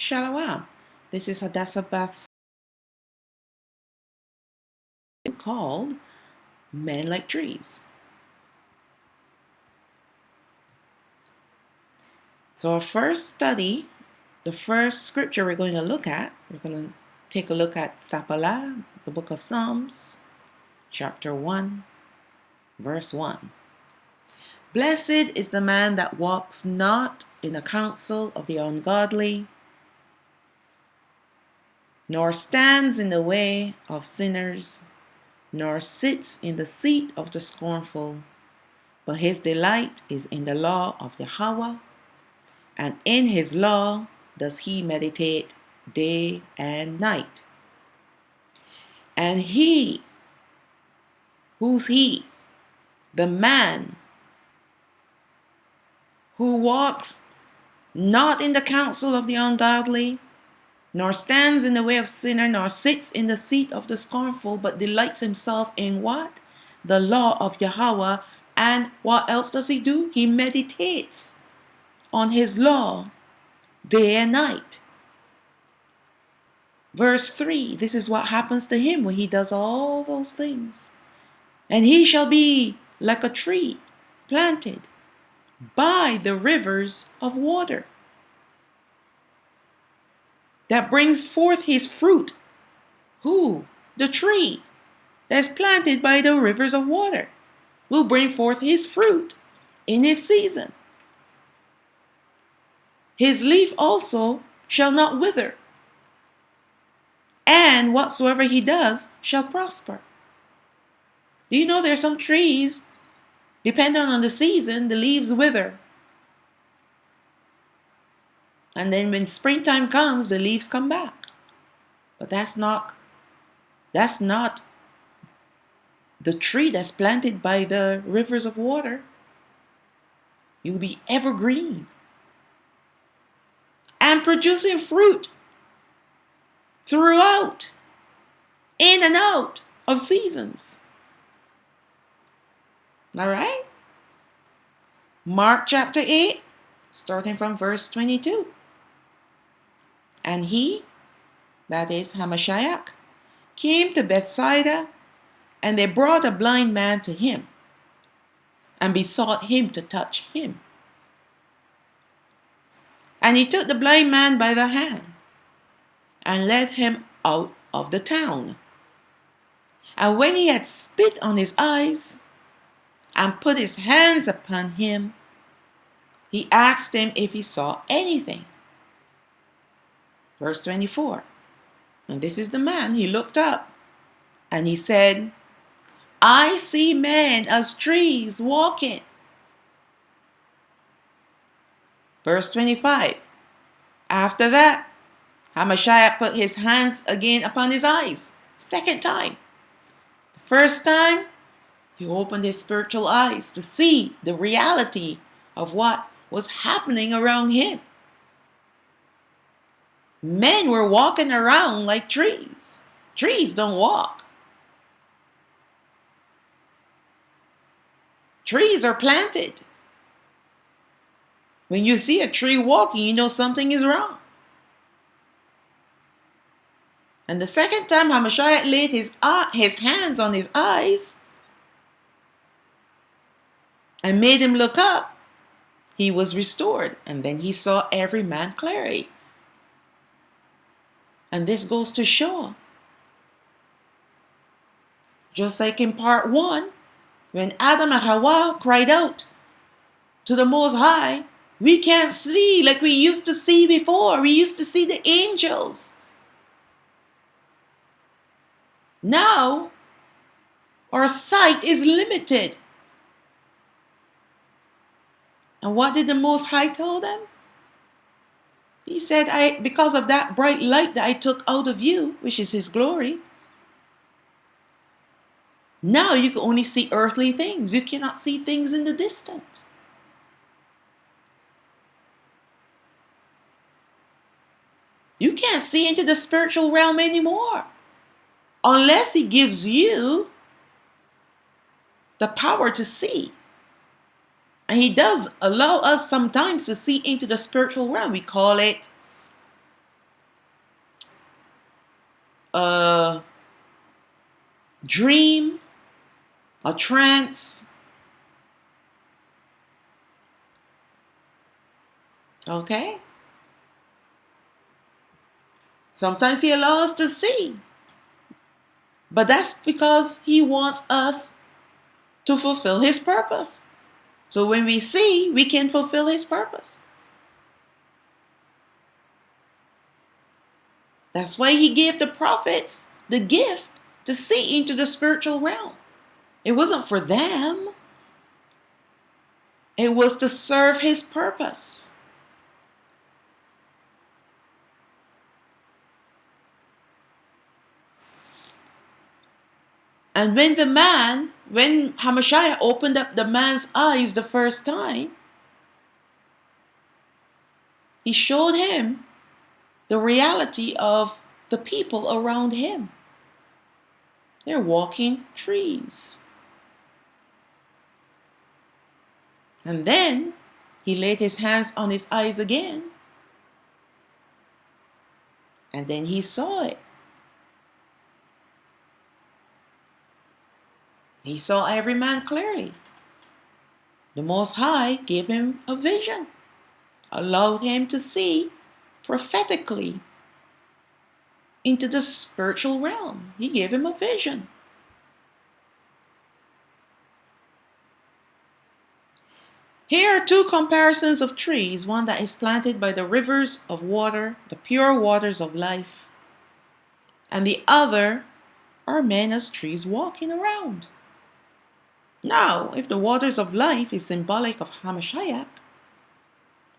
Shalom. This is Hadassah Bath's called Men Like Trees. So our first study, the first scripture we're going to look at, we're going to take a look at Thapalah, the book of Psalms, chapter 1, verse 1. Blessed is the man that walks not in the counsel of the ungodly, nor stands in the way of sinners, nor sits in the seat of the scornful, but his delight is in the law of Yahweh, and in his law does he meditate day and night. And he, who's he? The man who walks not in the counsel of the ungodly, nor stands in the way of sinner, nor sits in the seat of the scornful, but delights himself in what? The law of Yahweh. And what else does he do? He meditates on his law day and night. Verse 3, this is what happens to him when he does all those things. And he shall be like a tree planted by the rivers of water, that brings forth his fruit. Who? The tree that's planted by the rivers of water will bring forth his fruit in his season. His leaf also shall not wither, and whatsoever he does shall prosper. Do you know there are some trees, depending on the season, the leaves wither. And then when springtime comes, the leaves come back. But that's not the tree that's planted by the rivers of water. You'll be evergreen and producing fruit throughout, in and out of seasons. All right? Mark chapter 8, starting from verse 22. And he, that is HaMashayach, came to Bethsaida, and they brought a blind man to him, and besought him to touch him. And he took the blind man by the hand, and led him out of the town. And when he had spit on his eyes, and put his hands upon him, he asked him if he saw anything. Verse 24. And this is the man. He looked up, and he said, I see men as trees walking. Verse 25. After that, HaMashayach put his hands again upon his eyes. Second time. The first time, he opened his spiritual eyes to see the reality of what was happening around him. Men were walking around like trees. Trees don't walk. Trees are planted. When you see a tree walking, you know something is wrong. And the second time HaMashayach laid his hands on his eyes and made him look up, he was restored. And then he saw every man clearly. And this goes to show, just like in part 1, when Adam and Hawa cried out to the Most High, we can't see like we used to see before. We used to see the angels. Now, our sight is limited. And what did the Most High tell them? He said, because of that bright light that I took out of you, which is his glory, now you can only see earthly things. You cannot see things in the distance. You can't see into the spiritual realm anymore unless he gives you the power to see. And he does allow us sometimes to see into the spiritual realm. We call it a dream, a trance. Okay? Sometimes he allows us to see. But that's because he wants us to fulfill his purpose. So when we see, we can fulfill his purpose. That's why he gave the prophets the gift to see into the spiritual realm. It wasn't for them. It was to serve his purpose. And when HaMashayach opened up the man's eyes the first time, he showed him the reality of the people around him. They're walking trees. And then he laid his hands on his eyes again. And then he saw it. He saw every man clearly. The Most High gave him a vision, allowed him to see prophetically into the spiritual realm. He gave him a vision. Here are two comparisons of trees, one that is planted by the rivers of water, the pure waters of life, and the other are men as trees walking around. Now, if the waters of life is symbolic of HaMashayach,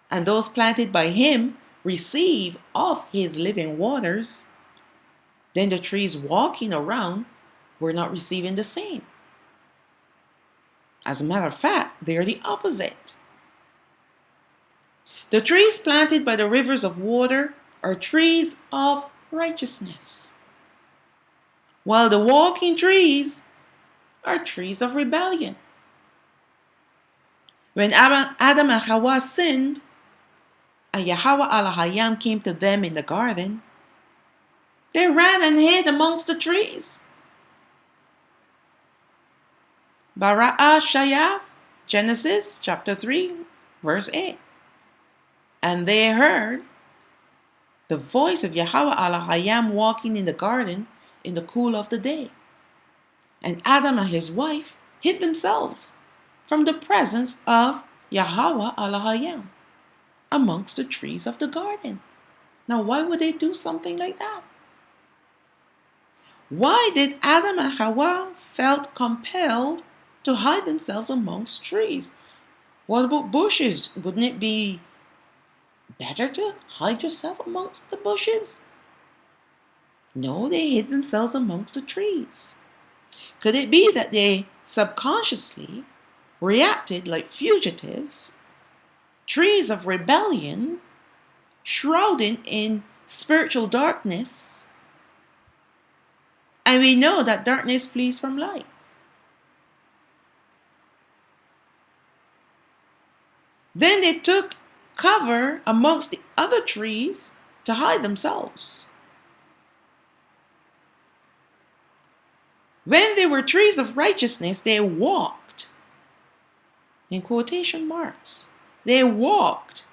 and those planted by him receive of his living waters, then the trees walking around were not receiving the same. As a matter of fact, they are the opposite. The trees planted by the rivers of water are trees of righteousness, while the walking trees are trees of rebellion. When Adam and Hawa sinned, and Yahweh al-Hayam came to them in the garden, they ran and hid amongst the trees. HaMashayach, Genesis chapter 3, verse 8. And they heard the voice of Yahweh al-Hayam walking in the garden in the cool of the day. And Adam and his wife hid themselves from the presence of Yahweh al-Hayam amongst the trees of the garden. Now, why would they do something like that? Why did Adam and Hawa felt compelled to hide themselves amongst trees? What about bushes? Wouldn't it be better to hide yourself amongst the bushes? No, they hid themselves amongst the trees. Could it be that they subconsciously reacted like fugitives, trees of rebellion, shrouded in spiritual darkness? And we know that darkness flees from light. Then they took cover amongst the other trees to hide themselves. When they were trees of righteousness, they walked, in quotation marks, they walked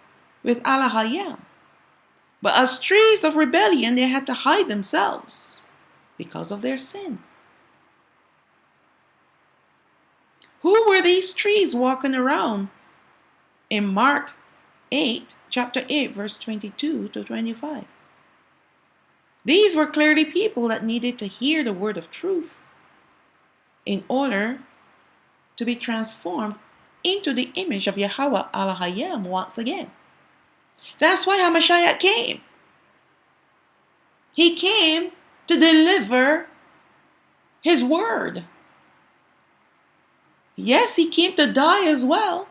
with al-Hayam. But as trees of rebellion, they had to hide themselves because of their sin. Who were these trees walking around in Mark 8, chapter 8, verse 22 to 25? These were clearly people that needed to hear the word of truth in order to be transformed into the image of Yahweh al-Hayam once again. That's why HaMashayach came. He came to deliver his word. Yes, he came to die as well,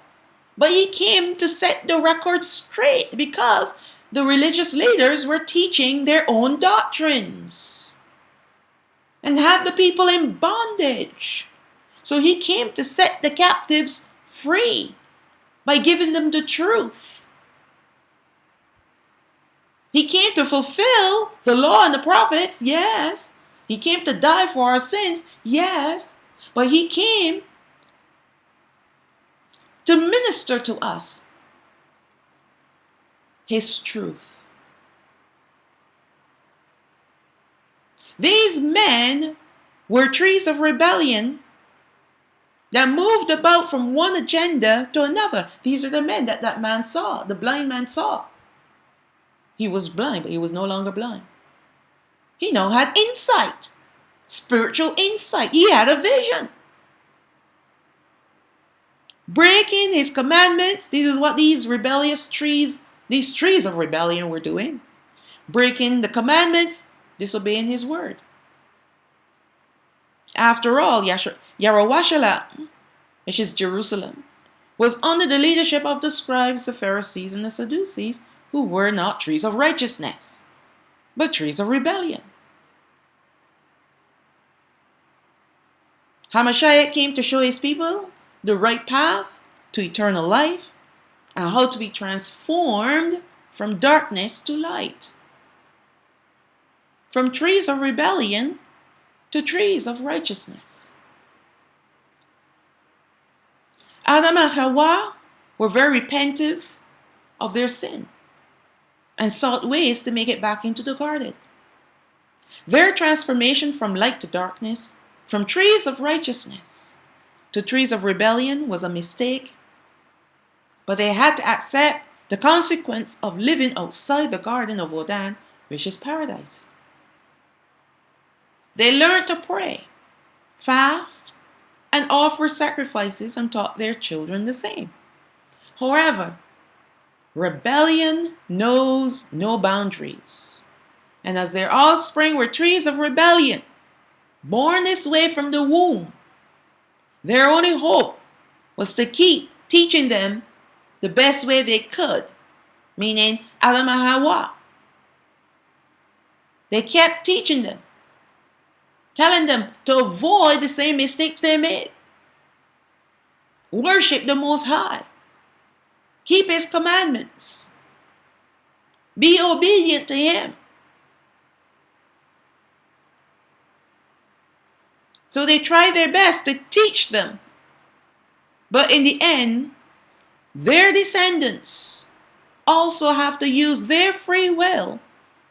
but he came to set the record straight because the religious leaders were teaching their own doctrines and had the people in bondage. So he came to set the captives free by giving them the truth. He came to fulfill the law and the prophets, yes. He came to die for our sins, yes. But he came to minister to us his truth. These men were trees of rebellion that moved about from one agenda to another. These are the men that man saw, the blind man saw. He was blind, but he was no longer blind. He now had insight, spiritual insight. He had a vision. Breaking his commandments. This is what these rebellious trees, these trees of rebellion were doing. Breaking the commandments, disobeying his word. After all, HaMashayach, which is Jerusalem, was under the leadership of the scribes, the Pharisees, and the Sadducees, who were not trees of righteousness, but trees of rebellion. HaMashayach came to show his people the right path to eternal life and how to be transformed from darkness to light, from trees of rebellion to trees of righteousness. Adam and Hawa were very repentive of their sin and sought ways to make it back into the garden. Their transformation from light to darkness, from trees of righteousness to trees of rebellion, was a mistake, but they had to accept the consequence of living outside the Garden of Eden, which is paradise. They learned to pray, fast, and offer sacrifices and taught their children the same. However, rebellion knows no boundaries. And as their offspring were trees of rebellion, born this way from the womb, their only hope was to keep teaching them the best way they could, meaning Adam and Hawa. They kept teaching them, telling them to avoid the same mistakes they made. Worship the Most High. Keep His commandments. Be obedient to Him. So they tried their best to teach them. But in the end, their descendants also have to use their free will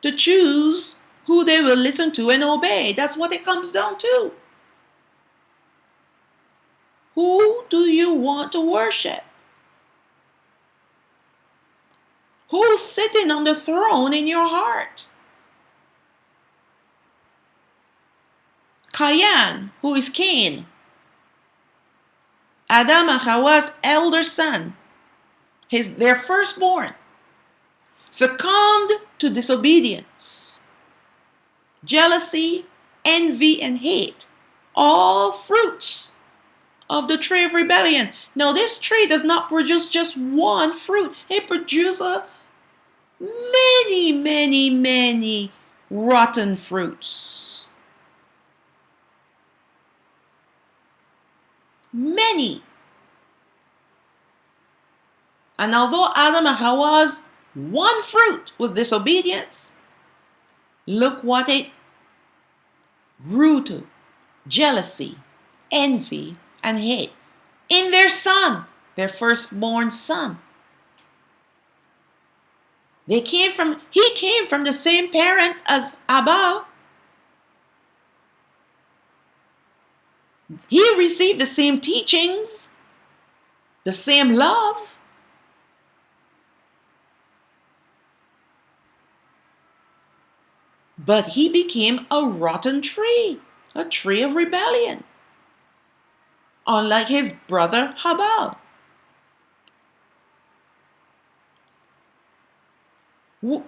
to choose who they will listen to and obey. That's what it comes down to. Who do you want to worship? Who's sitting on the throne in your heart? Cain, who is Cain, Adam and Hawa's elder son, their firstborn, succumbed to disobedience, jealousy, envy, and hate, all fruits of the tree of rebellion. Now, this tree does not produce just one fruit. It produces many, many, many rotten fruits. Many. And although Adam and Hawa's one fruit was disobedience, look what it grew to: jealousy, envy, and hate in their son, their firstborn son. He came from the same parents as Abel. He received the same teachings, the same love. But he became a rotten tree, a tree of rebellion, unlike his brother Abel.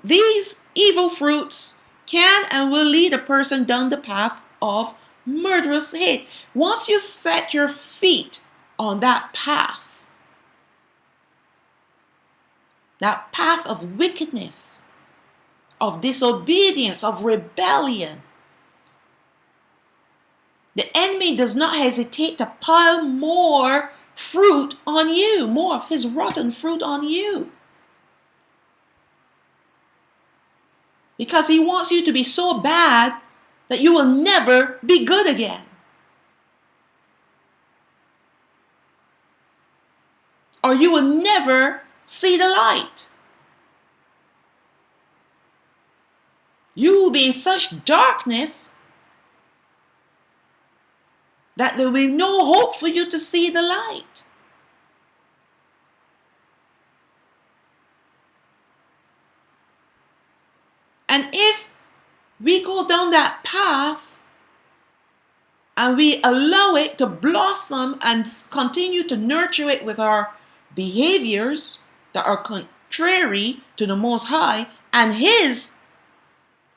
These evil fruits can and will lead a person down the path of murderous hate. Once you set your feet on that path of wickedness, of disobedience, of rebellion, the enemy does not hesitate to pile more fruit on you, more of his rotten fruit on you. Because he wants you to be so bad that you will never be good again. Or you will never see the light. You will be in such darkness that there will be no hope for you to see the light. And if we go down that path and we allow it to blossom and continue to nurture it with our behaviors that are contrary to the Most High and His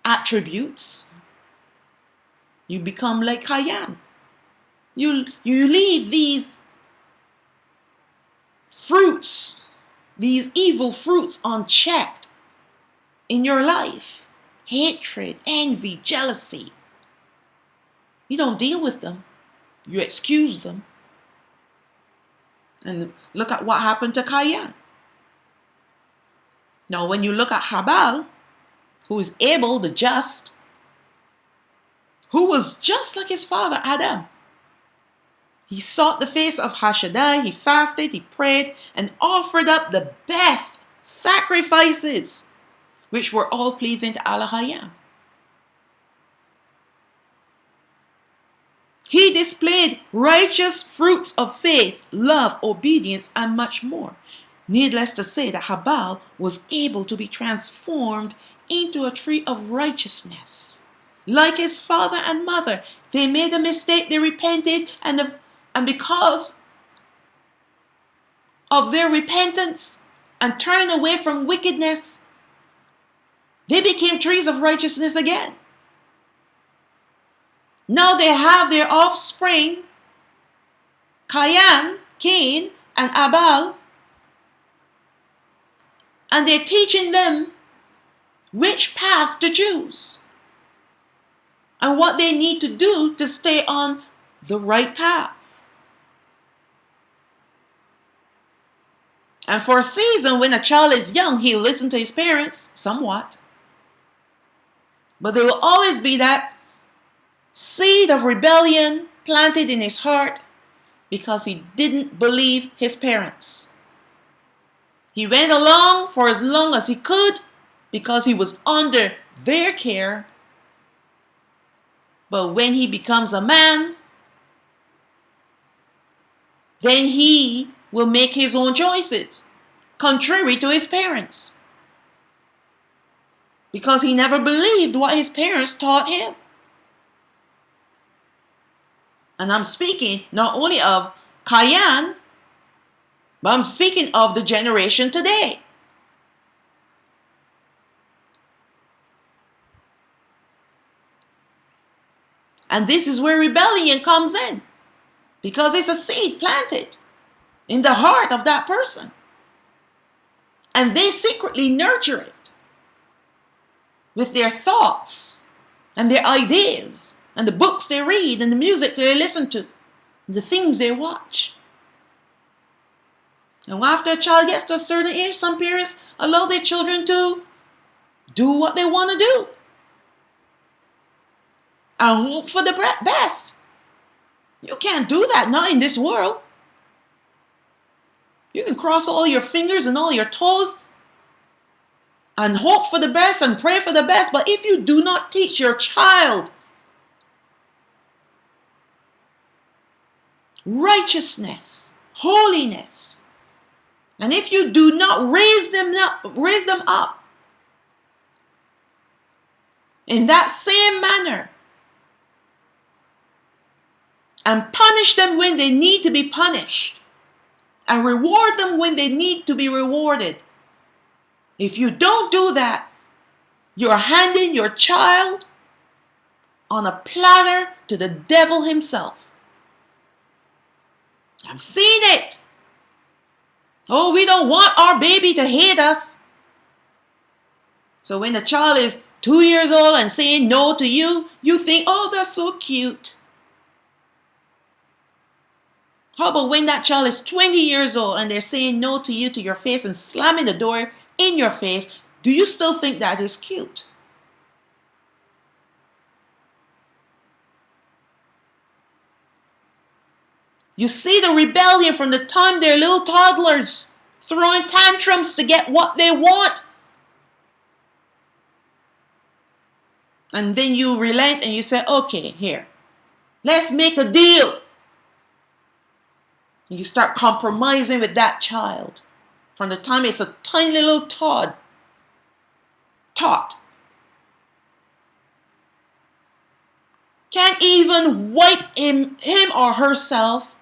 attributes, you become like Cain. You leave these fruits, these evil fruits unchecked in your life. Hatred, envy, jealousy. You don't deal with them. You excuse them. And look at what happened to Cain. Now when you look at Habal, who is Abel the just, who was just like his father Adam. He sought the face of HaShaddai, he fasted, he prayed, and offered up the best sacrifices, which were all pleasing to Allah. He displayed righteous fruits of faith, love, obedience, and much more. Needless to say that Habal was able to be transformed into a tree of righteousness. Like his father and mother, they made a mistake, they repented, and because of their repentance and turning away from wickedness, they became trees of righteousness again. Now they have their offspring, Cain, and Abel, and they're teaching them which path to choose and what they need to do to stay on the right path. And for a season, when a child is young, he'll listen to his parents somewhat. But there will always be that seed of rebellion planted in his heart because he didn't believe his parents. He went along for as long as he could because he was under their care. But when he becomes a man, then he will make his own choices, contrary to his parents. Because he never believed what his parents taught him. And I'm speaking not only of Cain, but I'm speaking of the generation today. And this is where rebellion comes in. Because it's a seed planted in the heart of that person. And they secretly nurture it with their thoughts and their ideas and the books they read and the music they listen to and the things they watch. And after a child gets to a certain age, some parents allow their children to do what they want to do and hope for the best. You can't do that, not in this world. You can cross all your fingers and all your toes and hope for the best and pray for the best. But if you do not teach your child righteousness, holiness, and if you do not raise them up in that same manner and punish them when they need to be punished and reward them when they need to be rewarded, if you don't do that, you're handing your child on a platter to the devil himself. I've seen it. Oh, we don't want our baby to hate us. So when the child is 2 years old and saying no to you, you think, oh, that's so cute. How about when that child is 20 years old and they're saying no to you to your face and slamming the door in your face? Do you still think that is cute? You see the rebellion from the time they're little toddlers, throwing tantrums to get what they want. And then you relent and you say, okay, here, let's make a deal. And you start compromising with that child from the time it's a tiny little tot. Can't even wipe him or herself.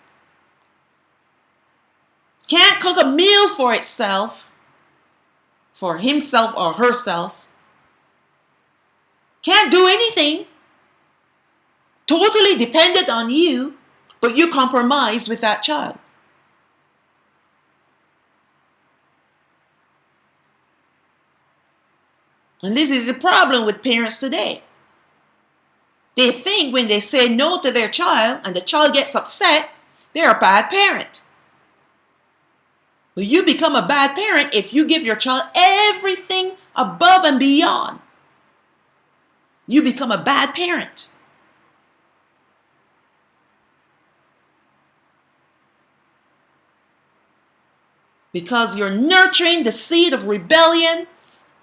Can't cook a meal for itself, for himself or herself. Can't do anything. Totally dependent on you, but you compromise with that child. And this is the problem with parents today. They think when they say no to their child and the child gets upset, they're a bad parent. But you become a bad parent if you give your child everything above and beyond. You become a bad parent. Because you're nurturing the seed of rebellion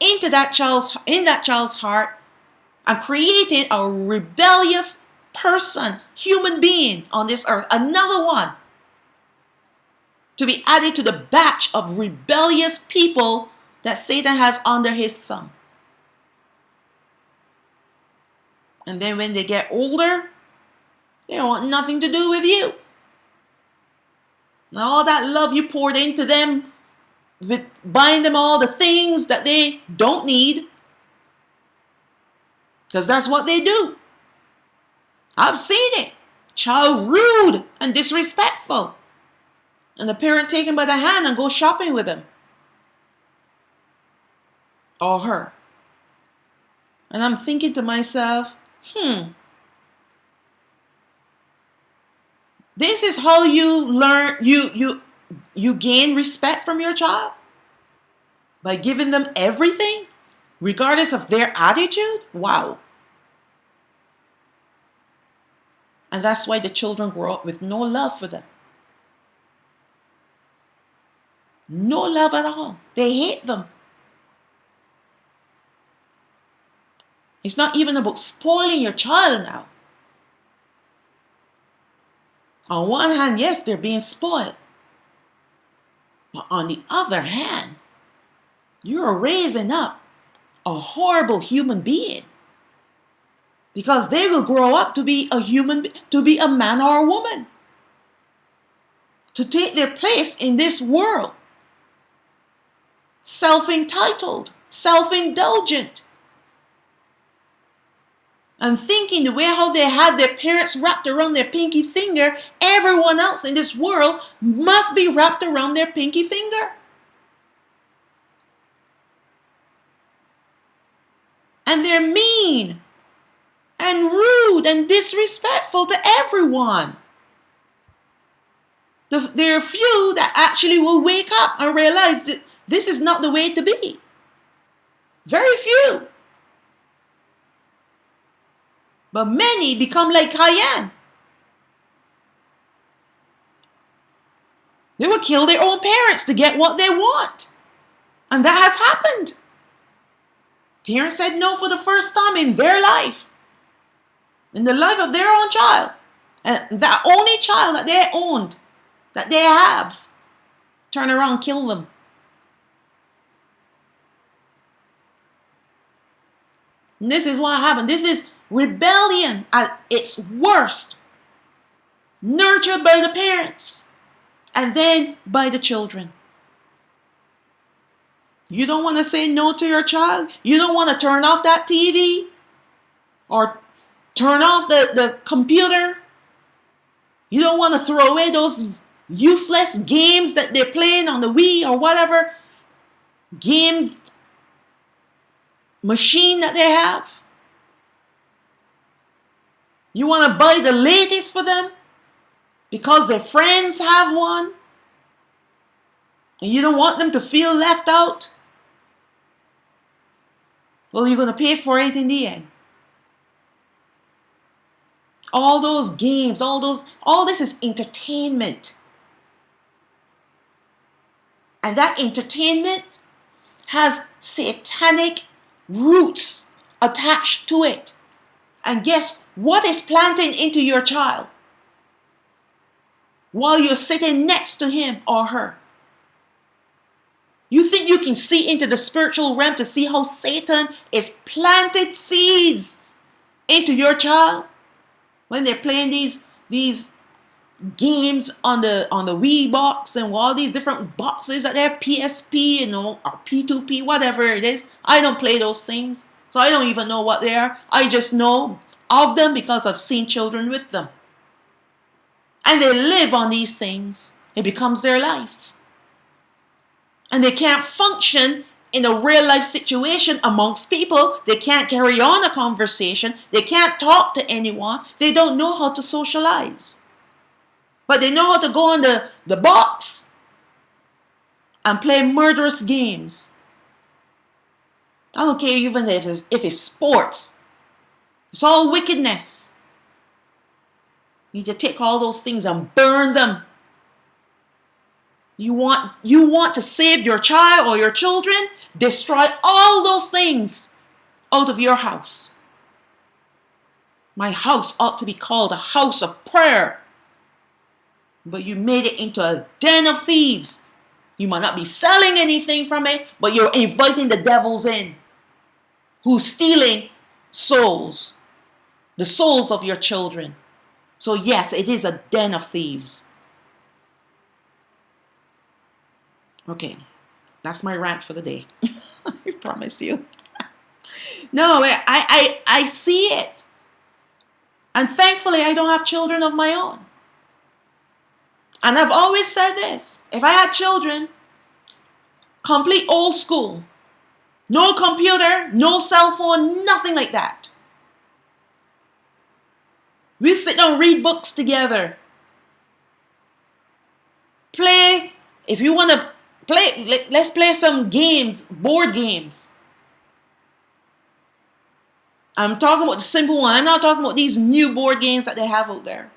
in that child's heart, and creating a rebellious person, human being on this earth, another one to be added to the batch of rebellious people that Satan has under his thumb. And then when they get older, they don't want nothing to do with you. And all that love you poured into them, with buying them all the things that they don't need, because that's what they do. I've seen it. Child rude and disrespectful, and the parent take him by the hand and go shopping with him or her. And I'm thinking to myself, this is how you learn, you gain respect from your child? By giving them everything, regardless of their attitude? Wow. And that's why the children grow up with no love for them. No love at all. They hate them. It's not even about spoiling your child now. On one hand, yes, they're being spoiled. But on the other hand, you're raising up a horrible human being. Because they will grow up to be a man or a woman. To take their place in this world. Self-entitled, self-indulgent. And thinking the way how they had their parents wrapped around their pinky finger, everyone else in this world must be wrapped around their pinky finger. And they're mean and rude and disrespectful to everyone. There are few that actually will wake up and realize that this is not the way to be. Very few. But many become like Cain. They will kill their own parents to get what they want. And that has happened. Parents said no for the first time in their life. In the life of their own child. And that only child that they owned, that they have, turn around, kill them. And this is what happened. This is rebellion at its worst. Nurtured by the parents. And then by the children. You don't want to say no to your child? You don't want to turn off that TV? Or turn off the computer? You don't want to throw away those useless games that they're playing on the Wii or whatever game machine that they have? You want to buy the latest for them because their friends have one? And you don't want them to feel left out? Well, you're going to pay for it in the end. All those games, all this is entertainment. And that entertainment has satanic roots attached to it. And guess what is planted into your child while you're sitting next to him or her? You think you can see into the spiritual realm to see how Satan is planted seeds into your child when they're playing these games on the Wii box and all these different boxes that they have, PSP, or P2P, whatever it is. I don't play those things, so I don't even know what they are. I just know of them because I've seen children with them. And they live on these things. It becomes their life. And they can't function in a real life situation amongst people. They can't carry on a conversation. They can't talk to anyone. They don't know how to socialize. But they know how to go on the box and play murderous games. I don't care even if it's sports. It's all wickedness. You need to take all those things and burn them. You want to save your child or your children? Destroy all those things out of your house. My house ought to be called a house of prayer. But you made it into a den of thieves. You might not be selling anything from it, but you're inviting the devils in, who's stealing souls, the souls of your children. So yes, it is a den of thieves. Okay, that's my rant for the day. I promise you. No, I see it. And thankfully, I don't have children of my own. And I've always said this. If I had children, complete old school. No computer, no cell phone, nothing like that. We'd sit down and read books together. Play, if you want to play, let's play some games, board games. I'm talking about the simple one. I'm not talking about these new board games that they have out there.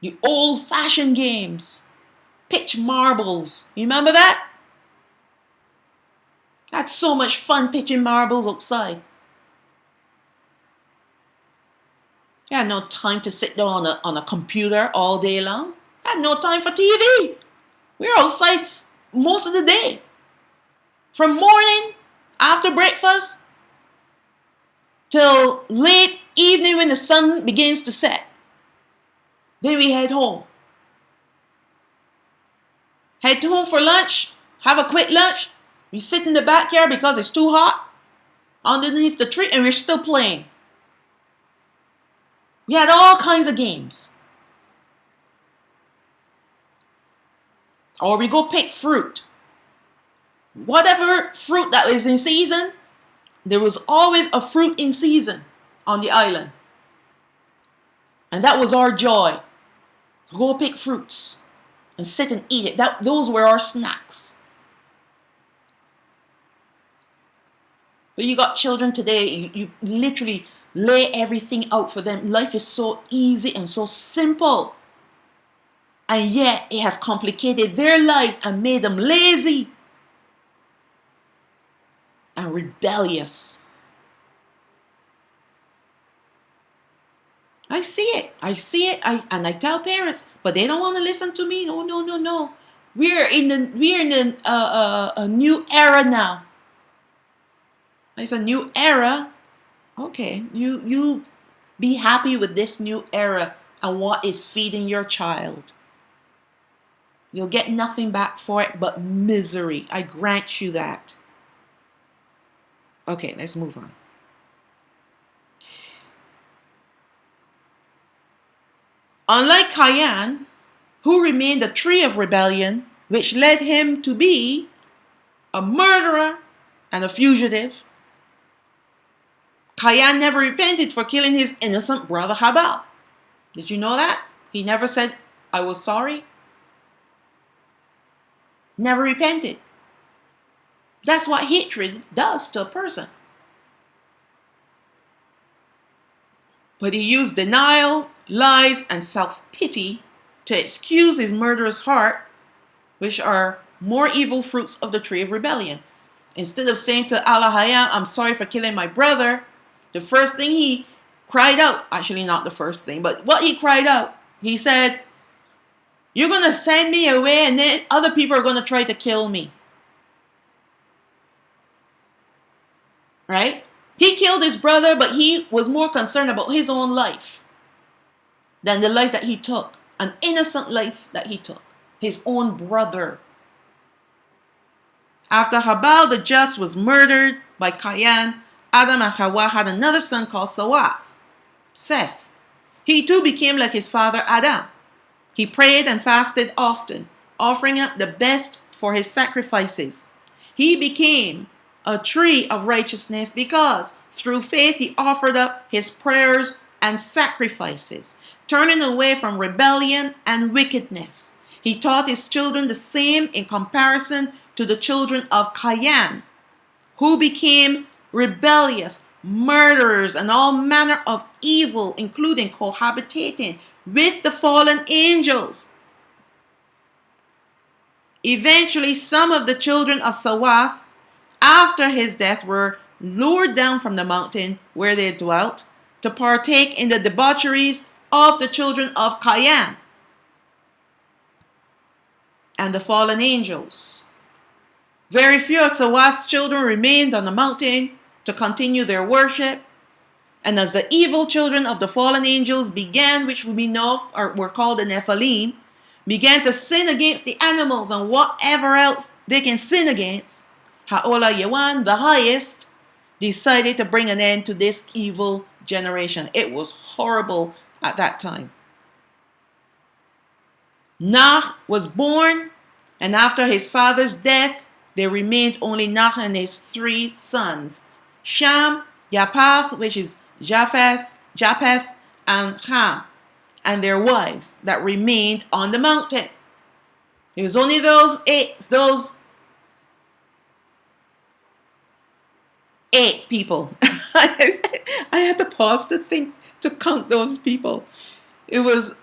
The old-fashioned games. Pitch marbles. You remember that? That's so much fun pitching marbles outside. I had no time to sit down on a computer all day long. I had no time for TV. We were outside most of the day. From morning, after breakfast, till late evening when the sun begins to set. Then we head home. Head home for lunch, have a quick lunch. We sit in the backyard because it's too hot underneath the tree, and we're still playing. We had all kinds of games. Or we go pick fruit. Whatever fruit that was in season, there was always a fruit in season on the island. And that was our joy. Go pick fruits and sit and eat it. Those were our snacks. But you got children today, you literally lay everything out for them. Life is so easy and so simple. And yet it has complicated their lives and made them lazy and rebellious. I see it. And I tell parents, but they don't want to listen to me. No. We're in a new era now. It's a new era. Okay, you be happy with this new era and what is feeding your child. You'll get nothing back for it but misery. I grant you that. Okay, let's move on. Unlike Cain, who remained a tree of rebellion, which led him to be a murderer and a fugitive, Cain never repented for killing his innocent brother Habal. Did you know that? He never said, I was sorry. Never repented. That's what hatred does to a person. But he used denial, lies, and self-pity to excuse his murderous heart, which are more evil fruits of the tree of rebellion. Instead of saying to HaMashayach, I'm sorry for killing my brother, the first thing he cried out, actually not the first thing, but what he cried out, he said, you're going to send me away and then other people are going to try to kill me. Right? He killed his brother, but he was more concerned about his own life than the life that he took. An innocent life that he took. His own brother. After Habal the just was murdered by Cain, Adam and Hawa had another son called Seth. He too became like his father Adam. He prayed and fasted often, offering up the best for his sacrifices. He became a tree of righteousness because through faith he offered up his prayers and sacrifices, turning away from rebellion and wickedness. He taught his children the same in comparison to the children of Cain, who became rebellious, murderers, and all manner of evil, including cohabitating with the fallen angels. Eventually, some of the children of Sawath, after his death, were lured down from the mountain where they dwelt to partake in the debaucheries of the children of Cain and the fallen angels. Very few of Sawath's children remained on the mountain to continue their worship. And as the evil children of the fallen angels began, which we know were called the Nephilim, began to sin against the animals and whatever else they can sin against, HaMashayach, the highest, decided to bring an end to this evil generation. It was horrible at that time. Noah was born, and after his father's death, there remained only Noah and his 3 sons, Shem, Japheth, which is Japheth, and Ham, and their wives that remained on the mountain. It was only those eight people. I had to pause to think, to count those people. It was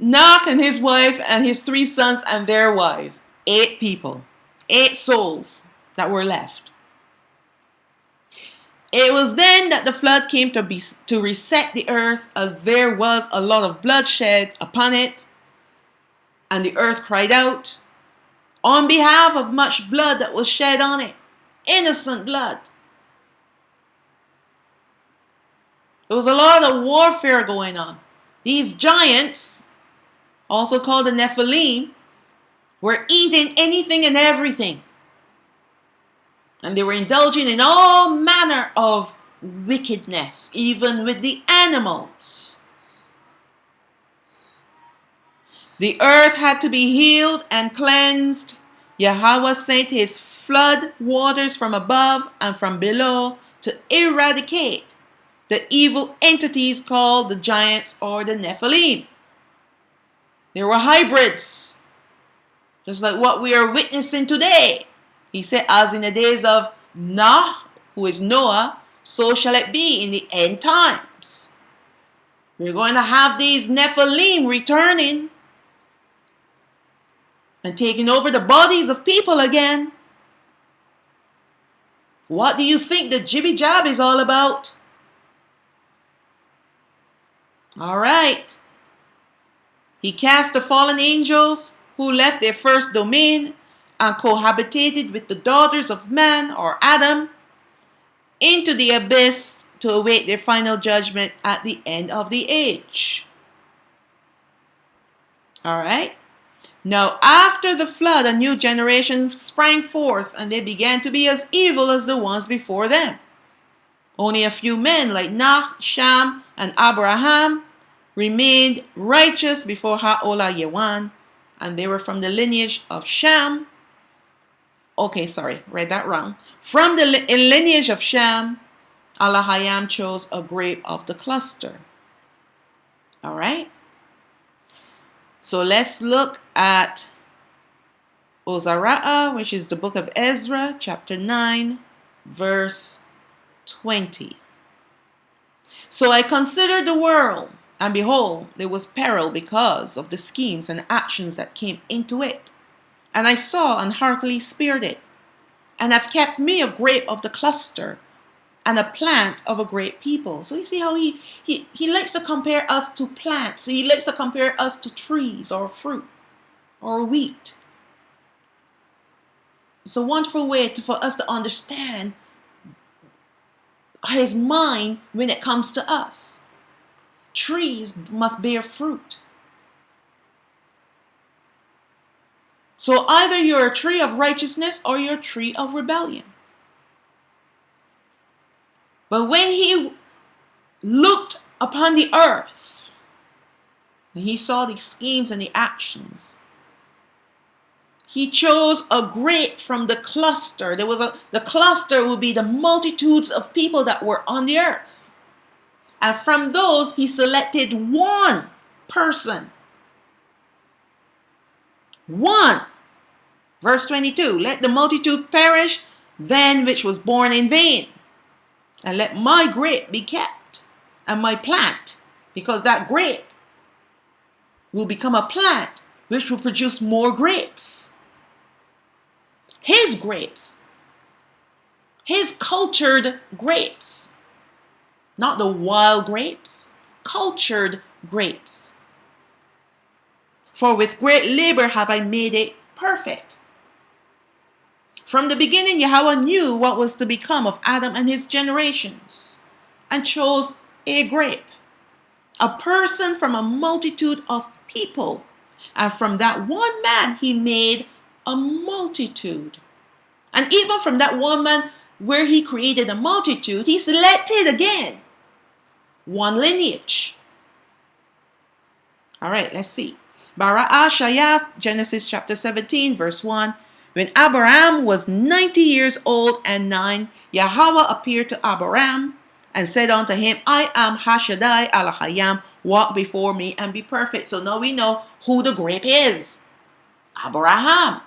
Noah and his wife and his 3 sons and their wives. 8 people. 8 souls that were left. It was then that the flood came to reset the earth, as there was a lot of bloodshed upon it. And the earth cried out on behalf of much blood that was shed on it. Innocent blood. There was a lot of warfare going on. These giants, also called the Nephilim, were eating anything and everything. And they were indulging in all manner of wickedness, even with the animals. The earth had to be healed and cleansed. Yahweh sent his flood waters from above and from below to eradicate the evil entities called the giants or the Nephilim. They were hybrids, just like what we are witnessing today. He said, as in the days of Noah, who is Noah, so shall it be in the end times. We're going to have these Nephilim returning and taking over the bodies of people again. What do you think the jibby jab is all about? All right. He cast the fallen angels who left their first domain and cohabitated with the daughters of man, or Adam, into the abyss to await their final judgment at the end of the age. All right. Now, after the flood, a new generation sprang forth, and they began to be as evil as the ones before them. Only a few men like Noah, Shem, and Abraham remained righteous before HaMashayach, and they were from the lineage of Shem. Okay, sorry, read that wrong. From the lineage of Shem, HaMashayach chose a grape of the cluster. All right. So let's look at Ozara'ah, which is the book of Ezra, chapter 9, verse 20. So I considered the world, and behold, there was peril because of the schemes and actions that came into it. And I saw and heartily spared it, and have kept me a grape of the cluster, and a plant of a great people. So you see how he likes to compare us to plants. So he likes to compare us to trees or fruit or wheat. It's a wonderful way for us to understand his mind when it comes to us. Trees must bear fruit. So either you're a tree of righteousness or you're a tree of rebellion. But when he looked upon the earth, and he saw the schemes and the actions, he chose a grape from the cluster. The cluster would be the multitudes of people that were on the earth. And from those, he selected one person. One. Verse 22, let the multitude perish, then which was born in vain. And let my grape be kept, and my plant, because that grape will become a plant which will produce more grapes. His grapes. His cultured grapes. Not the wild grapes. Cultured grapes. For with great labor have I made it perfect. From the beginning, Yahweh knew what was to become of Adam and his generations, and chose a grape, a person from a multitude of people. And from that one man, he made a multitude. And even from that one man, where he created a multitude, he selected again one lineage. All right, let's see. HaMashayach, Genesis chapter 17, verse 1. When Abraham was 90 years old and 9, Yahweh appeared to Abraham and said unto him, I am Hashadai Alahayam, walk before me and be perfect. So now we know who the grape is. Abraham.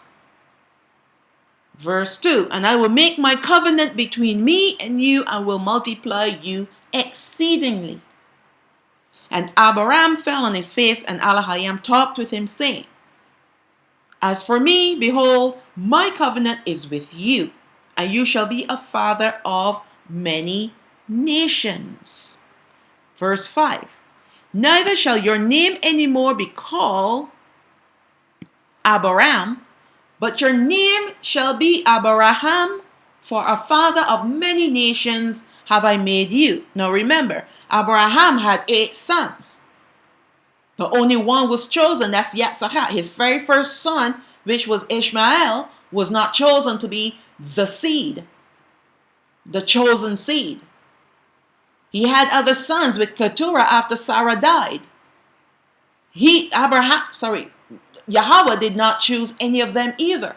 Verse 2, and I will make my covenant between me and you and will multiply you exceedingly. And Abraham fell on his face, and Alahayam talked with him, saying, as for me, behold, my covenant is with you, and you shall be a father of many nations. Verse 5, neither shall your name anymore be called Abraham, but your name shall be Abraham, for a father of many nations have I made you. Now remember, Abraham had 8 sons. But only one was chosen, that's Yitzhak. His very first son, which was Ishmael, was not chosen to be the seed, the chosen seed. He had other sons with Keturah after Sarah died. Yahweh did not choose any of them either.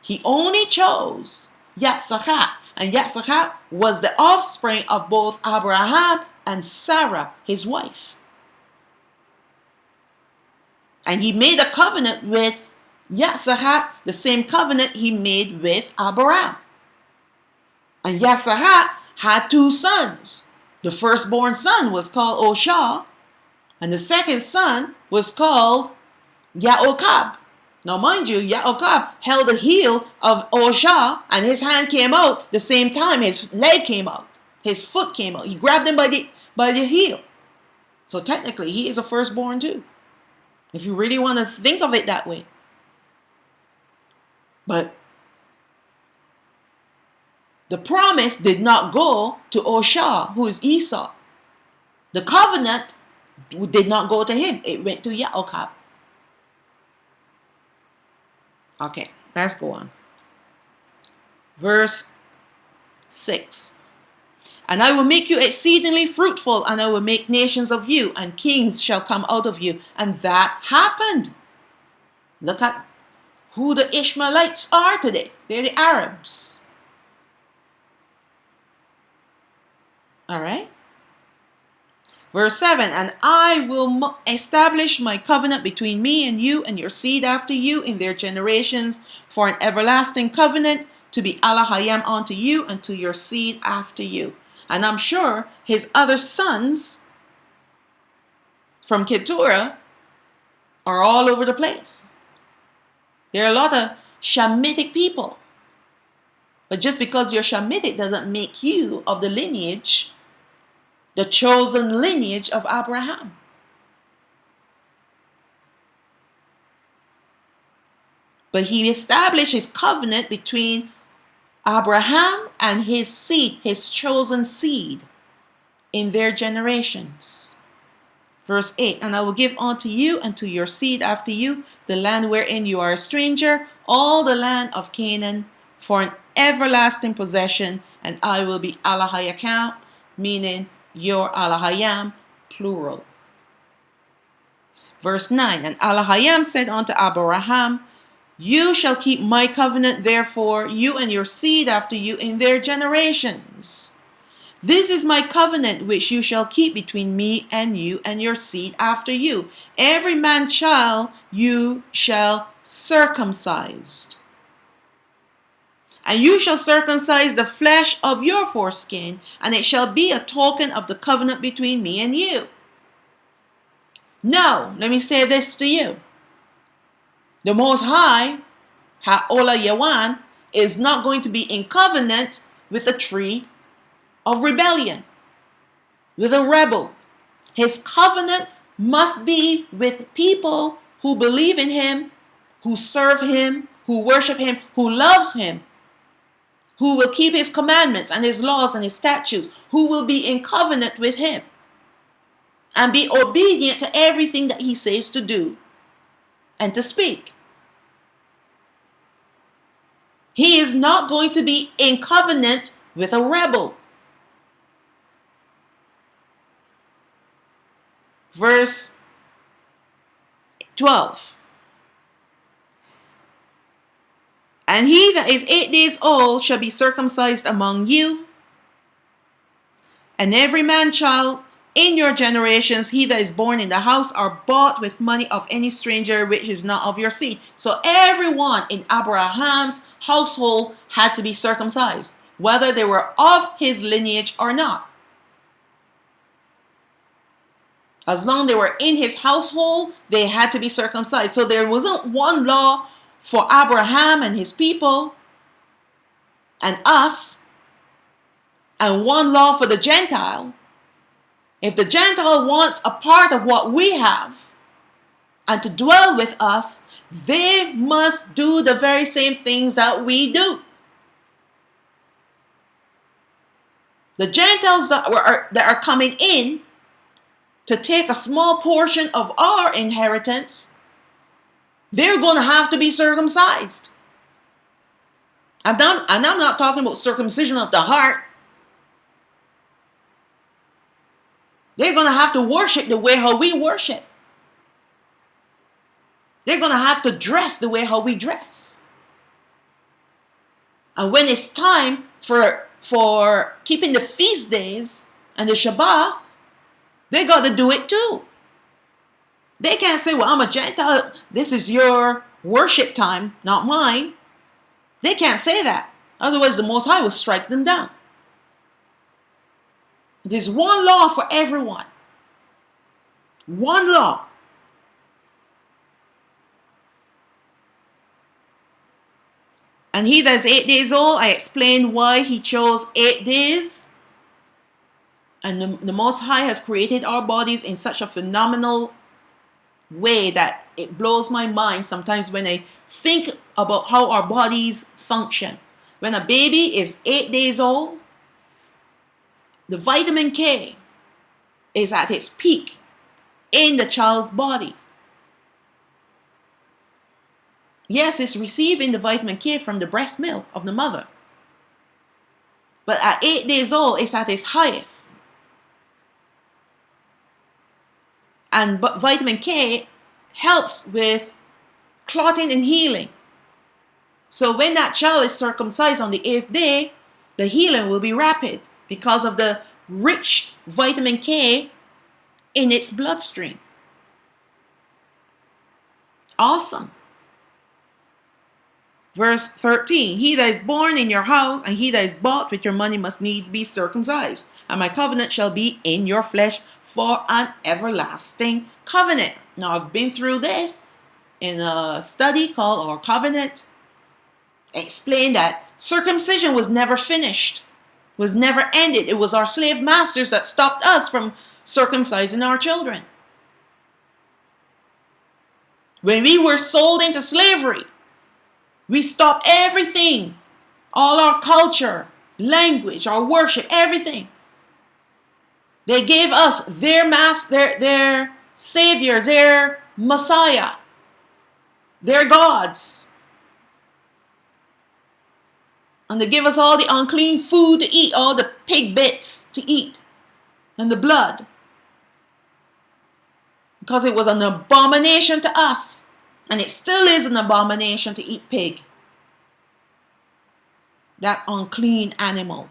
He only chose Yitzhak, and Yitzhak was the offspring of both Abraham and Sarah, his wife. And he made a covenant with Yitzhak, the same covenant he made with Abraham. And Yitzhak had 2 sons. The firstborn son was called Oshah, and the second son was called Yaakov. Now mind you, Yaakov held the heel of Oshah, and his hand came out the same time his leg came out. His foot came out. He grabbed him by the heel. So technically, he is a firstborn too, if you really want to think of it that way. But the promise did not go to Oshah, who is Esau. The covenant did not go to him. It went to Yaakov. Okay, let's go on. Verse 6. And I will make you exceedingly fruitful, and I will make nations of you, and kings shall come out of you. And that happened. Look at who the Ishmaelites are today. They're the Arabs. All right. Verse 7, and I will establish my covenant between me and you and your seed after you in their generations for an everlasting covenant to be Alahayam unto you and to your seed after you. And I'm sure his other sons from Keturah are all over the place. There are a lot of Shemitic people. But just because you're Shemitic doesn't make you of the lineage, the chosen lineage of Abraham. But he established his covenant between Abraham and his seed, his chosen seed, in their generations. Verse 8, and I will give unto you and to your seed after you the land wherein you are a stranger, all the land of Canaan, for an everlasting possession, and I will be HaMashayach, meaning your Elohim, plural. Verse 9, and HaMashayach said unto Abraham, you shall keep my covenant, therefore, you and your seed after you in their generations. This is my covenant which you shall keep between me and you and your seed after you. Every man child you shall circumcise. And you shall circumcise the flesh of your foreskin, and it shall be a token of the covenant between me and you. Now, let me say this to you. The Most High, Ha'ola Yawan, is not going to be in covenant with a tree of rebellion, with a rebel. His covenant must be with people who believe in him, who serve him, who worship him, who loves him, who will keep his commandments and his laws and his statutes, who will be in covenant with him and be obedient to everything that he says to do and to speak. He is not going to be in covenant with a rebel. Verse 12. And he that is 8 days old shall be circumcised among you, and every man child in your generations, he that is born in the house or bought with money of any stranger which is not of your seed. So everyone in Abraham's household had to be circumcised, whether they were of his lineage or not. As long as they were in his household, they had to be circumcised. So there wasn't one law for Abraham and his people and us, and one law for the Gentile. If the Gentile wants a part of what we have and to dwell with us, they must do the very same things that we do. The Gentiles that are coming in to take a small portion of our inheritance, they're going to have to be circumcised. And I'm not talking about circumcision of the heart. They're going to have to worship the way how we worship. They're going to have to dress the way how we dress. And when it's time for keeping the feast days and the Shabbat, they got to do it too. They can't say, well, I'm a Gentile. This is your worship time, not mine. They can't say that. Otherwise, the Most High will strike them down. There's one law for everyone. One law. And he that's 8 days old, I explained why he chose 8 days. And the Most High has created our bodies in such a phenomenal way that it blows my mind sometimes when I think about how our bodies function. When a baby is 8 days old, the vitamin K is at its peak in the child's body. Yes, it's receiving the vitamin K from the breast milk of the mother. But at 8 days old, it's at its highest. And vitamin K helps with clotting and healing. So when that child is circumcised on the 8th day, the healing will be rapid because of the rich vitamin K in its bloodstream. Awesome. Verse 13, he that is born in your house and he that is bought with your money must needs be circumcised. and my covenant shall be in your flesh for an everlasting covenant. Now, I've been through this in a study called Our Covenant. Explained that circumcision was never finished, was never ended. It was our slave masters that stopped us from circumcising our children. When we were sold into slavery, we stopped everything, all our culture, language, our worship, everything. They gave us their master, their savior, their Messiah, their gods. And they gave us all the unclean food to eat, all the pig bits to eat, and the blood. Because it was an abomination to us. And it still is an abomination to eat pig. That unclean animal.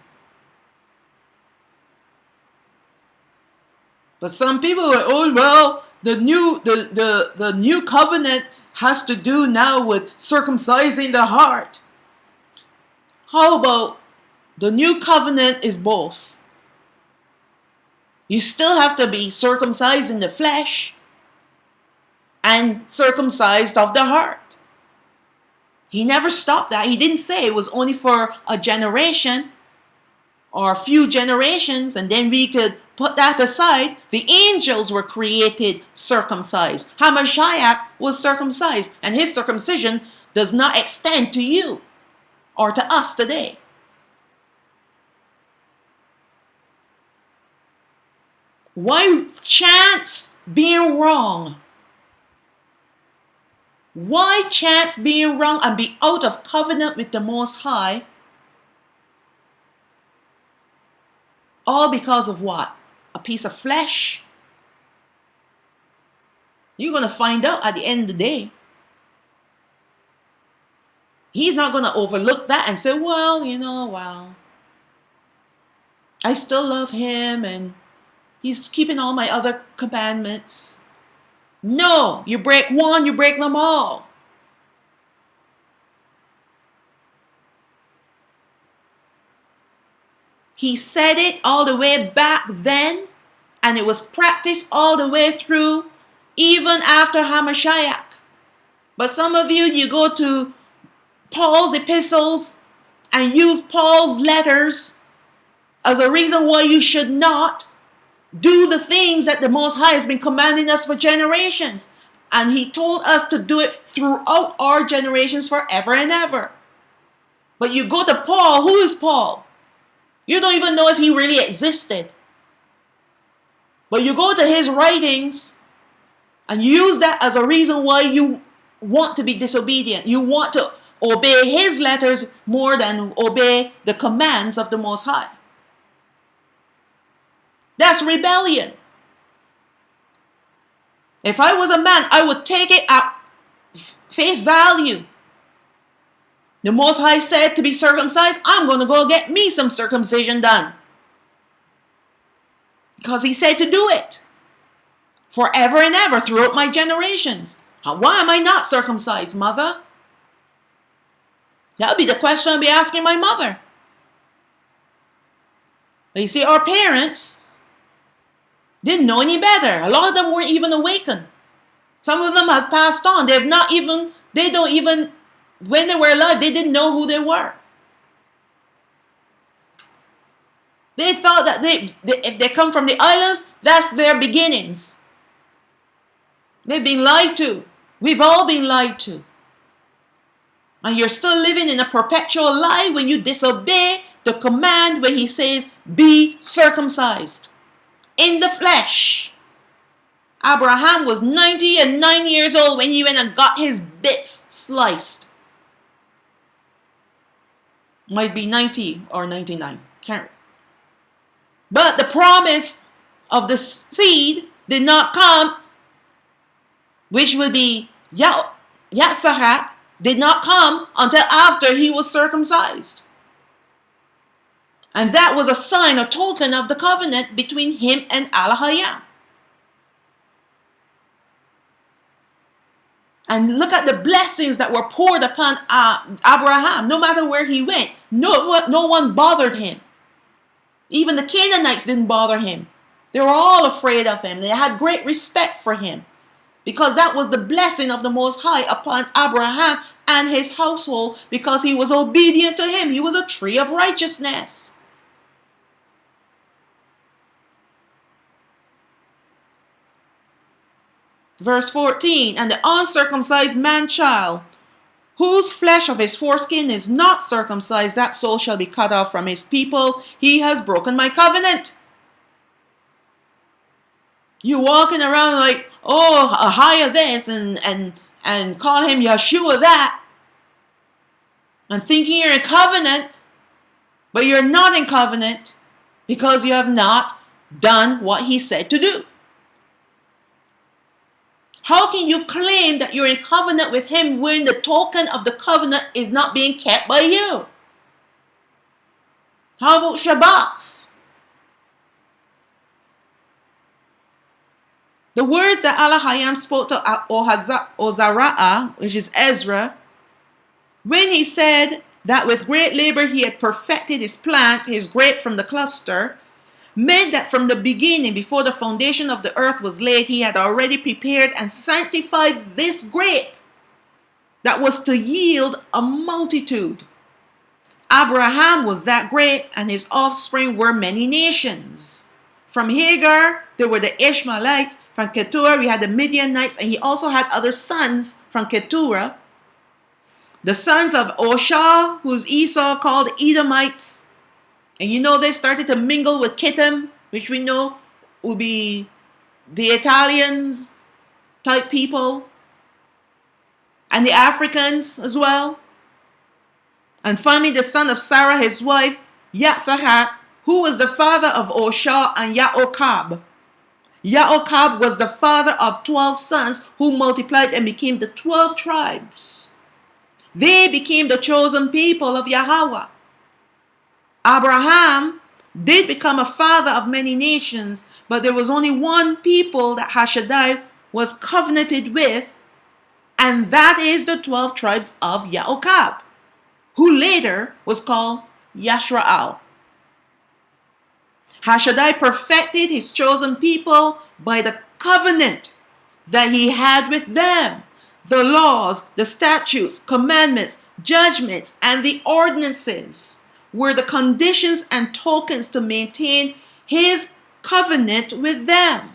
But some people are, oh well, the new covenant has to do now with circumcising the heart. How about the new covenant is both? You still have to be circumcised in the flesh and circumcised of the heart. He never stopped that. He didn't say it was only for a generation or a few generations and then we could put that aside. The angels were created circumcised. HaMashayach was circumcised, and his circumcision does not extend to you or to us today. Why chance being wrong? Why chance being wrong and be out of covenant with the Most High? All because of what? A piece of flesh? You're going to find out at the end of the day. He's not going to overlook that and say, well, I still love him and he's keeping all my other commandments. No, you break one, you break them all. He said it all the way back then, and it was practiced all the way through, even after HaMashayach. But some of you go to Paul's epistles and use Paul's letters as a reason why you should not do the things that the Most High has been commanding us for generations. And he told us to do it throughout our generations forever and ever. But you go to Paul. Who is Paul? You don't even know if he really existed. But you go to his writings and use that as a reason why you want to be disobedient. You want to obey his letters more than obey the commands of the Most High. That's rebellion. If I was a man, I would take it at face value. The Most High said to be circumcised. I'm going to go get me some circumcision done. Because he said to do it. Forever and ever throughout my generations. Why am I not circumcised, mother? That would be the question I'd be asking my mother. But you see, our parents didn't know any better. A lot of them weren't even awakened. Some of them have passed on. When they were alive, they didn't know who they were. They thought that if they come from the islands, that's their beginnings. They've been lied to. We've all been lied to. And you're still living in a perpetual lie when you disobey the command when he says, be circumcised. In the flesh. Abraham was 99 years old when he went and got his bits sliced. Might be 90 or 99. Can't. But the promise of the seed did not come, which would be Yatsachat, did not come until after he was circumcised. And that was a sign, a token of the covenant between him and Allah. And look at the blessings that were poured upon Abraham. No matter where he went, no one bothered him. Even the Canaanites didn't bother him. They were all afraid of him. They had great respect for him because that was the blessing of the Most High upon Abraham and his household because he was obedient to him. He was a tree of righteousness. Verse 14, and the uncircumcised man-child, whose flesh of his foreskin is not circumcised, that soul shall be cut off from his people. He has broken my covenant. You walking around like, oh, Ahia this and call him Yeshua that, and thinking you're in covenant, but you're not in covenant because you have not done what he said to do. How can you claim that you're in covenant with him when the token of the covenant is not being kept by you? How about Shabbat? The word that Allah spoke to Ozariah, which is Ezra, when he said that with great labor he had perfected his plant, his grape from the cluster, meant that from the beginning, before the foundation of the earth was laid, he had already prepared and sanctified this grape that was to yield a multitude. Abraham was that grape, and his offspring were many nations. From Hagar, there were the Ishmaelites. From Keturah, we had the Midianites, and he also had other sons from Keturah. The sons of Oshah, whose Esau called Edomites. And you know they started to mingle with Kittim, which we know will be the Italians type people. And the Africans as well. And finally the son of Sarah, his wife, Yatzachak, who was the father of Oshah and Yaokab. Yaokab was the father of 12 sons who multiplied and became the 12 tribes. They became the chosen people of Yahweh. Abraham did become a father of many nations, but there was only one people that HaShaddai was covenanted with, and that is the 12 tribes of Yaokab, who later was called Yashrael. HaShaddai perfected his chosen people by the covenant that he had with them. The laws, the statutes, commandments, judgments, and the ordinances were the conditions and tokens to maintain his covenant with them.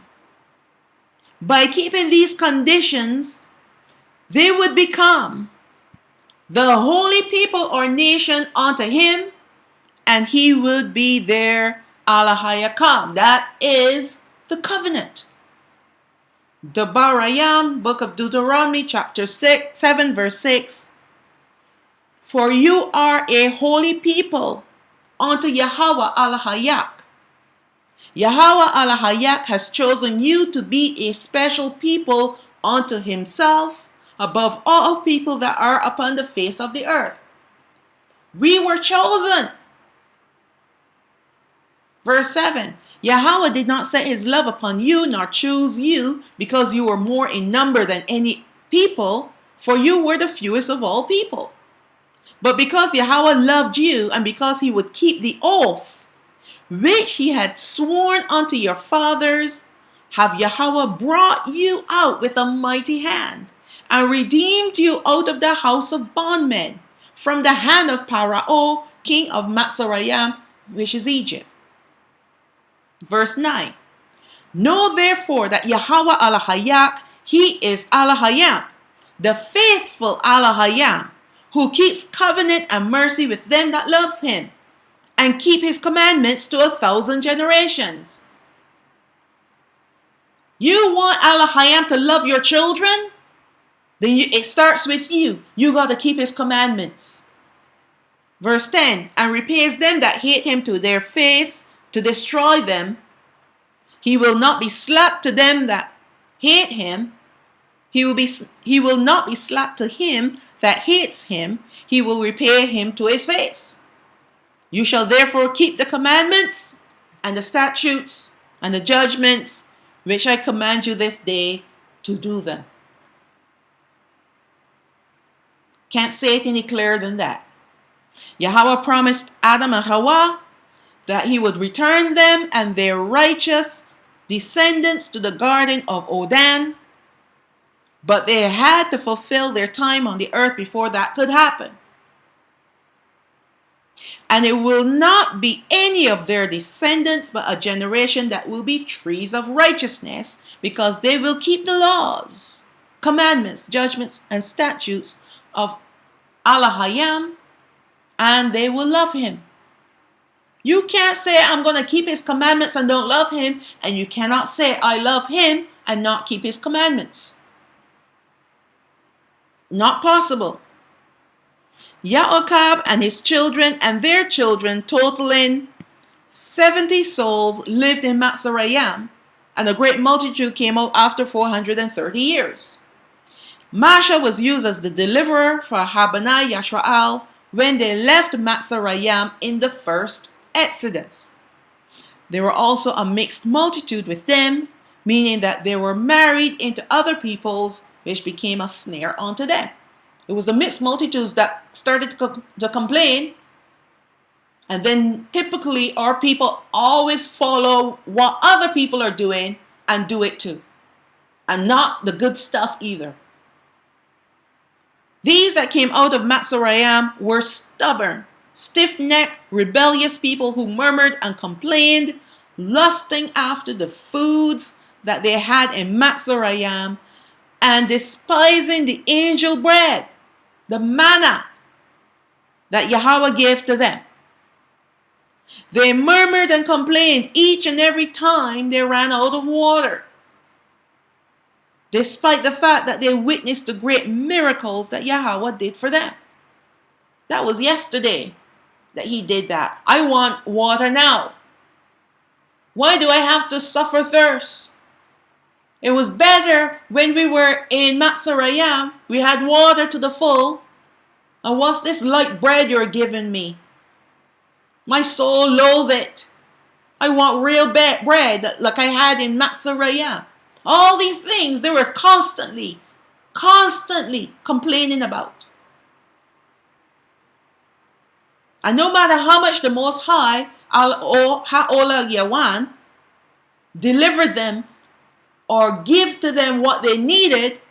By keeping these conditions, they would become the holy people or nation unto him, and he would be their Alahayakam. That is the covenant. Debarayam, book of Deuteronomy, chapter 7, verse 6. For you are a holy people unto Yahweh HaMashayach. Yahweh HaMashayach has chosen you to be a special people unto himself above all people that are upon the face of the earth. We were chosen. Verse 7. Yahweh did not set his love upon you, nor choose you, because you were more in number than any people, for you were the fewest of all people. But because Yahweh loved you, and because he would keep the oath which he had sworn unto your fathers, have Yahweh brought you out with a mighty hand, and redeemed you out of the house of bondmen, from the hand of Pharaoh, king of Mitzrayim, which is Egypt. Verse 9. Know therefore that Yahweh HaMashayach, he is Elohim, the faithful Elohim, who keeps covenant and mercy with them that loves him, and keep his commandments to 1,000 generations. You want Elohim to love your children? Then it starts with you. You got to keep his commandments. Verse 10. And repays them that hate him to their face, to destroy them. He will not be slack to them that hate him. He will not be slack to him that hates him. He will repay him to his face. You shall therefore keep the commandments and the statutes and the judgments which I command you this day to do them. Can't say it any clearer than that. Yahweh promised Adam and Hawa that he would return them and their righteous descendants to the garden of Odan, but they had to fulfill their time on the earth before that could happen. And it will not be any of their descendants, but a generation that will be trees of righteousness, because they will keep the laws, commandments, judgments, and statutes of HaMashayach, and they will love him. You can't say, I'm going to keep his commandments and don't love him, and you cannot say, I love him and not keep his commandments. Not possible. Yaakov and his children and their children, totaling 70 souls, lived in Matzarayim, and a great multitude came out after 430 years. Masha was used as the deliverer for Habani Yashrael when they left Matzarayim in the first Exodus. There were also a mixed multitude with them, meaning that they were married into other peoples, which became a snare unto them. It was the mixed multitudes that started to complain, and then typically our people always follow what other people are doing and do it too, and not the good stuff either. These that came out of Matzarayim were stubborn, stiff-necked, rebellious people who murmured and complained, lusting after the foods that they had in Matzarayim, and despising the angel bread, the manna that Yahweh gave to them. They murmured and complained each and every time they ran out of water, despite the fact that they witnessed the great miracles that Yahweh did for them. That was yesterday that he did that. I want water now. Why do I have to suffer thirst? It was better when we were in Matzarayim. We had water to the full. And what's this light bread you're giving me? My soul loathed it. I want real bread like I had in Matzarayim. All these things they were constantly complaining about. And no matter how much the Most High, Ha'ola Yawan, delivered them or give to them what they needed,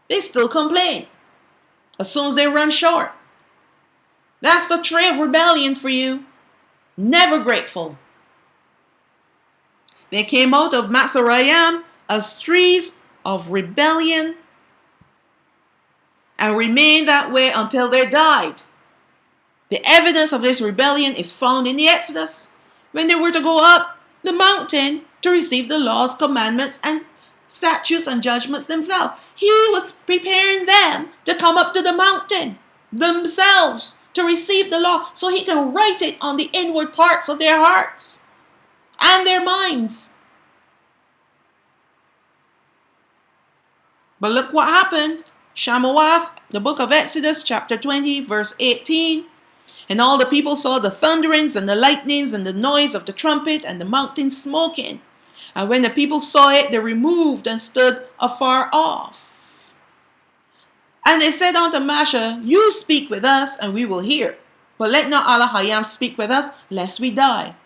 they still complain as soon as they run short. That's the trait of rebellion for you. Never grateful. They came out of Matzarayim as trees of rebellion and remained that way until they died. The evidence of this rebellion is found in the Exodus, when they were to go up the mountain to receive the laws, commandments, and statutes and judgments themselves. He was preparing them to come up to the mountain themselves to receive the law, so he can write it on the inward parts of their hearts and their minds. But look what happened. Shamuath, the book of Exodus, chapter 20, verse 18. And all the people saw the thunderings and the lightnings and the noise of the trumpet and the mountain smoking. And when the people saw it, they removed and stood afar off. And they said unto Masha, you speak with us, and we will hear. But let not HaMashayach speak with us, lest we die.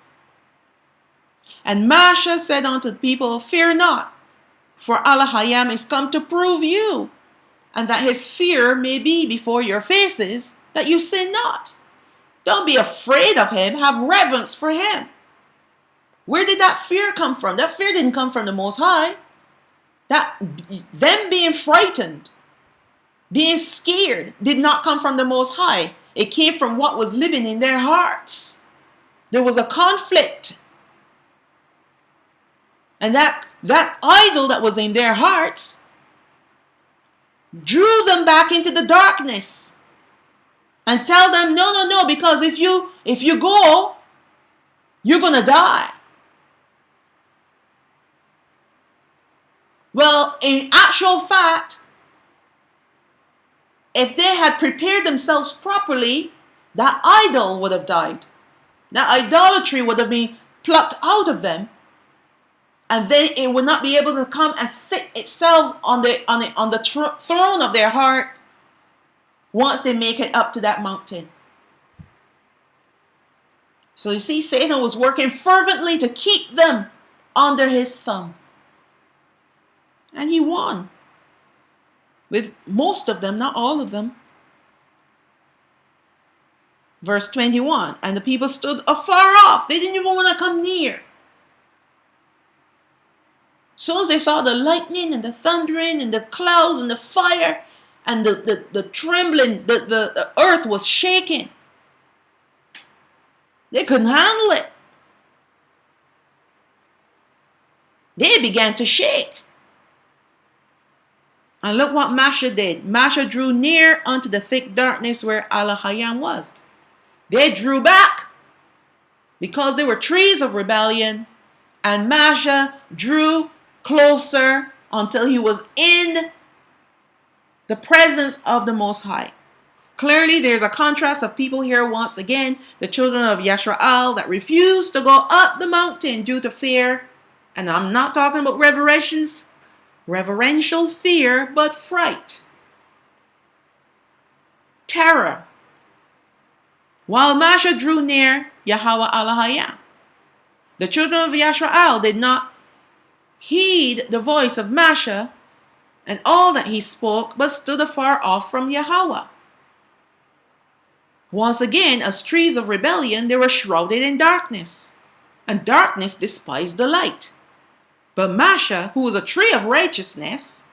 And Masha said unto the people, fear not, for HaMashayach is come to prove you, and that his fear may be before your faces, that you sin not. Don't be afraid of him. Have reverence for him. Where did that fear come from? That fear didn't come from the Most High. Them being frightened, being scared, did not come from the Most High. It came from what was living in their hearts. There was a conflict. And that idol that was in their hearts drew them back into the darkness. And tell them, no, because if you go, you're going to die. Well, in actual fact, if they had prepared themselves properly, that idol would have died. That idolatry would have been plucked out of them. And then it would not be able to come and sit itself on the throne of their heart once they make it up to that mountain. So you see, Satan was working fervently to keep them under his thumb. And he won. With most of them, not all of them. Verse 21, and the people stood afar off. They didn't even want to come near. So as they saw the lightning and the thundering and the clouds and the fire and the trembling, the earth was shaking. They couldn't handle it. They began to shake. And look what Masha did. Masha drew near unto the thick darkness where HaMashayach was. They drew back because they were trees of rebellion. And Masha drew closer until he was in the presence of the Most High. Clearly, there's a contrast of people here once again. The children of Yisrael that refused to go up the mountain due to fear. And I'm not talking about reverential fear, but fright. Terror. While Masha drew near Yahweh HaMashayach, the children of Yisrael did not heed the voice of Masha and all that he spoke, but stood afar off from Yahweh. Once again, as trees of rebellion, they were shrouded in darkness, and darkness despised the light. But Masha, who was a tree of righteousness,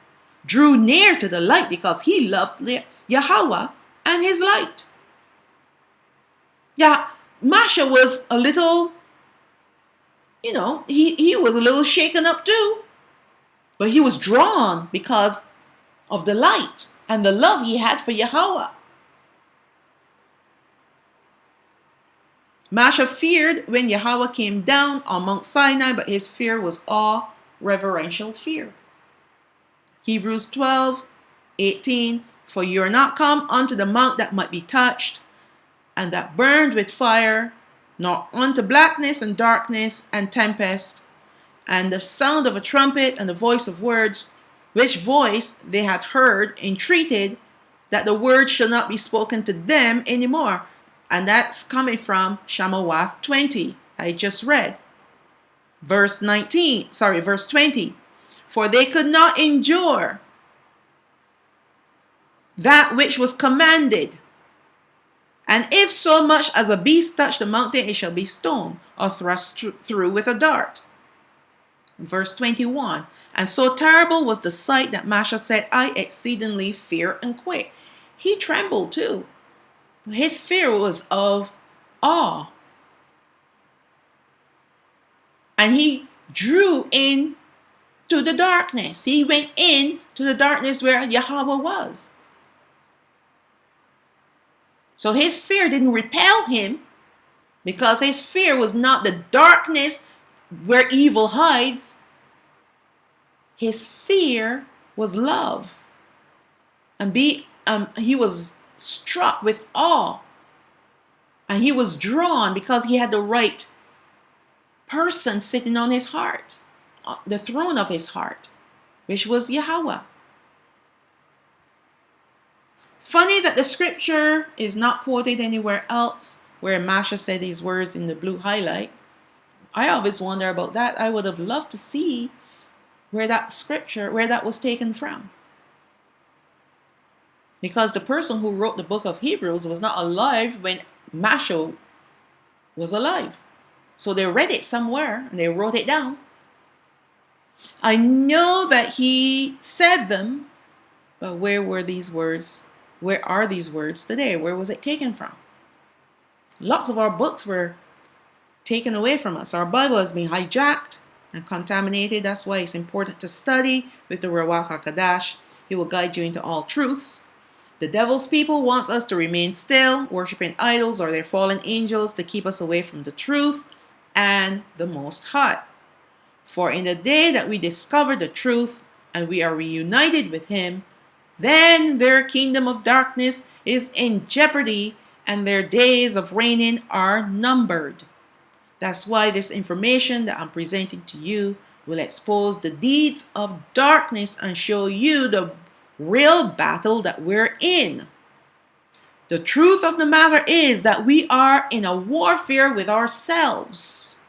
drew near to the light because he loved Yahweh and his light. Yeah, Masha was a little, he was a little shaken up too. But he was drawn because of the light and the love he had for Yahweh. Masha feared when Yahweh came down on Mount Sinai, but his fear was awe, reverential fear. Hebrews 12:18, for you are not come unto the mount that might be touched, and that burned with fire, nor unto blackness and darkness and tempest, and the sound of a trumpet and the voice of words, which voice they had heard entreated that the word shall not be spoken to them anymore. And that's coming from Shamawath 20, I just read. Verse 20. For they could not endure that which was commanded. And if so much as a beast touch the mountain, it shall be stoned or thrust through with a dart. Verse 21. And so terrible was the sight that Masha said, I exceedingly fear and quake. He trembled too. His fear was of awe. And he drew in to the darkness. He went in to the darkness where Yahweh was. So his fear didn't repel him, because his fear was not the darkness where evil hides. His fear was love. And he was struck with awe. And he was drawn because he had the right person sitting on his heart, the throne of his heart, which was Yahweh. Funny that the scripture is not quoted anywhere else where Masha said these words in the blue highlight. I always wonder about that. I would have loved to see where that was taken from. Because the person who wrote the book of Hebrews was not alive when Masha was alive. So they read it somewhere and they wrote it down. I know that he said them, but where were these words? Where are these words today? Where was it taken from? Lots of our books were taken away from us. Our Bible has been hijacked and contaminated. That's why it's important to study with the Ruach HaKodesh. He will guide you into all truths. The devil's people wants us to remain still, worshiping idols or their fallen angels to keep us away from the truth and the Most High. For in the day that we discover the truth and we are reunited with him, then their kingdom of darkness is in jeopardy and their days of reigning are numbered. That's why this information that I'm presenting to you will expose the deeds of darkness and show you the real battle that we're in. The truth of the matter is that we are in a warfare with ourselves.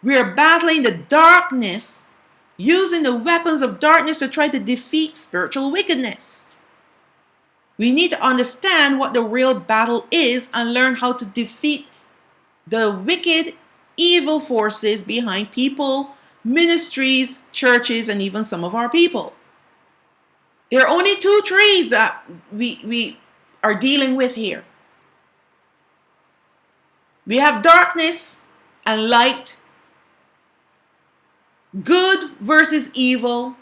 We are battling the darkness, using the weapons of darkness to try to defeat spiritual wickedness. We need to understand what the real battle is and learn how to defeat the wicked, evil forces behind people, ministries, churches, and even some of our people. There are only two trees that we are dealing with here. We have darkness and light, good versus evil,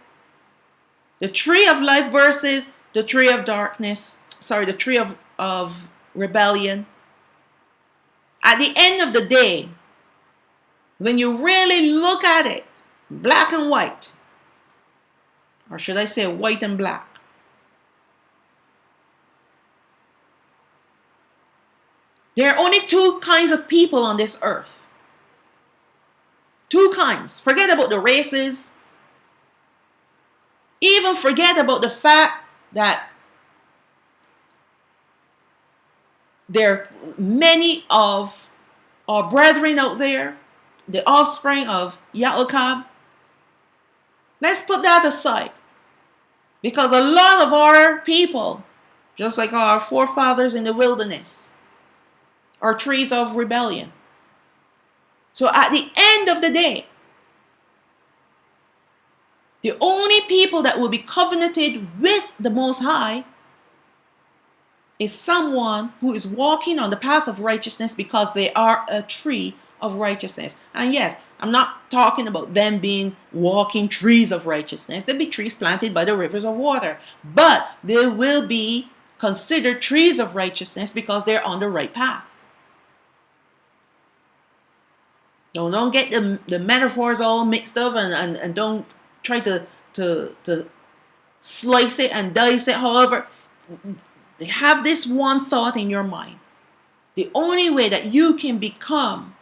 the tree of life versus the tree of darkness, the tree of rebellion. At the end of the day, when you really look at it, black and white, or should I say white and black, there are only two kinds of people on this earth. Two kinds. Forget about the races. Even forget about the fact that there are many of our brethren out there, the offspring of Yaakov. Let's put that aside. Because a lot of our people, just like our forefathers in the wilderness, are trees of rebellion. So at the end of the day, the only people that will be covenanted with the Most High is someone who is walking on the path of righteousness because they are a tree of righteousness. And yes, I'm not talking about them being walking trees of righteousness. They'll be trees planted by the rivers of water. But they will be considered trees of righteousness because they're on the right path. Don't get the metaphors all mixed up and don't try to slice it and dice it. However, have this one thought in your mind. The only way that you can become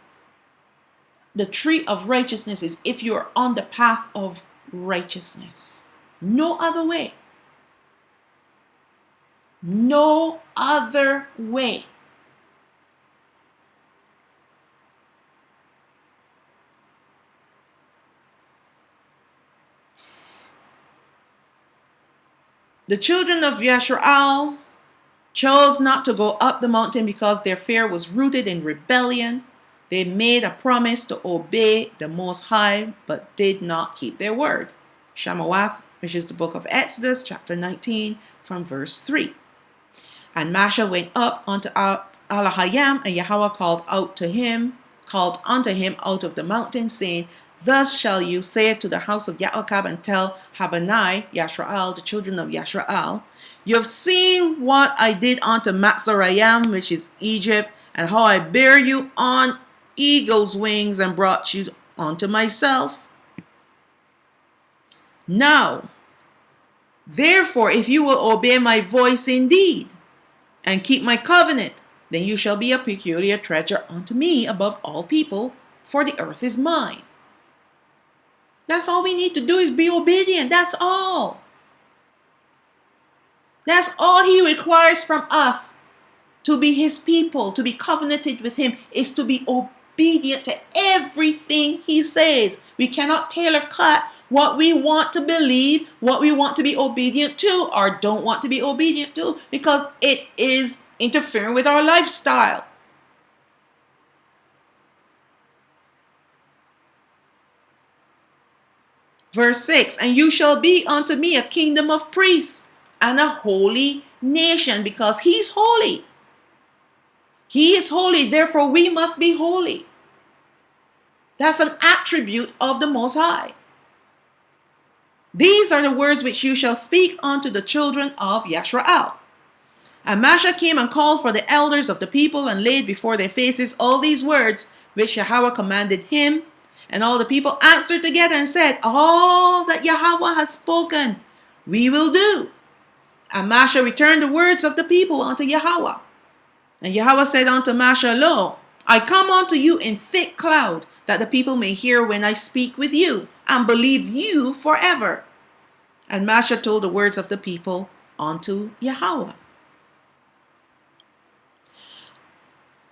the tree of righteousness is if you're on the path of righteousness. No other way. No other way. The children of Yashrael chose not to go up the mountain because their fear was rooted in rebellion. They made a promise to obey the Most High, but did not keep their word. Shamawath, which is the book of Exodus, chapter 19, from verse 3. And Masha went up unto Alahayam, and Yahweh called unto him out of the mountain, saying, Thus shall you say it to the house of Yaakov, and tell Habanai, Yashrael, the children of Yashrael, You have seen what I did unto Matzarayam, which is Egypt, and how I bare you on eagle's wings and brought you unto myself. Now, therefore, if you will obey my voice indeed, and keep my covenant, then you shall be a peculiar treasure unto me above all people, for the earth is mine. That's all we need to do is be obedient. That's all. That's all he requires from us to be his people, to be covenanted with him, is to be obedient to everything he says. We cannot tailor cut what we want to believe, what we want to be obedient to, or don't want to be obedient to, because it is interfering with our lifestyle. Verse 6, And you shall be unto me a kingdom of priests and a holy nation, because he's holy. He is holy, therefore we must be holy. That's an attribute of the Most High. These are the words which you shall speak unto the children of Yashrael. And Masha came and called for the elders of the people, and laid before their faces all these words which Yahweh commanded him. And all the people answered together and said, All that Yahweh has spoken, we will do. And Masha returned the words of the people unto Yahweh. And Yahweh said unto Masha, Lo, I come unto you in thick cloud, that the people may hear when I speak with you, and believe you forever. And Masha told the words of the people unto Yahweh.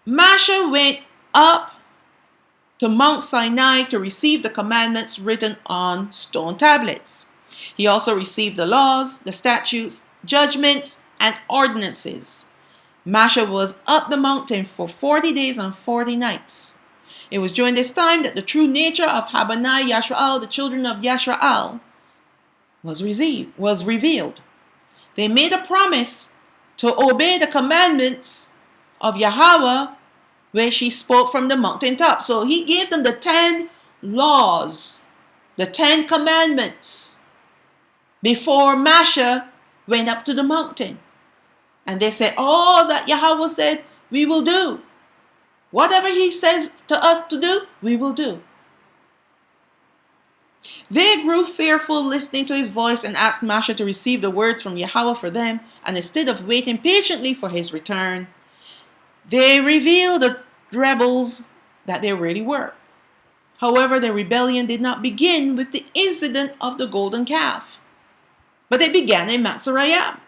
Masha went up to Mount Sinai to receive the commandments written on stone tablets. He also received the laws, the statutes, judgments, and ordinances. Masha was up the mountain for 40 days and 40 nights. It was during this time that the true nature of Habani Yashraal, the children of Yashraal, was revealed. They made a promise to obey the commandments of Yahweh where she spoke from the mountaintop. So he gave them the 10 laws, the 10 commandments before Masha went up to the mountain. And they said, all that Yahweh said, we will do. Whatever he says to us to do, we will do. They grew fearful listening to his voice and asked Masha to receive the words from Yahweh for them. And instead of waiting patiently for his return, they revealed the rebels that they really were. However, their rebellion did not begin with the incident of the golden calf, but it began in Matzorayim.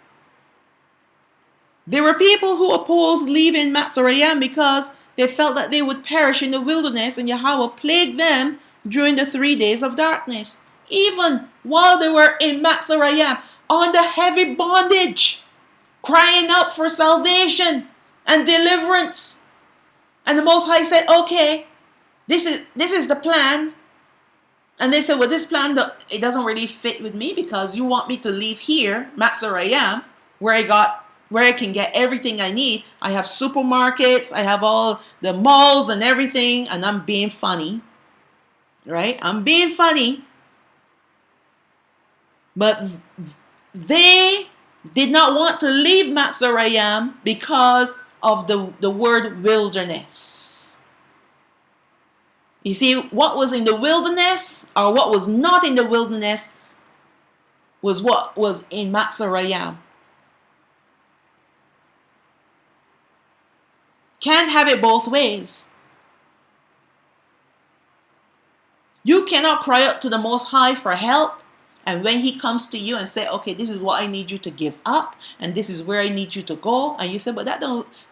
There were people who opposed leaving Matzorayim because they felt that they would perish in the wilderness, and Yahweh plagued them during the 3 days of darkness, even while they were in Matzorayim under heavy bondage, crying out for salvation and deliverance. And the Most High said, okay, this is the plan. And they said, well, this plan, it doesn't really fit with me because you want me to leave here, Matzorayim, where I can get everything I need. I have supermarkets, I have all the malls and everything, and I'm being funny. Right? I'm being funny. But they did not want to leave Matzorayim because of the word wilderness. You see, what was in the wilderness, or what was not in the wilderness, was what was in Matzorayim. Can't have it both ways. You cannot cry out to the Most High for help, and when he comes to you and say, okay, this is what I need you to give up, and this is where I need you to go, and you say, but that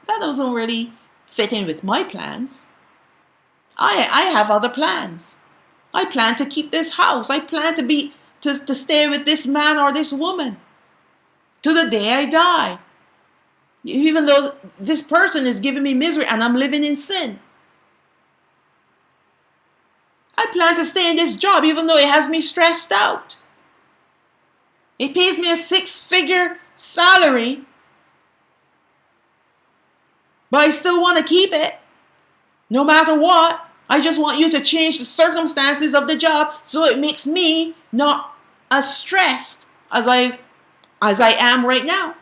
doesn't really fit in with my plans. I have other plans. I plan to keep this house. I plan to stay with this man or this woman to the day I die. Even though this person is giving me misery and I'm living in sin. I plan to stay in this job even though it has me stressed out. It pays me a 6-figure salary, but I still want to keep it. No matter what, I just want you to change the circumstances of the job so it makes me not as stressed as I am right now.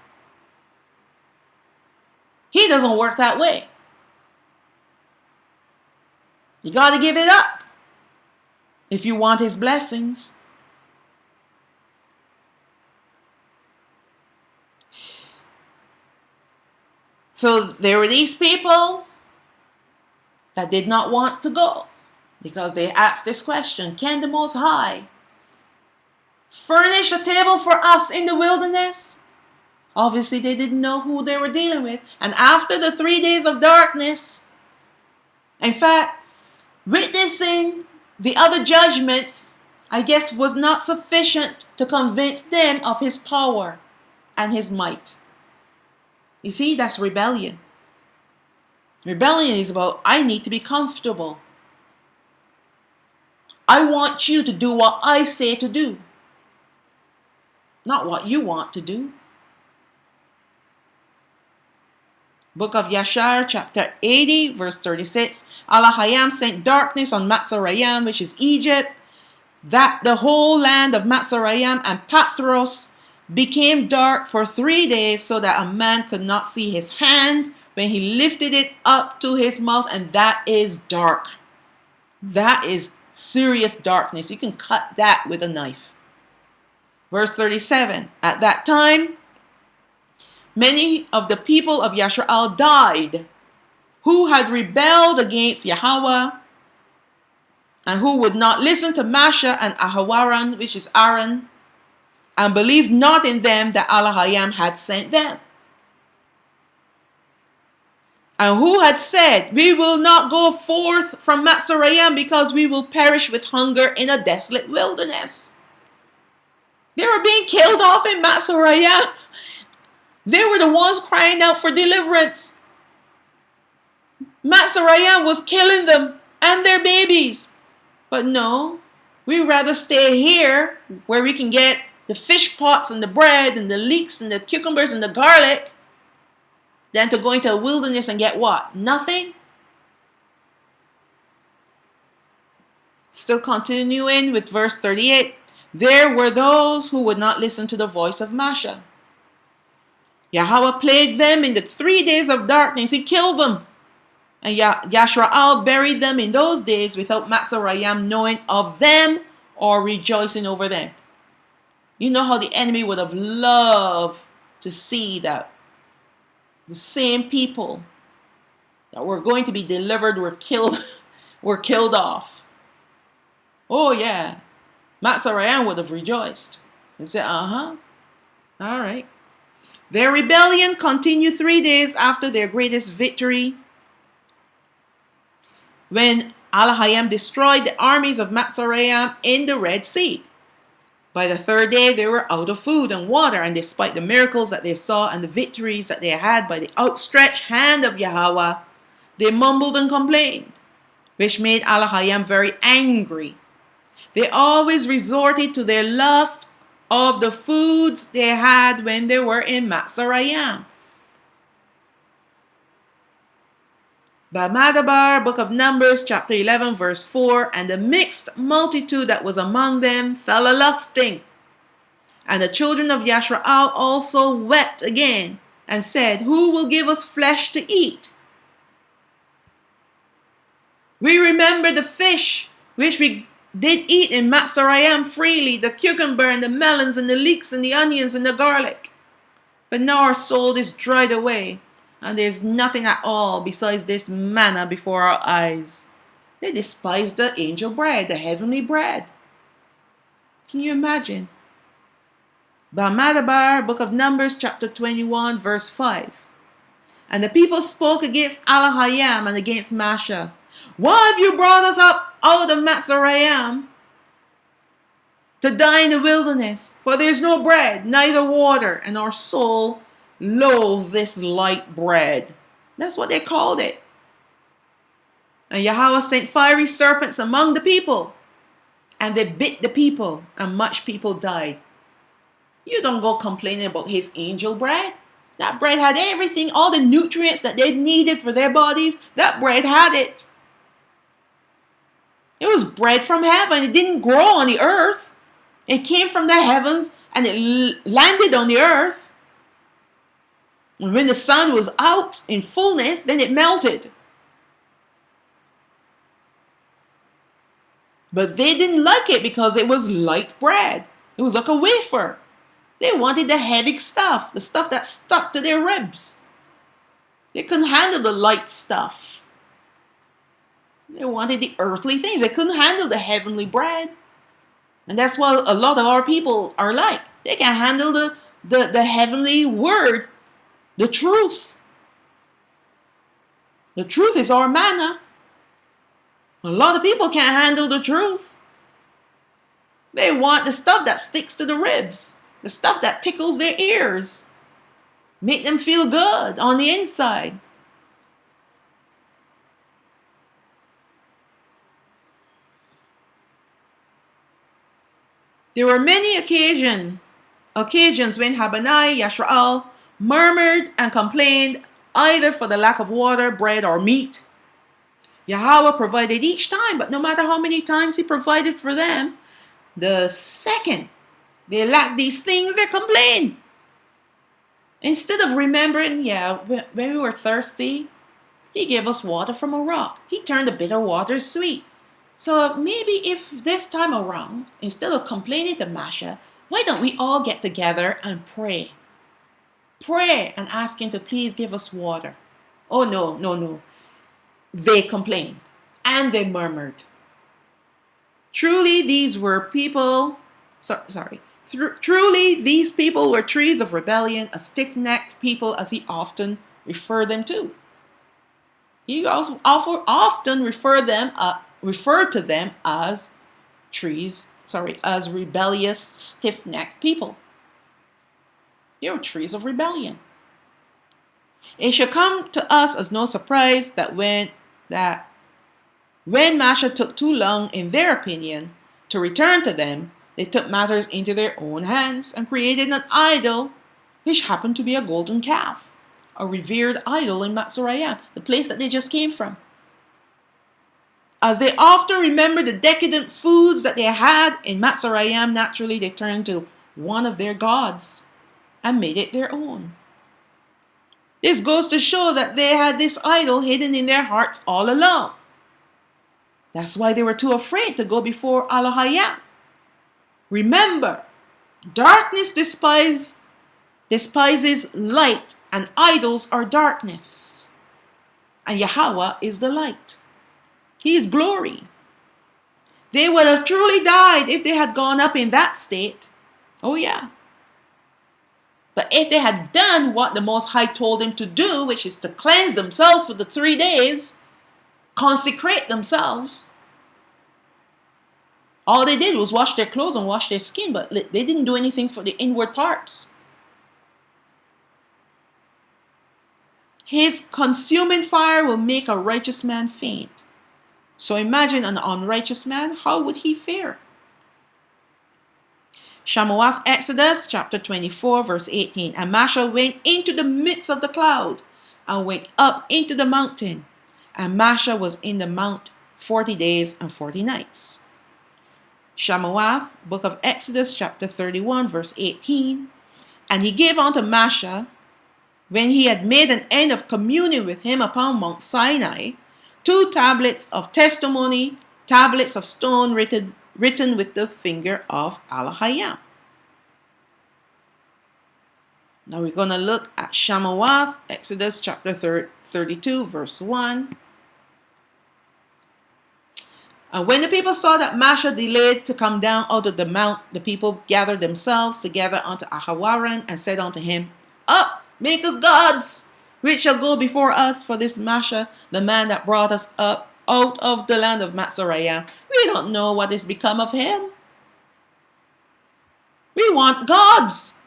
He doesn't work that way. You got to give it up if you want his blessings. So there were these people that did not want to go because they asked this question: can the Most High furnish a table for us in the wilderness? Obviously, they didn't know who they were dealing with. And after the 3 days of darkness, in fact, witnessing the other judgments, I guess, was not sufficient to convince them of his power and his might. You see, that's rebellion. Rebellion is about, I need to be comfortable. I want you to do what I say to do, not what you want to do. Book of Yashar, chapter 80, verse 36. Elohim sent darkness on Matzorayim, which is Egypt, that the whole land of Matzorayim and Pathros became dark for 3 days, so that a man could not see his hand when he lifted it up to his mouth, and that is dark. That is serious darkness. You can cut that with a knife. Verse 37. At that time, many of the people of Yashraal died, who had rebelled against Yahweh, and who would not listen to Masha and Ahawaran, which is Aaron, and believed not in them that Elohim had sent them. And who had said, we will not go forth from Matzorayim because we will perish with hunger in a desolate wilderness. They were being killed off in Matzorayim. They were the ones crying out for deliverance. Matzorayim was killing them and their babies. But no, we'd rather stay here where we can get the fish pots and the bread and the leeks and the cucumbers and the garlic than to go into a wilderness and get what? Nothing? Still continuing with verse 38. There were those who would not listen to the voice of Masha. Yahweh plagued them in the 3 days of darkness. He killed them. And Yashra'al buried them in those days without Matzorayim knowing of them or rejoicing over them. You know how the enemy would have loved to see that the same people that were going to be delivered were killed off. Oh yeah, Matzorayim would have rejoiced and said, all right. Their rebellion continued 3 days after their greatest victory, when Al-Hayam destroyed the armies of Matzorayim in the Red Sea. By the third day, they were out of food and water, and despite the miracles that they saw and the victories that they had by the outstretched hand of Yahweh, they mumbled and complained, which made Al-Hayam very angry. They always resorted to their lust of the foods they had when they were in Matzorayim. Bamadabar, book of Numbers, chapter 11, verse 4, and the mixed multitude that was among them fell a-lusting. And the children of Yashra'al also wept again, and said, who will give us flesh to eat? We remember the fish which we did eat in Matzorayim freely, the cucumber and the melons and the leeks and the onions and the garlic. But now our soul is dried away, and there's nothing at all besides this manna before our eyes. They despised the angel bread, the heavenly bread. Can you imagine? Bamadabar, book of Numbers, chapter 21, verse 5. And the people spoke against Al-Hayam and against Masha. Why have you brought us up out of Matzorayim to die in the wilderness? For there is no bread, neither water, and our soul loathe this light bread. That's what they called it. And Yahweh sent fiery serpents among the people, and they bit the people, and much people died. You don't go complaining about his angel bread. That bread had everything, all the nutrients that they needed for their bodies. That bread had it. It was bread from heaven. It didn't grow on the earth. It came from the heavens and it landed on the earth. And when the sun was out in fullness, then it melted. But they didn't like it because it was light bread. It was like a wafer. They wanted the heavy stuff, the stuff that stuck to their ribs. They couldn't handle the light stuff. They wanted the earthly things. They couldn't handle the heavenly bread. And that's what a lot of our people are like. They can handle the heavenly word, the truth. The truth is our manna. A lot of people can't handle the truth. They want the stuff that sticks to the ribs, the stuff that tickles their ears, make them feel good on the inside. There were many occasions when Habanai, Yashra'al murmured and complained either for the lack of water, bread, or meat. Yahweh provided each time, but no matter how many times he provided for them, the second they lacked these things, they complained. Instead of remembering, when we were thirsty, he gave us water from a rock. He turned the bitter water sweet. So maybe if this time around, instead of complaining to Masha, why don't we all get together and pray? Pray and ask him to please give us water. Oh, no. They complained and they murmured. Truly, these were people, truly, these people were trees of rebellion, a stiff-necked people, as he often referred them to. He also often referred to them as as rebellious, stiff-necked people. They were trees of rebellion. It should come to us as no surprise that when Masha took too long, in their opinion, to return to them, they took matters into their own hands and created an idol, which happened to be a golden calf, a revered idol in Matsurayam, the place that they just came from. As they often remember the decadent foods that they had in Matsurayam, naturally they turned to one of their gods and made it their own. This goes to show that they had this idol hidden in their hearts all along. That's why they were too afraid to go before HaMashayach. Remember, darkness despises light, and idols are darkness. And Yahweh is the light. He is glory. They would have truly died if they had gone up in that state. Oh yeah. But if they had done what the Most High told them to do, which is to cleanse themselves for the 3 days, consecrate themselves, all they did was wash their clothes and wash their skin, but they didn't do anything for the inward parts. His consuming fire will make a righteous man faint. So imagine an unrighteous man, how would he fare? Shamuath, Exodus chapter 24 verse 18. And Masha went into the midst of the cloud and went up into the mountain. And Masha was in the mount 40 days and 40 nights. Shamuath, book of Exodus chapter 31 verse 18. And he gave unto Masha, when he had made an end of communion with him upon Mount Sinai, 2 tablets of testimony, tablets of stone written with the finger of HaMashayach. Now we're going to look at Shamuath, Exodus chapter 32, verse 1. And when the people saw that Masha delayed to come down out of the mount, the people gathered themselves together unto Ahawaran and said unto him, Up, make us gods, which shall go before us, for this Masha, the man that brought us up out of the land of Matsurayam, we don't know what is become of him. We want gods.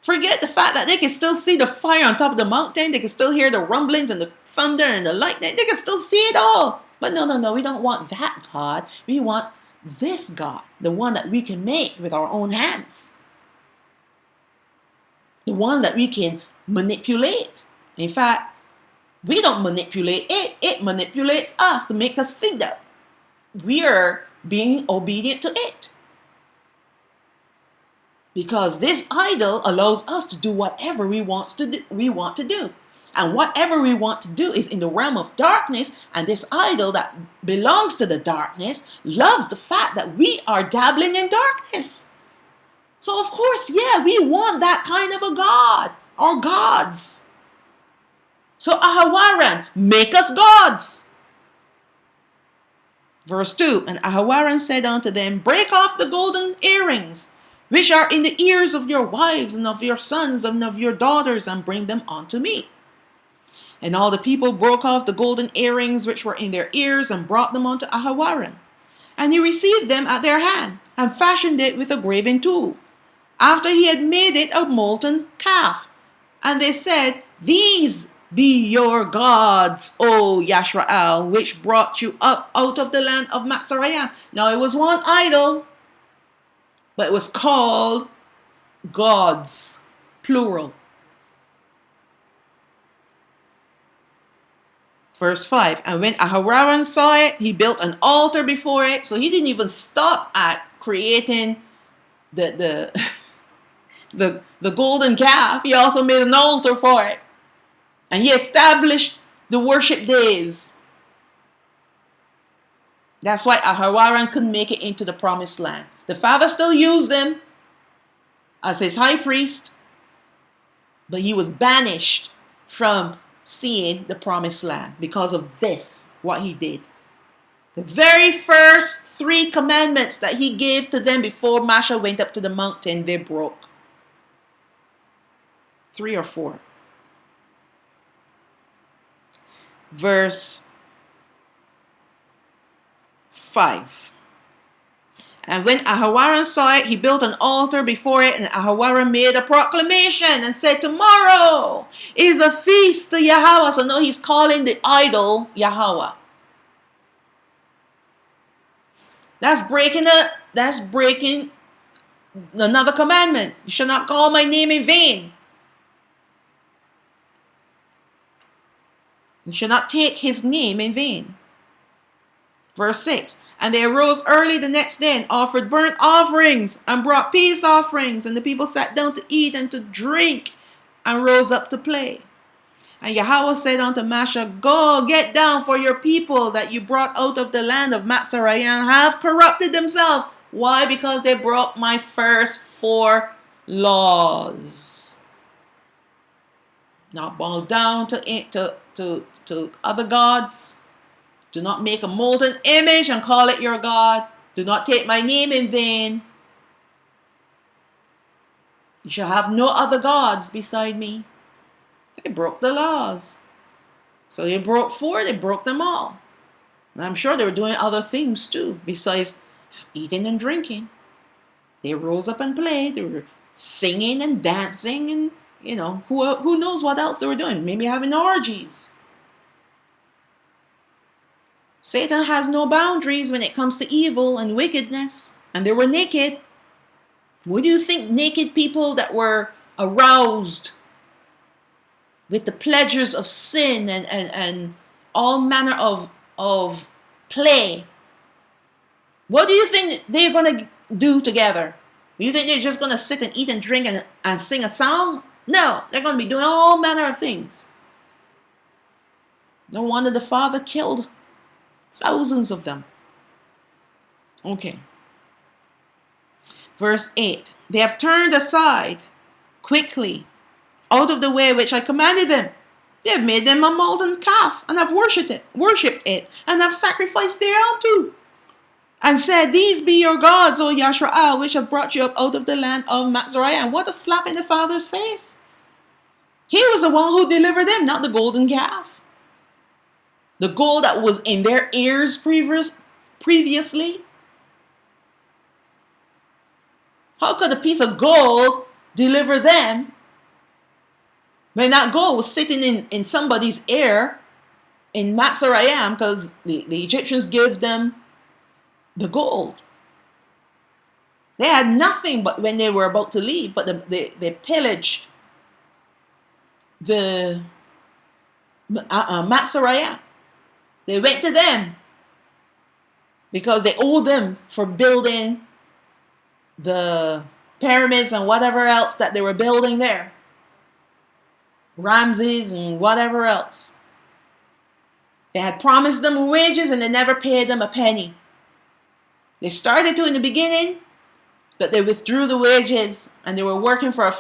Forget the fact that they can still see the fire on top of the mountain. They can still hear the rumblings and the thunder and the lightning. They can still see it all. But no, we don't want that God. We want this God, the one that we can make with our own hands. The one that we can manipulate. In fact, we don't manipulate it. It manipulates us to make us think that we are being obedient to it. Because this idol allows us to do whatever we want to do. And whatever we want to do is in the realm of darkness. And this idol that belongs to the darkness loves the fact that we are dabbling in darkness. So of course, yeah, we want that kind of a God or gods. So Ahawaran, make us gods. Verse 2, and Ahawaran said unto them, Break off the golden earrings, which are in the ears of your wives and of your sons and of your daughters, and bring them unto me. And all the people broke off the golden earrings which were in their ears, and brought them unto Ahawaran. And he received them at their hand, and fashioned it with a graving tool, after he had made it a molten calf. And they said, These be your gods, O Yashrael, which brought you up out of the land of Matsurayam. Now it was one idol, but it was called gods, plural. Verse 5, and when Ahawaran saw it, he built an altar before it. So he didn't even stop at creating the golden calf. He also made an altar for it. And he established the worship days. That's why Ahawaran couldn't make it into the promised land. The father still used him as his high priest, but he was banished from seeing the promised land because of this, what he did. The very first 3 commandments that he gave to them before Masha went up to the mountain, they broke. 3 or 4. verse 5. And when Aharon saw it, he built an altar before it, and Aharon made a proclamation and said, tomorrow is a feast to Yahweh. So now he's calling the idol Yahweh. That's breaking another commandment. You shall not call my name in vain. You shall not take his name in vain. Verse 6. And they arose early the next day and offered burnt offerings and brought peace offerings. And the people sat down to eat and to drink and rose up to play. And Yahweh said unto HaMashayach, go, get down, for your people that you brought out of the land of Mizraim have corrupted themselves. Why? Because they broke my first 4 laws. Not bow down to other gods. Do not make a molten image and call it your God. Do not take my name in vain. You shall have no other gods beside me. They broke the laws. So they broke 4, they broke them all. And I'm sure they were doing other things too, besides eating and drinking. They rose up and played. They were singing and dancing, and who knows what else they were doing. Maybe having orgies. Satan has no boundaries when it comes to evil and wickedness. And they were naked. What do you think naked people that were aroused with the pleasures of sin and all manner of play, what do you think they're going to do together? Do you think they're just going to sit and eat and drink and sing a song? No, they're going to be doing all manner of things. No wonder the Father killed thousands of them. Okay. Verse 8. They have turned aside quickly out of the way which I commanded them. They have made them a molten calf and have worshipped it, and have sacrificed thereunto. And said, these be your gods, O Yashrael, which have brought you up out of the land of Mizraim. What a slap in the Father's face. He was the one who delivered them, not the golden calf. The gold that was in their ears previously. How could a piece of gold deliver them when that gold was sitting in somebody's ear in Mizraim, because the Egyptians gave them the gold? They had nothing but when they were about to leave, but they pillaged the Mizraim. They went to them because they owed them for building the pyramids and whatever else that they were building there. Ramses and whatever else. They had promised them wages and they never paid them a penny. They started to in the beginning, but they withdrew the wages and they were working for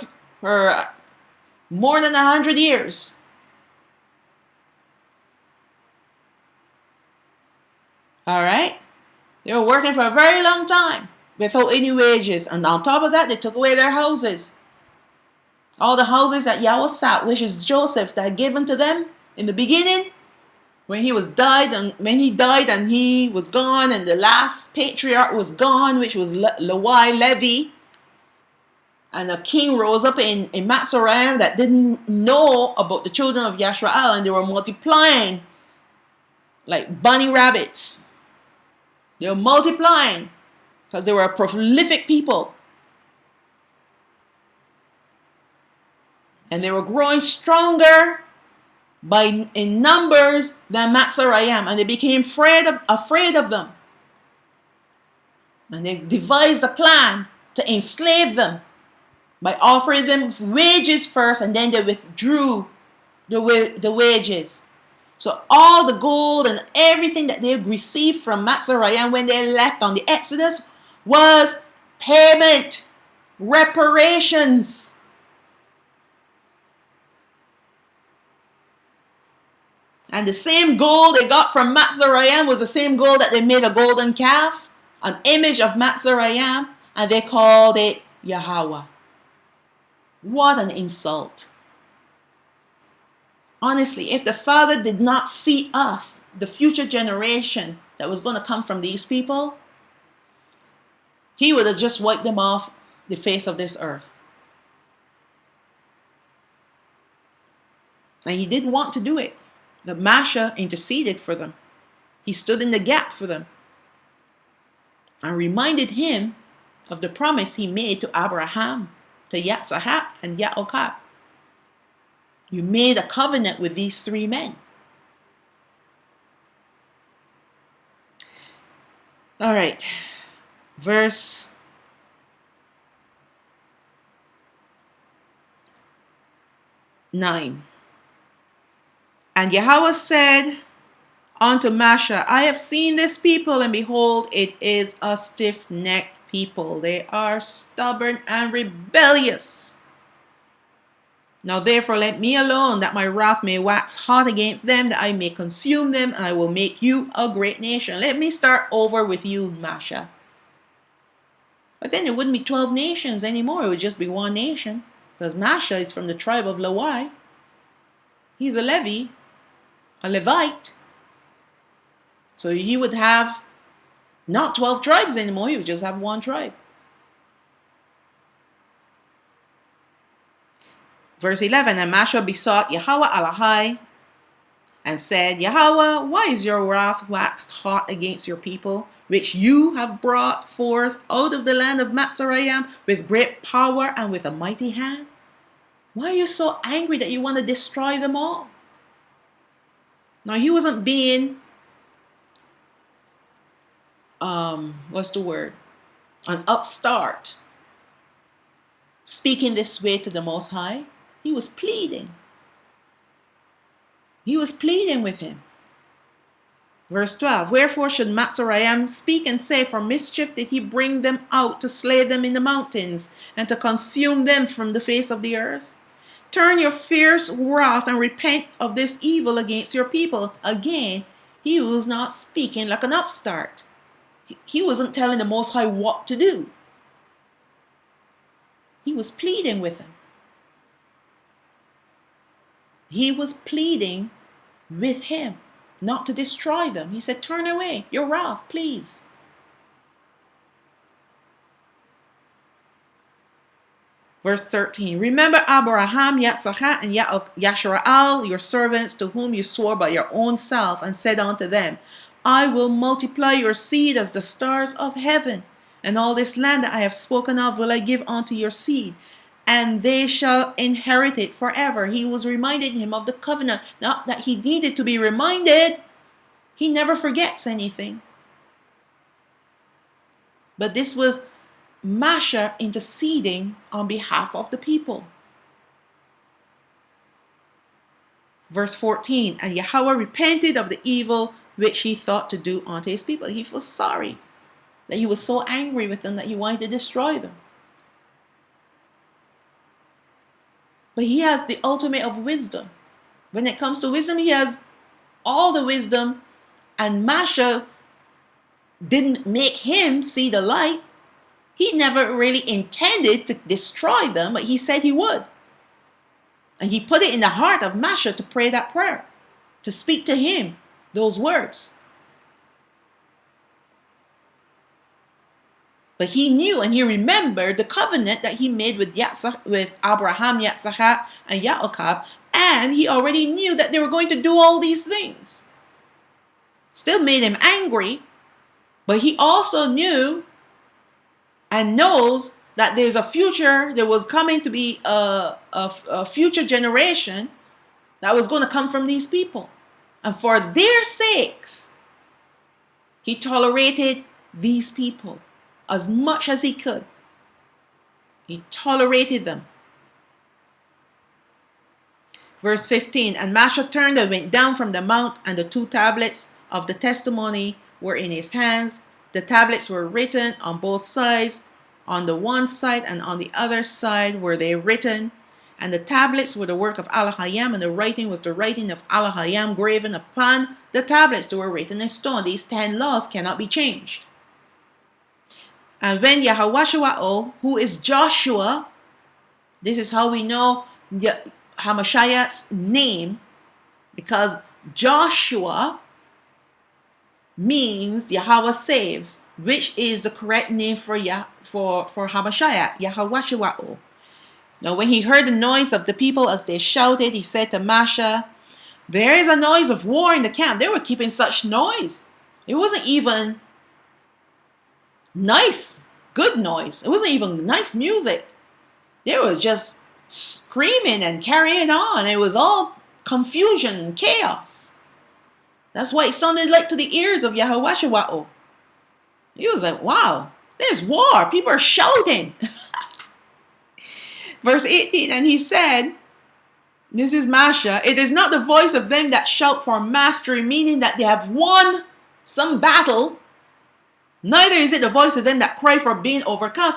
more than 100 years. All right? They were working for a very long time without any wages. And on top of that, they took away their houses. All the houses that Yahweh sat, which is Joseph, that had given to them in the beginning, when he died and he was gone, and the last patriarch was gone, which was Levi, and a king rose up in Mizraim that didn't know about the children of Yashrael, and they were multiplying like bunny rabbits. They were multiplying because they were a prolific people. And they were growing stronger in numbers than Mizraim, and they became afraid of them. And they devised a plan to enslave them by offering them wages first, and then they withdrew the wages. So all the gold and everything that they received from Mizraim when they left on the Exodus was payment, reparations. And the same gold they got from Mizraim was the same gold that they made a golden calf, an image of Mizraim, and they called it Yahweh. What an insult. Honestly, if the Father did not see us, the future generation that was going to come from these people, he would have just wiped them off the face of this earth. And he didn't want to do it. But Masha interceded for them. He stood in the gap for them and reminded him of the promise he made to Abraham, to Yitzhak and Yaakov. You made a covenant with these three men. All right, verse 9. And Yahweh said unto Masha, I have seen this people, and behold, it is a stiff-necked people. They are stubborn and rebellious. Now therefore let me alone, that my wrath may wax hot against them, that I may consume them, and I will make you a great nation. Let me start over with you, Masha. But then it wouldn't be 12 nations anymore. It would just be one nation. Because Masha is from the tribe of Levi. He's a Levi, a Levite. So he would have not 12 tribes anymore. He would just have one tribe. Verse 11, and Masha besought Yahweh Alahai and said, Yahweh, why is your wrath waxed hot against your people, which you have brought forth out of the land of Mitzrayim with great power and with a mighty hand? Why are you so angry that you want to destroy them all? Now he wasn't being, what's the word? An upstart, speaking this way to the Most High. He was pleading. He was pleading with him. Verse 12, wherefore should Mitzrayim speak and say, for mischief did he bring them out to slay them in the mountains and to consume them from the face of the earth? Turn your fierce wrath and repent of this evil against your people. Again, he was not speaking like an upstart. He wasn't telling the Most High what to do. He was pleading with him. He was pleading with him not to destroy them. He said, turn away your wrath, please. Verse 13, remember Abraham, Yitzhak, and Yashara'al, your servants, to whom you swore by your own self, and said unto them, I will multiply your seed as the stars of heaven, and all this land that I have spoken of will I give unto your seed, and they shall inherit it forever. He was reminding him of the covenant. Not that he needed to be reminded. He never forgets anything. But this was Masha interceding on behalf of the people. Verse 14, and Yahweh repented of the evil which he thought to do unto his people. He was sorry that he was so angry with them that he wanted to destroy them. But he has the ultimate of wisdom. When it comes to wisdom, he has all the wisdom. And Masha didn't make him see the light. He never really intended to destroy them, but he said he would. And he put it in the heart of Masha to pray that prayer, to speak to him those words. But he knew and he remembered the covenant that he made with Abraham, Yitzhak, and Yaakov, and he already knew that they were going to do all these things. Still made him angry, but he also knew and knows that there's a future, there was coming to be a future generation that was going to come from these people. And for their sakes, he tolerated these people as much as he could. He tolerated them. Verse 15, and Masha turned and went down from the mount, and the 2 tablets of the testimony were in his hands. The tablets were written on both sides. On the one side and on the other side were they written. And the tablets were the work of Alahayam, and the writing was the writing of Alahayam graven upon the tablets that were written in stone. These 10 laws cannot be changed. And when Yahweh, who is Joshua, this is how we know HaMashayach's name, Because Joshua means Yahweh saves, which is the correct name for HaMashayach, Yahweh. Now when he heard the noise of the people as they shouted, he said to Masha, there is a noise of war in the camp. They were keeping such noise. It wasn't even nice, good noise. It wasn't even nice music. They were just screaming and carrying on. It was all confusion and chaos. That's what it sounded like to the ears of Yahweh. He was like, wow, there's war. People are shouting. Verse 18, and he said, this is Masha, it is not the voice of them that shout for mastery, meaning that they have won some battle. Neither is it the voice of them that cry for being overcome,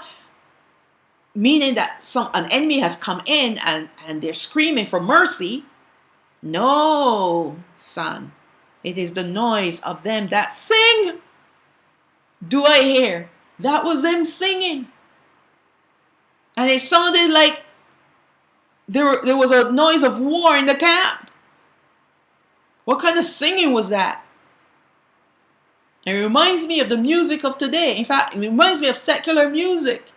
meaning that an enemy has come in and they're screaming for mercy. No, son. It is the noise of them that sing. Do I hear? That was them singing. And it sounded like there was a noise of war in the camp. What kind of singing was that? It reminds me of the music of today. In fact, it reminds me of secular music.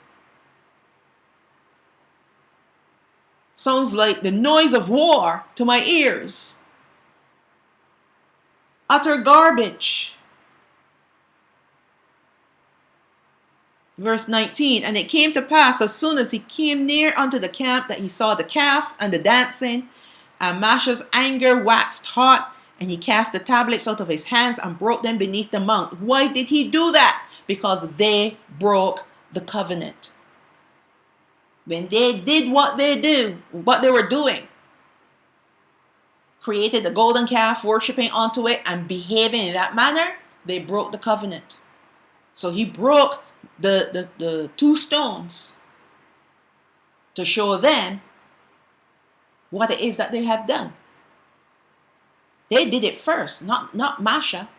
Sounds like the noise of war to my ears. Utter garbage. Verse 19, and it came to pass as soon as he came near unto the camp that he saw the calf and the dancing, and Masha's anger waxed hot, and he cast the tablets out of his hands and broke them beneath the mount. Why did he do that? Because they broke the covenant. When they did what they were doing, created the golden calf, worshiping onto it, and behaving in that manner, they broke the covenant. So he broke the two stones to show them what it is that they have done. They did it first, not Masha.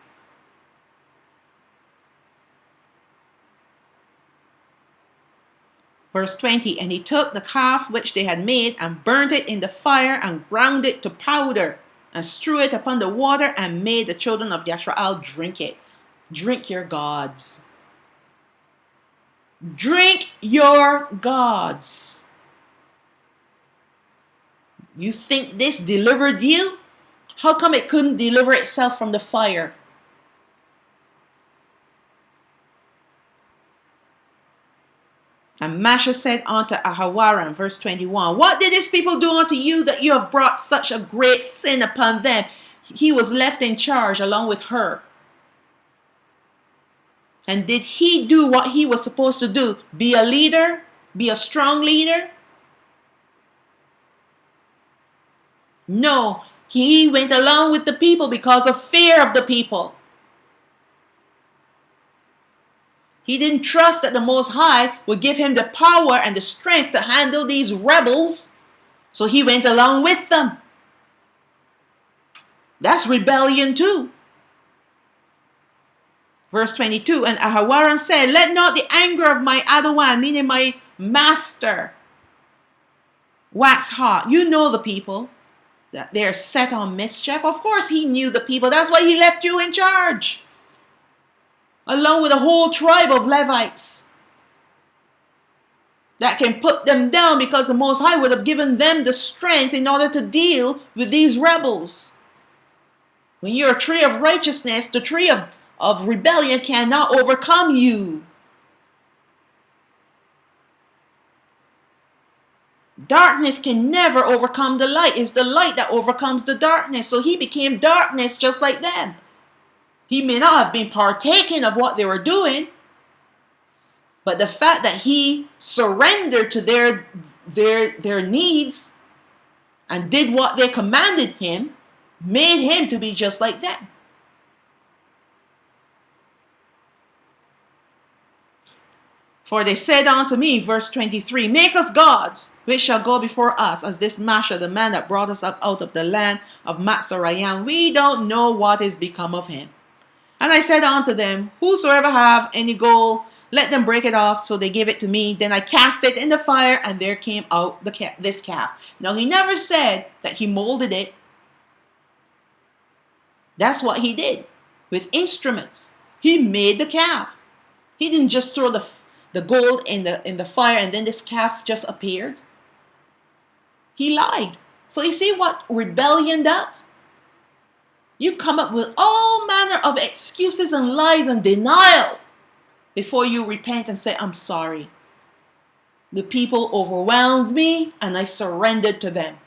Verse 20, and he took the calf which they had made and burnt it in the fire and ground it to powder and strew it upon the water and made the children of Yashrael drink it. Drink your gods. Drink your gods. You think this delivered you? How come it couldn't deliver itself from the fire? And Masha said unto Ahawaram, verse 21, what did these people do unto you that you have brought such a great sin upon them? He was left in charge along with her. And did he do what he was supposed to do? Be a leader? Be a strong leader? No, he went along with the people because of fear of the people. He didn't trust that the Most High would give him the power and the strength to handle these rebels. So he went along with them. That's rebellion too. Verse 22, and Ahawaram said, let not the anger of my Adawan, meaning my master, wax hot. You know the people, that they're set on mischief. Of course he knew the people. That's why he left you in charge, along with a whole tribe of Levites that can put them down, because the Most High would have given them the strength in order to deal with these rebels. When you're a tree of righteousness, the tree of rebellion cannot overcome you. Darkness can never overcome the light. It's the light that overcomes the darkness. So he became darkness just like them. He may not have been partaking of what they were doing, but the fact that he surrendered to their needs and did what they commanded him made him to be just like them. For they said unto me, verse 23, make us gods, which shall go before us, as this Masha, the man that brought us up out of the land of Matzorayim. We don't know what is become of him. And I said unto them, whosoever have any gold, let them break it off. So they gave it to me. Then I cast it in the fire, and there came out this calf. Now he never said that he molded it. That's what he did with instruments. He made the calf. He didn't just throw the gold in the fire and then this calf just appeared. He lied. So you see what rebellion does? You come up with all manner of excuses and lies and denial before you repent and say, I'm sorry. The people overwhelmed me and I surrendered to them.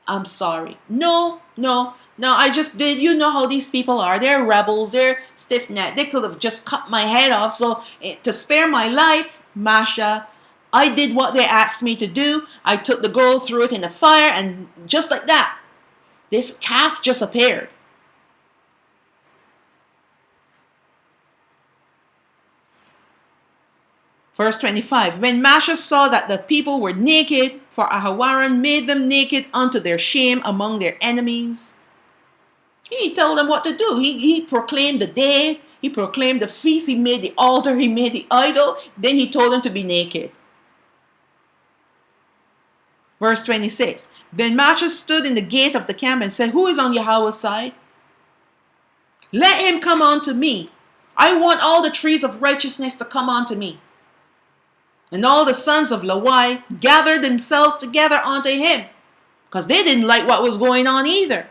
I'm sorry. No, I just did. You know how these people are. They're rebels. They're stiff-necked. They could have just cut my head off. So to spare my life, Masha, I did what they asked me to do. I took the gold, threw it in the fire, and just like that, this calf just appeared. Verse 25, when Masha saw that the people were naked, for Ahawaran made them naked unto their shame among their enemies. He told them what to do. He proclaimed the day, he proclaimed the feast, he made the altar, he made the idol, then he told them to be naked. Verse 26, then Masha stood in the gate of the camp and said, who is on Yahweh's side? Let him come unto me. I want all the trees of righteousness to come unto me. And all the sons of Lawai gathered themselves together unto him, because they didn't like what was going on either.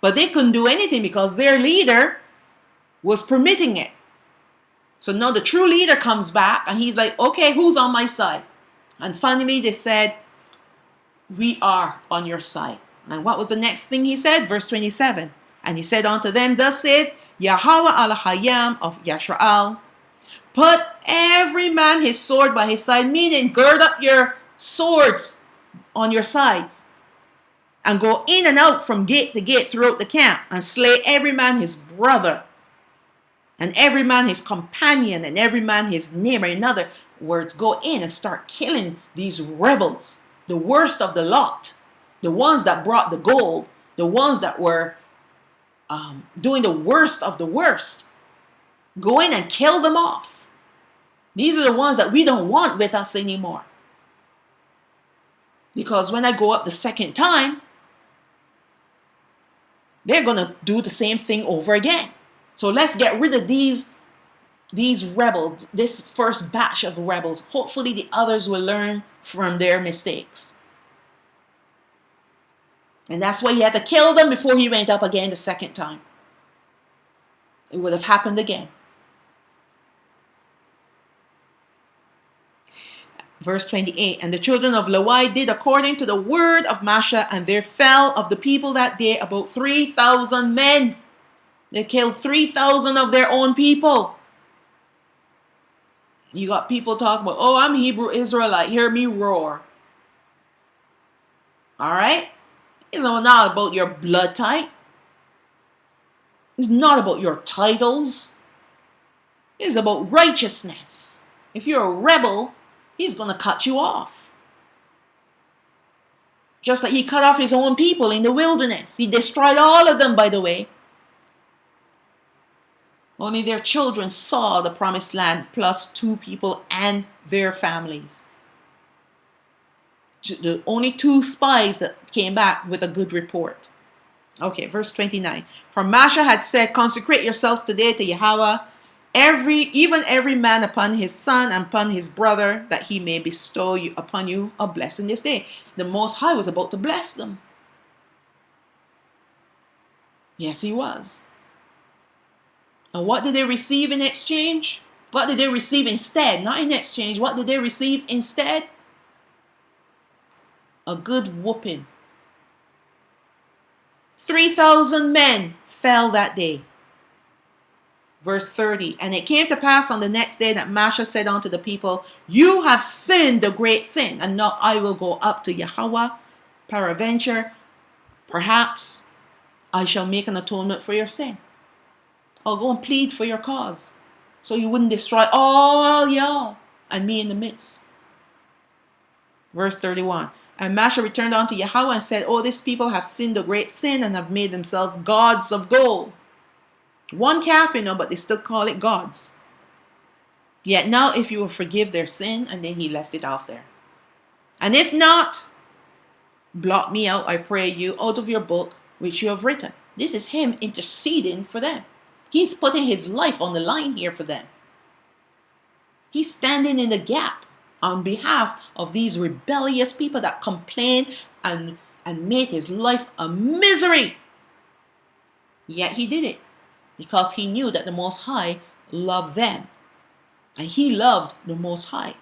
But they couldn't do anything because their leader was permitting it. So now the true leader comes back and he's like, okay, who's on my side? And finally they said, we are on your side. And what was the next thing he said? Verse 27. And he said unto them, thus saith Yahweh al-Hayam of Yashrael, put every man his sword by his side, meaning gird up your swords on your sides, and go in and out from gate to gate throughout the camp, and slay every man his brother, and every man his companion, and every man his neighbor. In other words, go in and start killing these rebels, the worst of the lot, the ones that brought the gold, the ones that were doing the worst of the worst. Go in and kill them off. These are the ones that we don't want with us anymore. Because when I go up the second time, they're going to do the same thing over again. So let's get rid of these rebels, this first batch of rebels. Hopefully the others will learn from their mistakes. And that's why he had to kill them before he went up again the second time. It would have happened again. Verse 28, and the children of Lawai did according to the word of Masha, and there fell of the people that day about 3,000 men. They killed 3,000 of their own people. You got people talking about, oh, I'm Hebrew Israelite, hear me roar. All right? It's not about your blood type. It's not about your titles. It's about righteousness. If you're a rebel, he's going to cut you off. Just like he cut off his own people in the wilderness. He destroyed all of them, by the way. Only their children saw the promised land, plus 2 people and their families. The only 2 spies that came back with a good report. Okay, verse 29. For Masha had said, consecrate yourselves today to Yahweh, even every man upon his son and upon his brother, that he may bestow upon you a blessing this day. The Most High was about to bless them. Yes, he was. And what did they receive in exchange? What did they receive instead? Not in exchange. What did they receive instead? A good whooping. 3,000 men fell that day. Verse 30, and it came to pass on the next day that Masha said unto the people, you have sinned a great sin, and now I will go up to Yahweh, peradventure, perhaps I shall make an atonement for your sin. I'll go and plead for your cause, so you wouldn't destroy all y'all and me in the midst. Verse 31, and Masha returned unto Yahweh and said, oh, this people have sinned a great sin and have made themselves gods of gold. 1 calf, but they still call it gods. Yet now if you will forgive their sin, and then he left it off there. And if not, blot me out, I pray you, out of your book which you have written. This is him interceding for them. He's putting his life on the line here for them. He's standing in the gap on behalf of these rebellious people that complained and made his life a misery. Yet he did it because he knew that the Most High loved them. And he loved the Most High.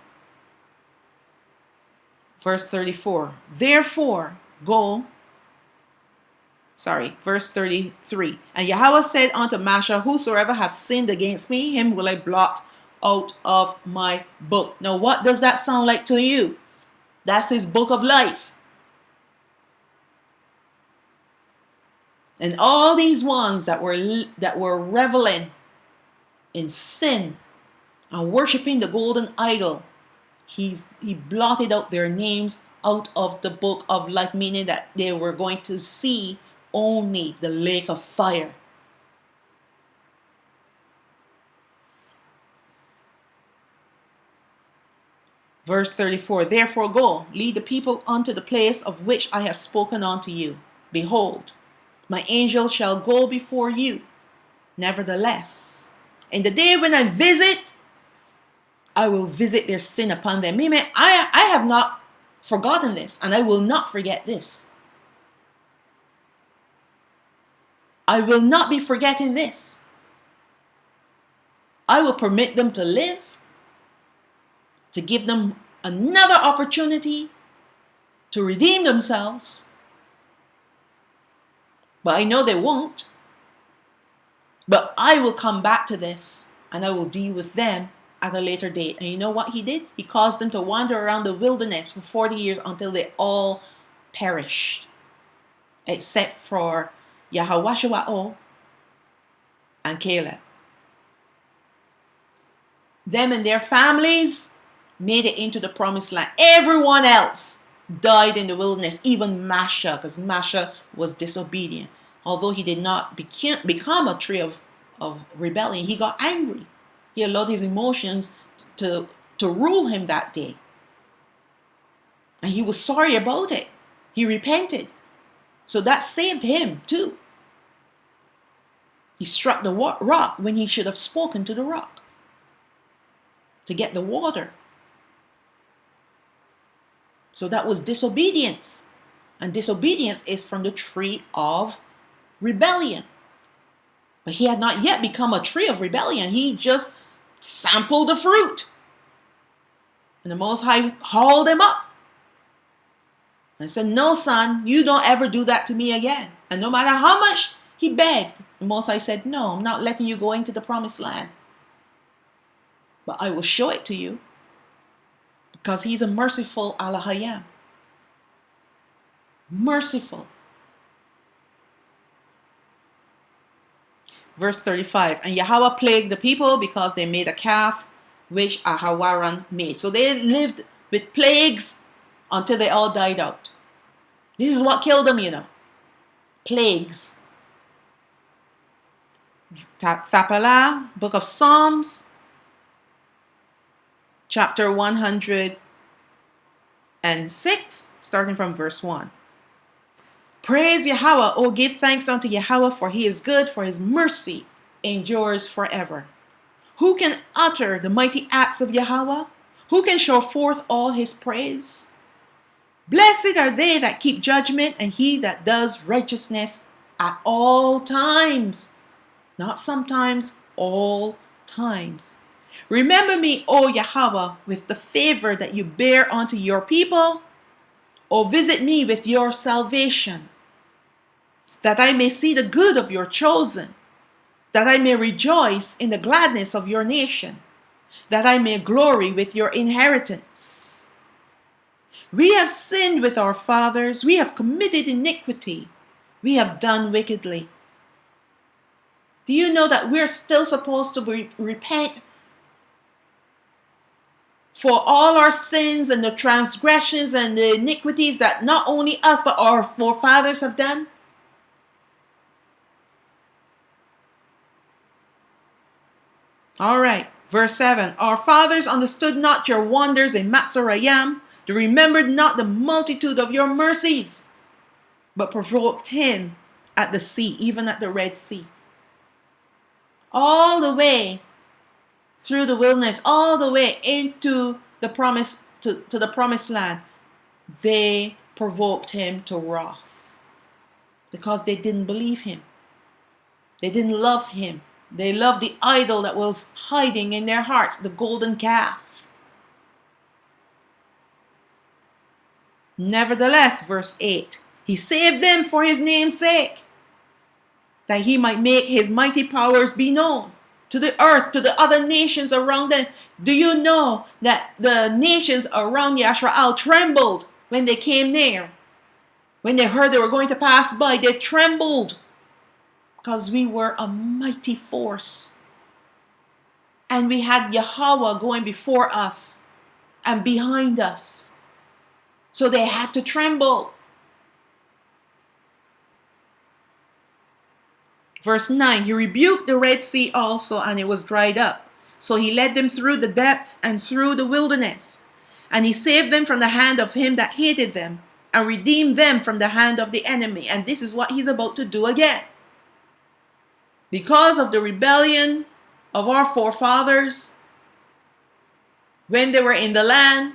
Verse 34. Verse 33. And Yahweh said unto Mashah, whosoever have sinned against me, him will I blot out of my book. Now what does that sound like to you? That's his book of life. And all these ones that were reveling in sin and worshiping the golden idol, he blotted out their names out of the book of life, meaning that they were going to see only the lake of fire. Verse 34, therefore go, lead the people unto the place of which I have spoken unto you. Behold, my angel shall go before you. Nevertheless, in the day when I visit, I will visit their sin upon them. Meaning, I have not forgotten this, and I will not forget this. I will not be forgetting this. I will permit them to live, to give them another opportunity to redeem themselves. But I know they won't. But I will come back to this and I will deal with them at a later date. And you know what he did? He caused them to wander around the wilderness for 40 years until they all perished. Except for HaMashayach and Caleb. Them and their families made it into the promised land. Everyone else died in the wilderness, even Mashah, because Mashah was disobedient. Although he did not become a tree of rebellion, he got angry. He allowed his emotions to rule him that day. And he was sorry about it. He repented. So that saved him too. He struck the rock when he should have spoken to the rock to get the water. So that was disobedience. And disobedience is from the tree of rebellion. But he had not yet become a tree of rebellion. He just sampled the fruit. And the Most High hauled him up and said, no, son, you don't ever do that to me again. And no matter how much he begged, the Most High said, no, I'm not letting you go into the promised land. But I will show it to you. Because he's a merciful Elohim. Merciful. Verse 35. And Yahweh plagued the people because they made a calf which Ahawaran made. So they lived with plagues until they all died out. This is what killed them, you know. Plagues. Thapalah, Book of Psalms, chapter 106, starting from verse 1. Praise Yahweh, O give thanks unto Yahweh, for he is good, for his mercy endures forever. Who can utter the mighty acts of Yahweh? Who can show forth all his praise? Blessed are they that keep judgment, and he that does righteousness at all times. Not sometimes, all times. Remember me, O Yahweh, with the favor that you bear unto your people. O visit me with your salvation, that I may see the good of your chosen, that I may rejoice in the gladness of your nation, that I may glory with your inheritance. We have sinned with our fathers, we have committed iniquity, we have done wickedly. Do you know that we're still supposed to repent for all our sins and the transgressions and the iniquities that not only us but our forefathers have done? All right, verse 7. Our fathers understood not your wonders in Matzorayim. They remembered not the multitude of your mercies, but provoked him at the sea, even at the Red Sea. All the way through the wilderness, all the way into the promise to the promised land, they provoked him to wrath because they didn't believe him. They didn't love him. They loved the idol that was hiding in their hearts, the golden calf. Nevertheless, verse 8, he saved them for his name's sake, that he might make his mighty powers be known to the earth, to the other nations around them. Do you know that the nations around Yashrael trembled when they came near? When they heard they were going to pass by, they trembled because we were a mighty force. And we had Yahweh going before us and behind us. So they had to tremble. Verse 9, he rebuked the Red Sea also, and it was dried up. So he led them through the depths and through the wilderness. And he saved them from the hand of him that hated them, and redeemed them from the hand of the enemy. And this is what he's about to do again. Because of the rebellion of our forefathers, when they were in the land,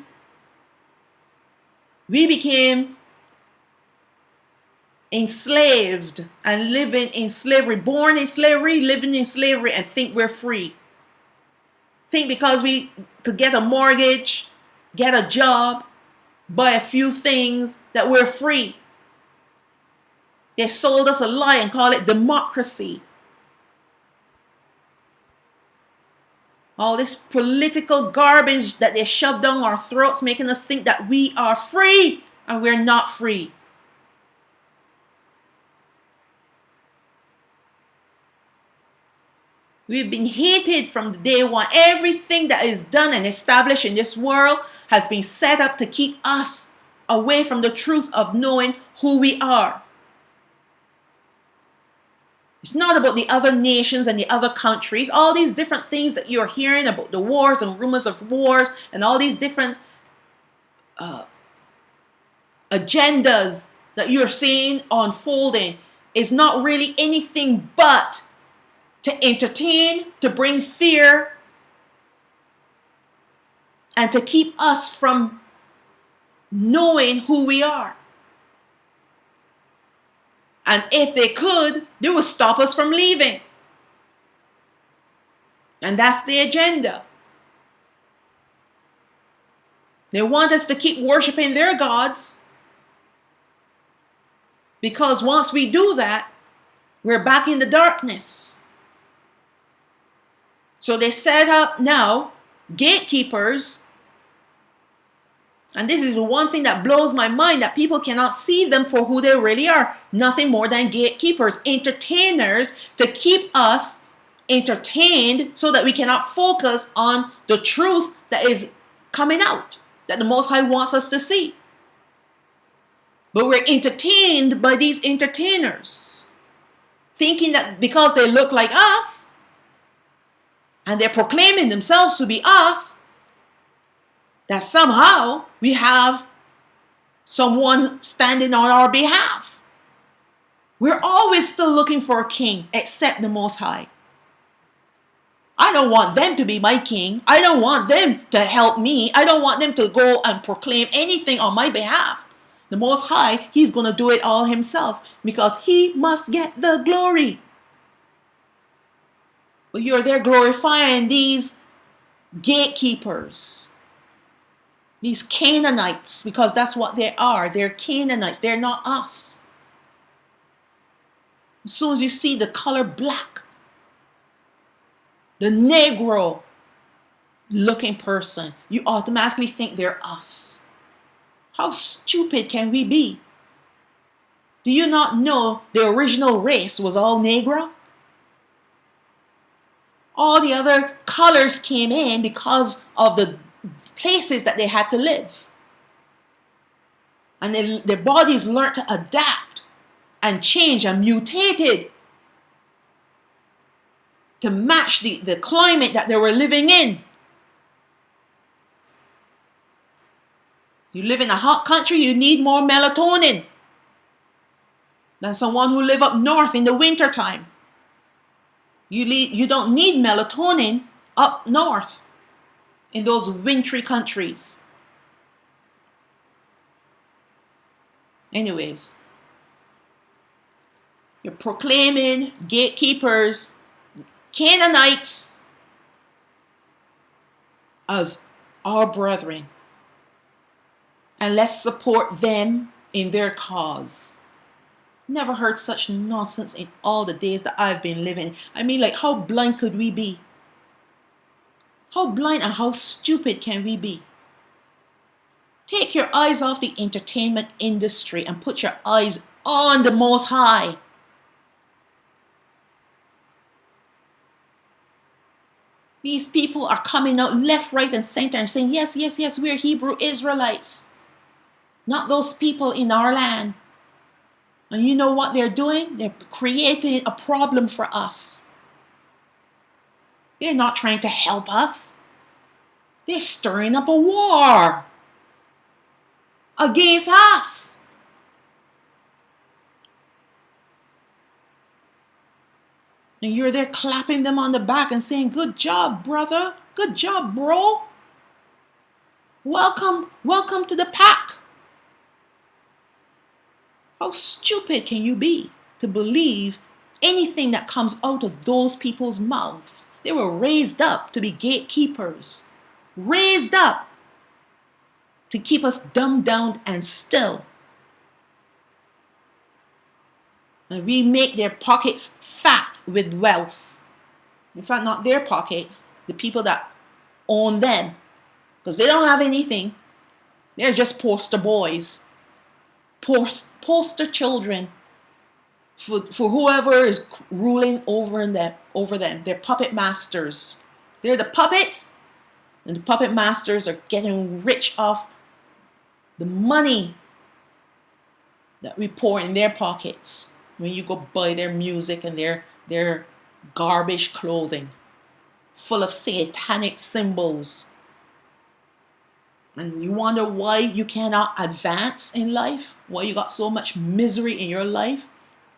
we became enslaved and living in slavery, born in slavery, living in slavery, and think we're free. Think because we could get a mortgage, get a job, buy a few things, that we're free. They sold us a lie and call it democracy. All this political garbage that they shoved down our throats, making us think that we are free, and we're not free. We've been hated from the day one. Everything that is done and established in this world has been set up to keep us away from the truth of knowing who we are. It's not about the other nations and the other countries. All these different things that you're hearing about, the wars and rumors of wars and all these different agendas that you're seeing unfolding is not really anything but to entertain, to bring fear, and to keep us from knowing who we are. And if they could, they would stop us from leaving. And that's the agenda. They want us to keep worshiping their gods, because once we do that, we're back in the darkness. So they set up now gatekeepers. And this is the one thing that blows my mind, that people cannot see them for who they really are. Nothing more than gatekeepers, entertainers, to keep us entertained so that we cannot focus on the truth that is coming out, that the Most High wants us to see. But we're entertained by these entertainers, thinking that because they look like us and they're proclaiming themselves to be us, that somehow we have someone standing on our behalf. We're always still looking for a king except the Most High. I don't want them to be my king. I don't want them to help me. I don't want them to go and proclaim anything on my behalf. The Most High, he's going to do it all himself, because he must get the glory. But you're there glorifying these gatekeepers, these Canaanites, because that's what they are. They're Canaanites. They're not us. As soon as you see the color black, the Negro looking person, you automatically think they're us. How stupid can we be? Do you not know the original race was all Negro? All the other colors came in because of the places that they had to live. And their bodies learned to adapt and change and mutated to match the climate that they were living in. You live in a hot country, you need more melatonin. than someone who live up north in the winter time. You don't need melatonin up north in those wintry countries. Anyways, you're proclaiming gatekeepers, Canaanites, as our brethren. And let's support them in their cause. Never heard such nonsense in all the days that I've been living. I mean, like, how blind could we be? How blind and how stupid can we be? Take your eyes off the entertainment industry and put your eyes on the Most High. These people are coming out left, right, and center and saying, yes, yes, yes, we're Hebrew Israelites. Not those people in our land. And you know what they're doing? They're creating a problem for us. They're not trying to help us. They're stirring up a war against us. And you're there clapping them on the back and saying, good job, brother. Good job, bro. Welcome to the pack. How stupid can you be to believe anything that comes out of those people's mouths? They were raised up to be gatekeepers. Raised up to keep us dumbed down and still. And we make their pockets fat with wealth. In fact, not their pockets, the people that own them. Because they don't have anything. They're just poster boys. Poster children for whoever is ruling over them. They're puppet masters. They're the puppets, and the puppet masters are getting rich off the money that we pour in their pockets when you go buy their music and their garbage clothing full of satanic symbols. And you wonder why you cannot advance in life? Why you got so much misery in your life?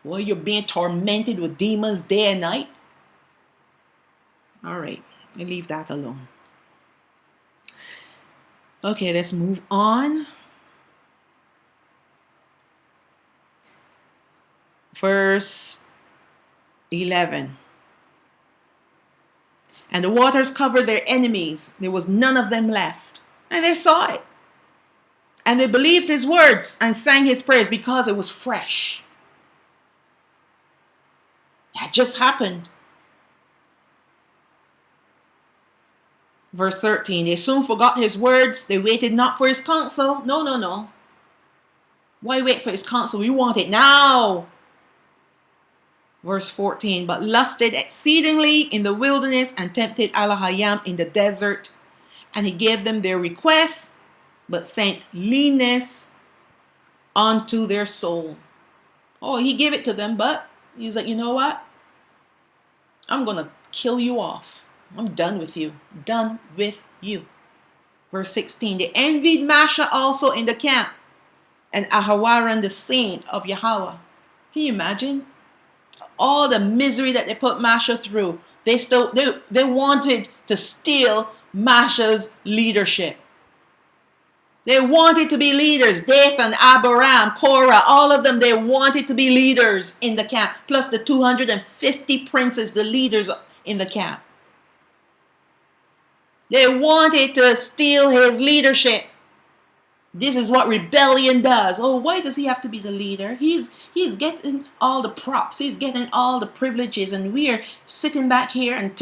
Why you're being tormented with demons day and night? All right, I leave that alone. Okay, let's move on. Verse 11. And the waters covered their enemies. There was none of them left. And they saw it. And they believed his words and sang his praise because it was fresh. That just happened. Verse 13. They soon forgot his words. They waited not for his counsel. No. Why wait for his counsel? We want it now. Verse 14. But lusted exceedingly in the wilderness and tempted Elohim in the desert. And he gave them their requests, but sent leanness unto their soul. Oh, he gave it to them, but he's like, you know what? I'm going to kill you off. I'm done with you. Done with you. Verse 16. They envied Masha also in the camp, and Ahawaran the saint of Yahweh. Can you imagine? All the misery that they put Masha through. They wanted to steal Masha's leadership. They wanted to be leaders. Dathan, Abiram, Korah, all of them, they wanted to be leaders in the camp. Plus the 250 princes, the leaders in the camp. They wanted to steal his leadership. This is what rebellion does. Oh, why does he have to be the leader? He's getting all the props. He's getting all the privileges. And we are sitting back here and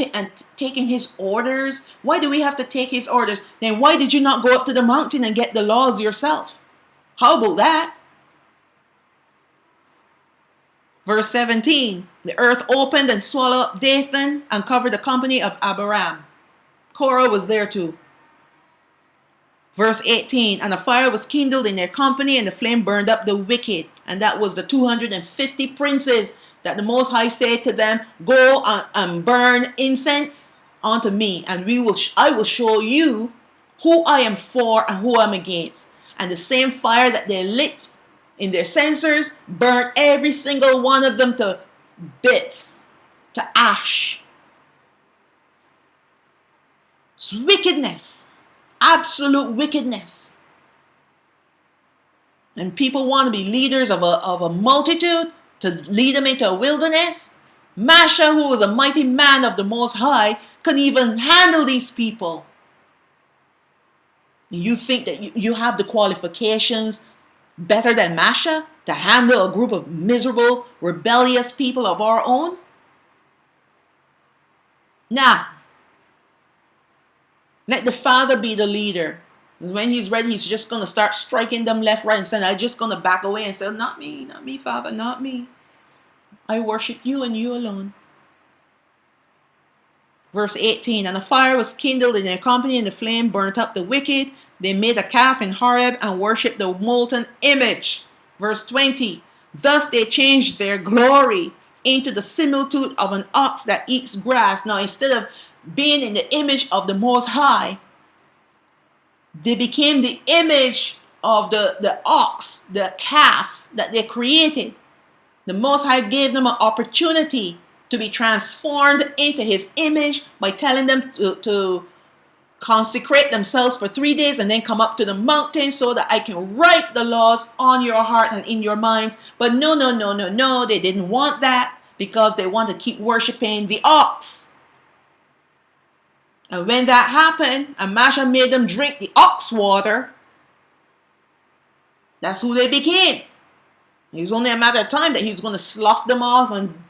taking his orders. Why do we have to take his orders? Then why did you not go up to the mountain and get the laws yourself? How about that? Verse 17. The earth opened and swallowed up Dathan and covered the company of Abiram. Korah was there too. Verse 18, and a fire was kindled in their company, and the flame burned up the wicked. And that was the 250 princes that the Most High said to them, go and burn incense unto me, and I will show you who I am for and who I'm against. And the same fire that they lit in their censers, burnt every single one of them to bits, to ash. It's wickedness, absolute wickedness. And people want to be leaders of a multitude, to lead them into a wilderness. Masha, who was a mighty man of the Most High, couldn't even handle these people. You think that you have the qualifications better than Masha to handle a group of miserable, rebellious people of our own? Nah. Let the Father be the leader. When he's ready, he's just going to start striking them left, right, and center. I'm just going to back away and say, not me, Father, not me. I worship you and you alone. Verse 18, and a fire was kindled in their company, and the flame burnt up the wicked. They made a calf in Horeb and worshipped the molten image. Verse 20, thus they changed their glory into the similitude of an ox that eats grass. Now, instead of being in the image of the Most High, they became the image of the ox, the calf that they created. The Most High gave them an opportunity to be transformed into his image by telling them to consecrate themselves for 3 days and then come up to the mountain so that I can write the laws on your heart and in your minds. But no, they didn't want that, because they want to keep worshiping the ox. And when that happened, and Masha made them drink the ox water, that's who they became. It was only a matter of time that he was going to slough them off and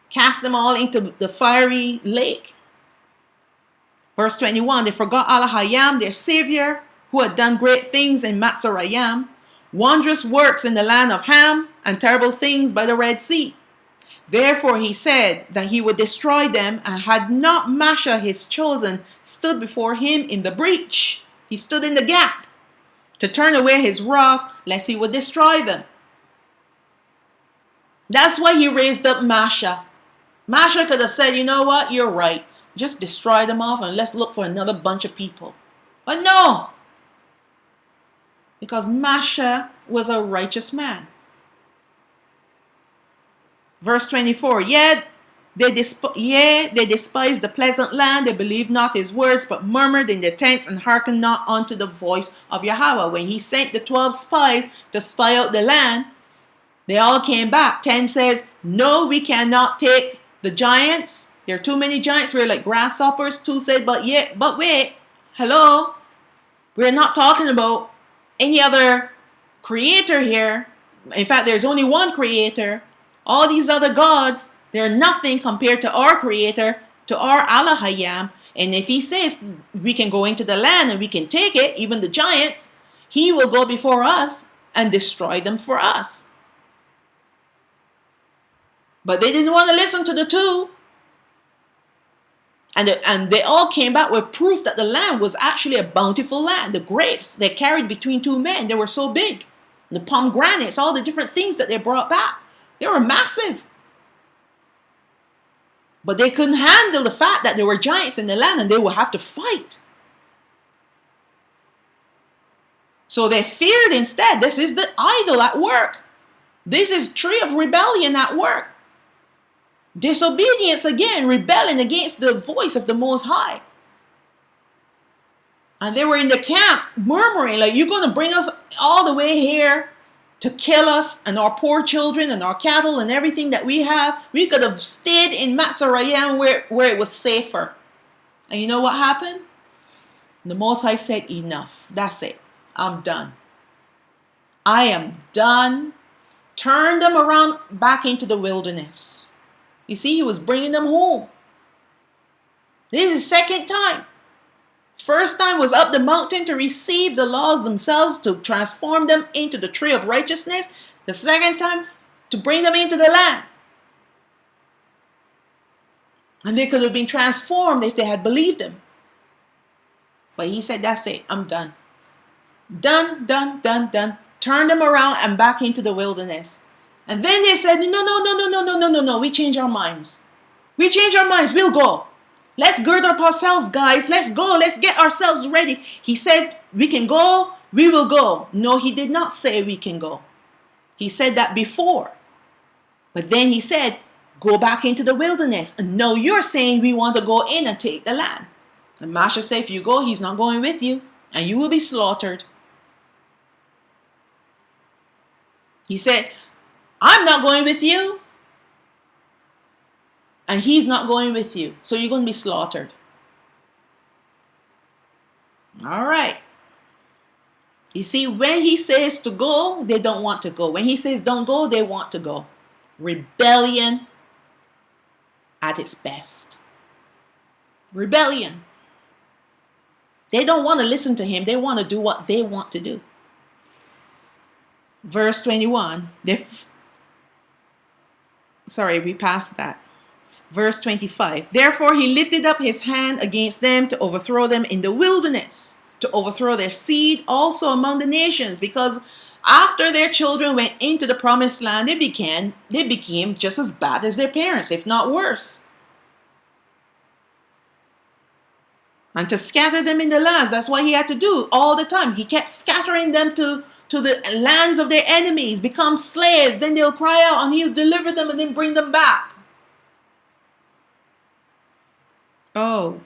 cast them all into the fiery lake. Verse 21, they forgot HaMashayach, their Savior, who had done great things in Mitzrayim, wondrous works in the land of Ham, and terrible things by the Red Sea. Therefore he said that he would destroy them, and had not Masha his chosen stood before him in the breach, he stood in the gap to turn away his wrath, lest he would destroy them. That's why he raised up Masha. Masha could have said, you know what, you're right. Just destroy them off and let's look for another bunch of people. But no. Because Masha was a righteous man. Verse 24, yet they despised the pleasant land. They believed not his words, but murmured in their tents and hearkened not unto the voice of Yahweh. When he sent the 12 spies to spy out the land, they all came back. 10 says, no, we cannot take the giants. There are too many giants. We're like grasshoppers. 2 said, but wait, hello. We're not talking about any other creator here. In fact, there's only one creator. All these other gods, they're nothing compared to our creator, to our HaMashayach. And if he says we can go into the land and we can take it, even the giants, he will go before us and destroy them for us. But they didn't want to listen to the 2. And they all came back with proof that the land was actually a bountiful land. The grapes they carried between 2 men, they were so big. The pomegranates, all the different things that they brought back, they were massive. But they couldn't handle the fact that there were giants in the land and they would have to fight. So they feared instead. This is the idol at work. This is tree of rebellion at work. Disobedience again, rebelling against the voice of the Most High. And they were in the camp murmuring, like, you're going to bring us all the way here to kill us and our poor children and our cattle and everything that we have. We could have stayed in Mitzrayim where it was safer. And you know what happened? The Most High said, enough. That's it. I'm done. I am done. Turn them around back into the wilderness. You see, he was bringing them home. This is the second time. First time was up the mountain to receive the laws themselves, to transform them into the tree of righteousness. The second time, to bring them into the land. And they could have been transformed if they had believed him. But he said, that's it, I'm done. Done. Turn them around and back into the wilderness. And then they said, no, we change our minds. We'll go. Let's gird up ourselves, guys. Let's go. Let's get ourselves ready. He said, we can go we will go. No, he did not say we can go. He said that before. But then he said, go back into the wilderness. And no, you're saying we want to go in and take the land. And Masha said, if you go, he's not going with you. And you will be slaughtered. He said, I'm not going with you. And he's not going with you. So you're going to be slaughtered. All right. You see, when he says to go, they don't want to go. When he says don't go, they want to go. Rebellion at its best. Rebellion. They don't want to listen to him. They want to do what they want to do. Verse 21. We passed that. Verse 25. Therefore he lifted up his hand against them to overthrow them in the wilderness, to overthrow their seed also among the nations, because after their children went into the promised land, they became just as bad as their parents, if not worse. And to scatter them in the lands, that's what he had to do all the time. He kept scattering them to the lands of their enemies, become slaves. Then they'll cry out and he'll deliver them and then bring them back. Oh,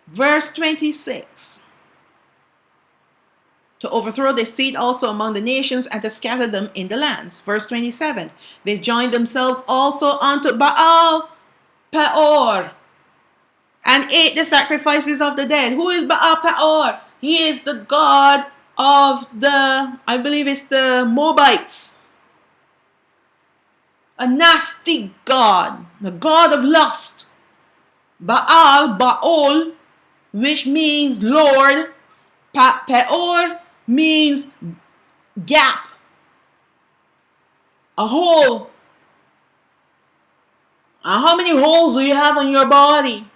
verse 26. To overthrow their seed also among the nations and to scatter them in the lands. Verse 27. They joined themselves also unto Baal Peor and ate the sacrifices of the dead. Who is Baal Peor? He is the god of I believe it's the Moabites. A nasty god, the god of lust. Baal, which means Lord. Peor means gap, a hole. And how many holes do you have on your body?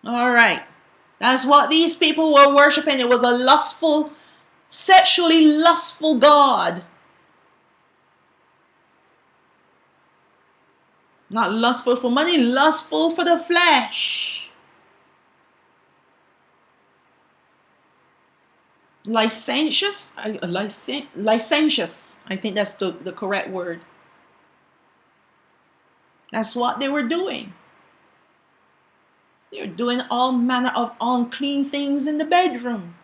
All right. That's what these people were worshiping. It was a lustful, sexually lustful God. Not lustful for money, lustful for the flesh. Licentious. I think that's the correct word. That's what they were doing. They were doing all manner of unclean things in the bedroom.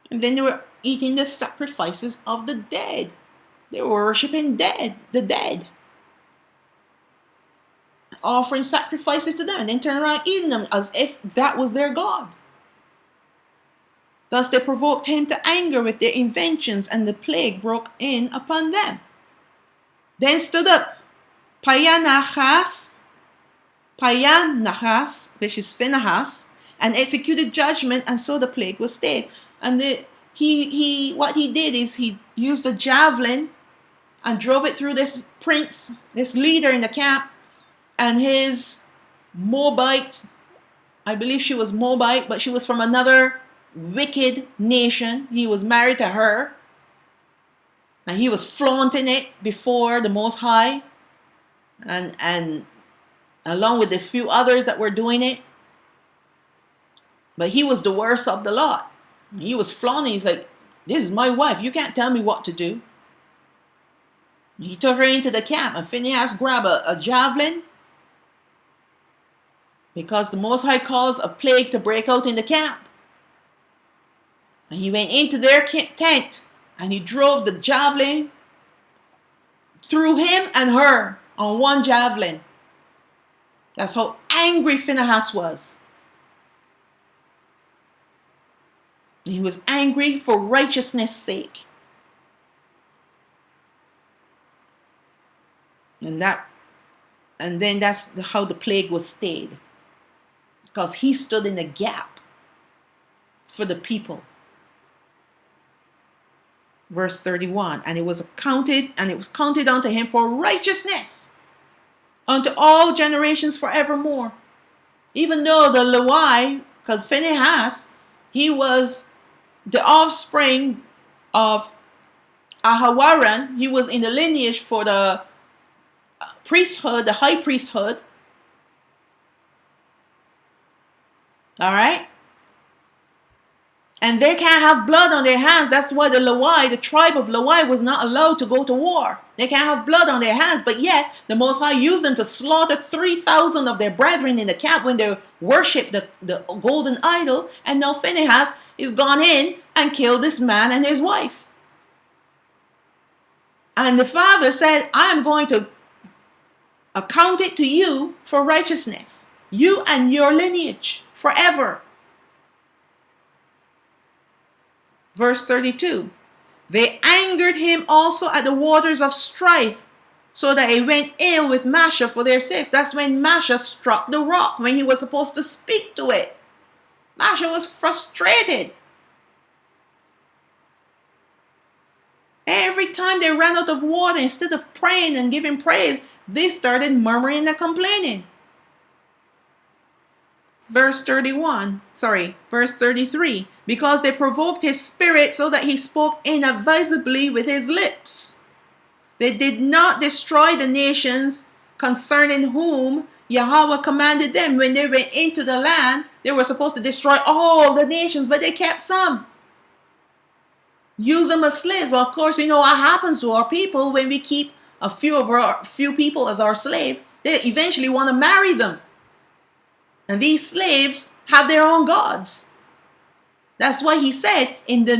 And then they were eating the sacrifices of the dead. They were worshiping the dead. Offering sacrifices to them and then turn around eating them as if that was their God. Thus they provoked him to anger with their inventions, and the plague broke in upon them. Then stood up Payanachas, which is Phinehas, and executed judgment, and so the plague was stayed. And what he did is he used a javelin and drove it through this prince, this leader in the camp, and his Moabite, I believe she was Moabite, but she was from another wicked nation. He was married to her. And he was flaunting it before the Most High. And along with the few others that were doing it. But he was the worst of the lot. He was flaunting. He's like, this is my wife. You can't tell me what to do. He took her into the camp. And Phinehas grabbed a javelin. Because the Most High caused a plague to break out in the camp. And he went into their tent. And he drove the javelin through him and her on one javelin. That's how angry Phinehas was. He was angry for righteousness' sake. And then that's how the plague was stayed. Because he stood in the gap for the people. Verse 31, and it was counted unto him for righteousness unto all generations forevermore. Even though the Levi, because Phinehas, he was the offspring of Ahawaran, he was in the lineage for the priesthood, the high priesthood. All right. And they can't have blood on their hands. That's why the tribe of Lewi was not allowed to go to war. They can't have blood on their hands. But yet, the Most High used them to slaughter 3,000 of their brethren in the camp when they worshipped the golden idol. And now Phinehas is gone in and killed this man and his wife. And the father said, I am going to account it to you for righteousness. You and your lineage forever. Verse 32, they angered him also at the waters of strife, so that he went ill with Masha for their sakes. That's when Masha struck the rock, when he was supposed to speak to it. Masha was frustrated. Every time they ran out of water, instead of praying and giving praise, they started murmuring and complaining. Verse 33, because they provoked his spirit so that he spoke inadvisably with his lips. They did not destroy the nations concerning whom Yahweh commanded them. When they went into the land, they were supposed to destroy all the nations, but they kept some. Use them as slaves. Well, of course, you know what happens to our people when we keep a few people as our slave. They eventually want to marry them. And these slaves have their own gods. That's why he said in the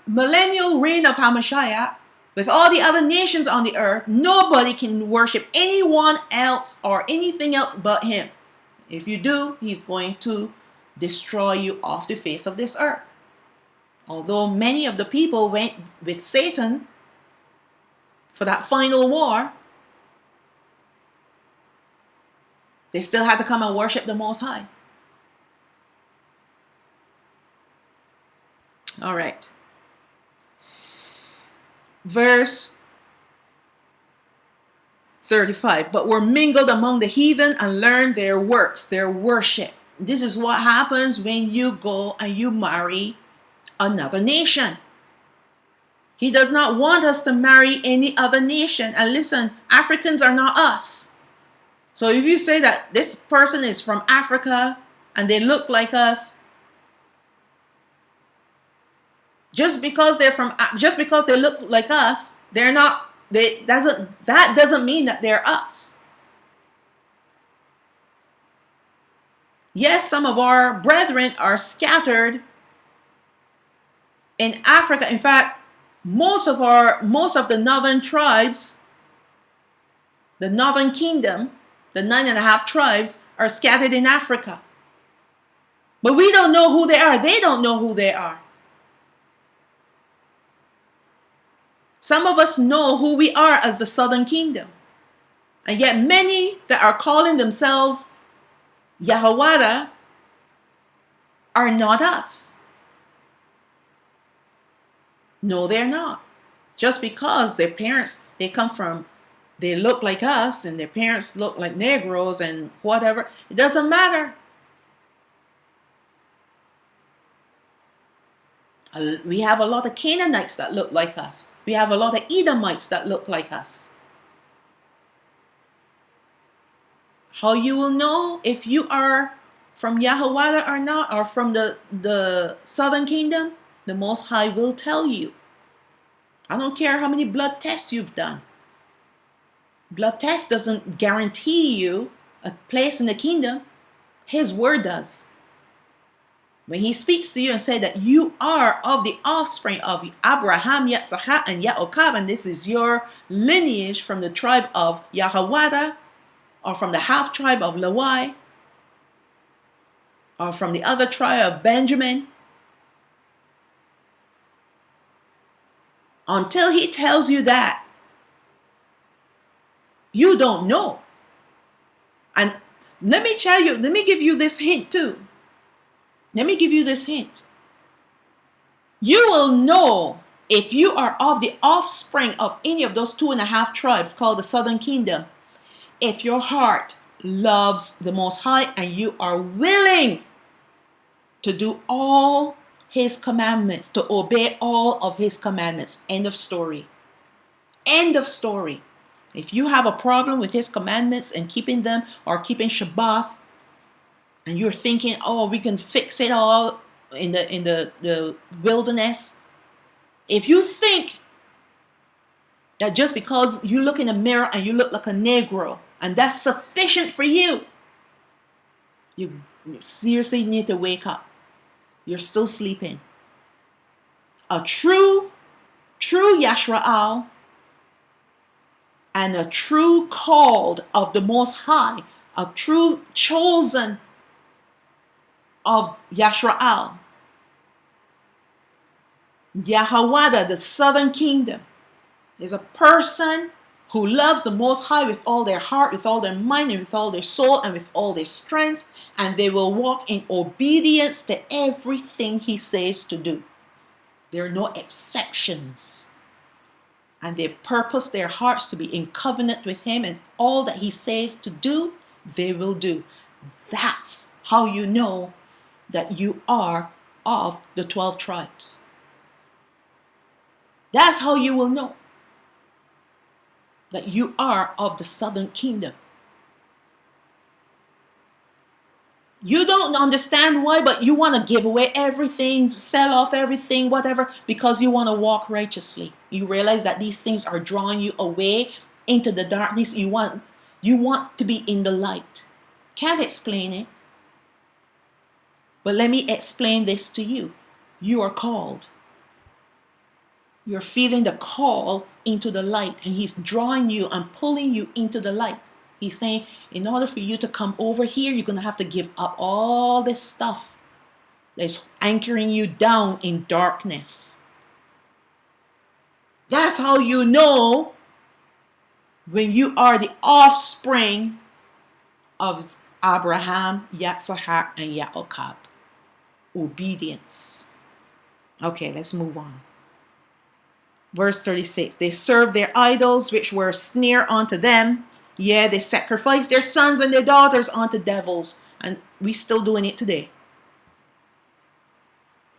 millennial reign of HaMashayach, with all the other nations on the earth, nobody can worship anyone else or anything else but him. If you do, he's going to destroy you off the face of this earth. Although many of the people went with Satan for that final war, they still had to come and worship the Most High. All right. Verse 35. But were mingled among the heathen and learned their works, their worship. This is what happens when you go and you marry another nation. He does not want us to marry any other nation. And listen, Africans are not us. So if you say that this person is from Africa and they look like us, just because they look like us, that doesn't mean that they're us. Yes, some of our brethren are scattered in Africa. In fact, most of the northern tribes, the northern kingdom, the 9.5 tribes are scattered in Africa. But we don't know who they are. They don't know who they are. Some of us know who we are as the southern kingdom. And yet many that are calling themselves Yahweh are not us. No, they're not. Just because their parents, they look like us and their parents look like Negroes and whatever, it doesn't matter. We have a lot of Canaanites that look like us. We have a lot of Edomites that look like us. How you will know if you are from Yahweh or not, or from the southern kingdom, the Most High will tell you. I don't care how many blood tests you've done. Blood test doesn't guarantee you a place in the kingdom. His word does. When he speaks to you and said that you are of the offspring of Abraham, Yitzchak, and Yaakov, and this is your lineage from the tribe of Yahweh, or from the half tribe of Lewi, or from the other tribe of Benjamin, until he tells you that, you don't know. And let me give you this hint too. Let me give you this hint. You will know if you are of the offspring of any of those 2.5 tribes called the Southern Kingdom, if your heart loves the Most High and you are willing to do all his commandments, to obey all of his commandments. End of story. End of story. If you have a problem with his commandments and keeping them, or keeping Shabbat, and you're thinking, oh, we can fix it all in the wilderness. If you think that just because you look in the mirror and you look like a Negro and that's sufficient for you, you seriously need to wake up. You're still sleeping. A true Yashraal and a true called of the Most High, a true chosen of Yashraal, Yahawada, the southern kingdom, is a person who loves the Most High with all their heart, with all their mind, and with all their soul, and with all their strength, and they will walk in obedience to everything He says to do. There are no exceptions. And they purpose their hearts to be in covenant with Him, and all that He says to do, they will do. That's how you know that you are of the 12 tribes. That's how you will know that you are of the southern kingdom. You don't understand why, but you want to give away everything, sell off everything, whatever, because you want to walk righteously. You realize that these things are drawing you away into the darkness. You want to be in the light. Can't explain it. But let me explain this to you. You are called. You're feeling the call into the light, and He's drawing you and pulling you into the light. He's saying, in order for you to come over here, you're going to have to give up all this stuff that's anchoring you down in darkness. That's how you know when you are the offspring of Abraham, Yitzhak, and Yaakov. Obedience. Okay, let's move on. Verse 36. They served their idols, which were a snare unto them. Yeah, they sacrificed their sons and their daughters unto devils. And we still doing it today.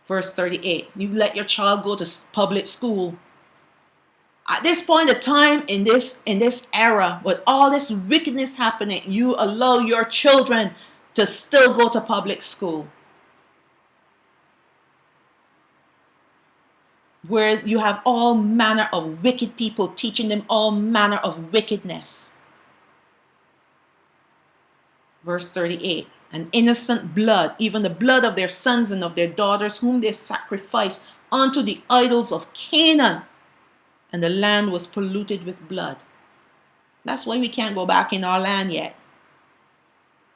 Verse 38. You let your child go to public school. At this point of time, in this era, with all this wickedness happening, you allow your children to still go to public school, where you have all manner of wicked people teaching them all manner of wickedness. Verse 38. And innocent blood, even the blood of their sons and of their daughters, whom they sacrificed unto the idols of Canaan. And the land was polluted with blood. That's why we can't go back in our land yet.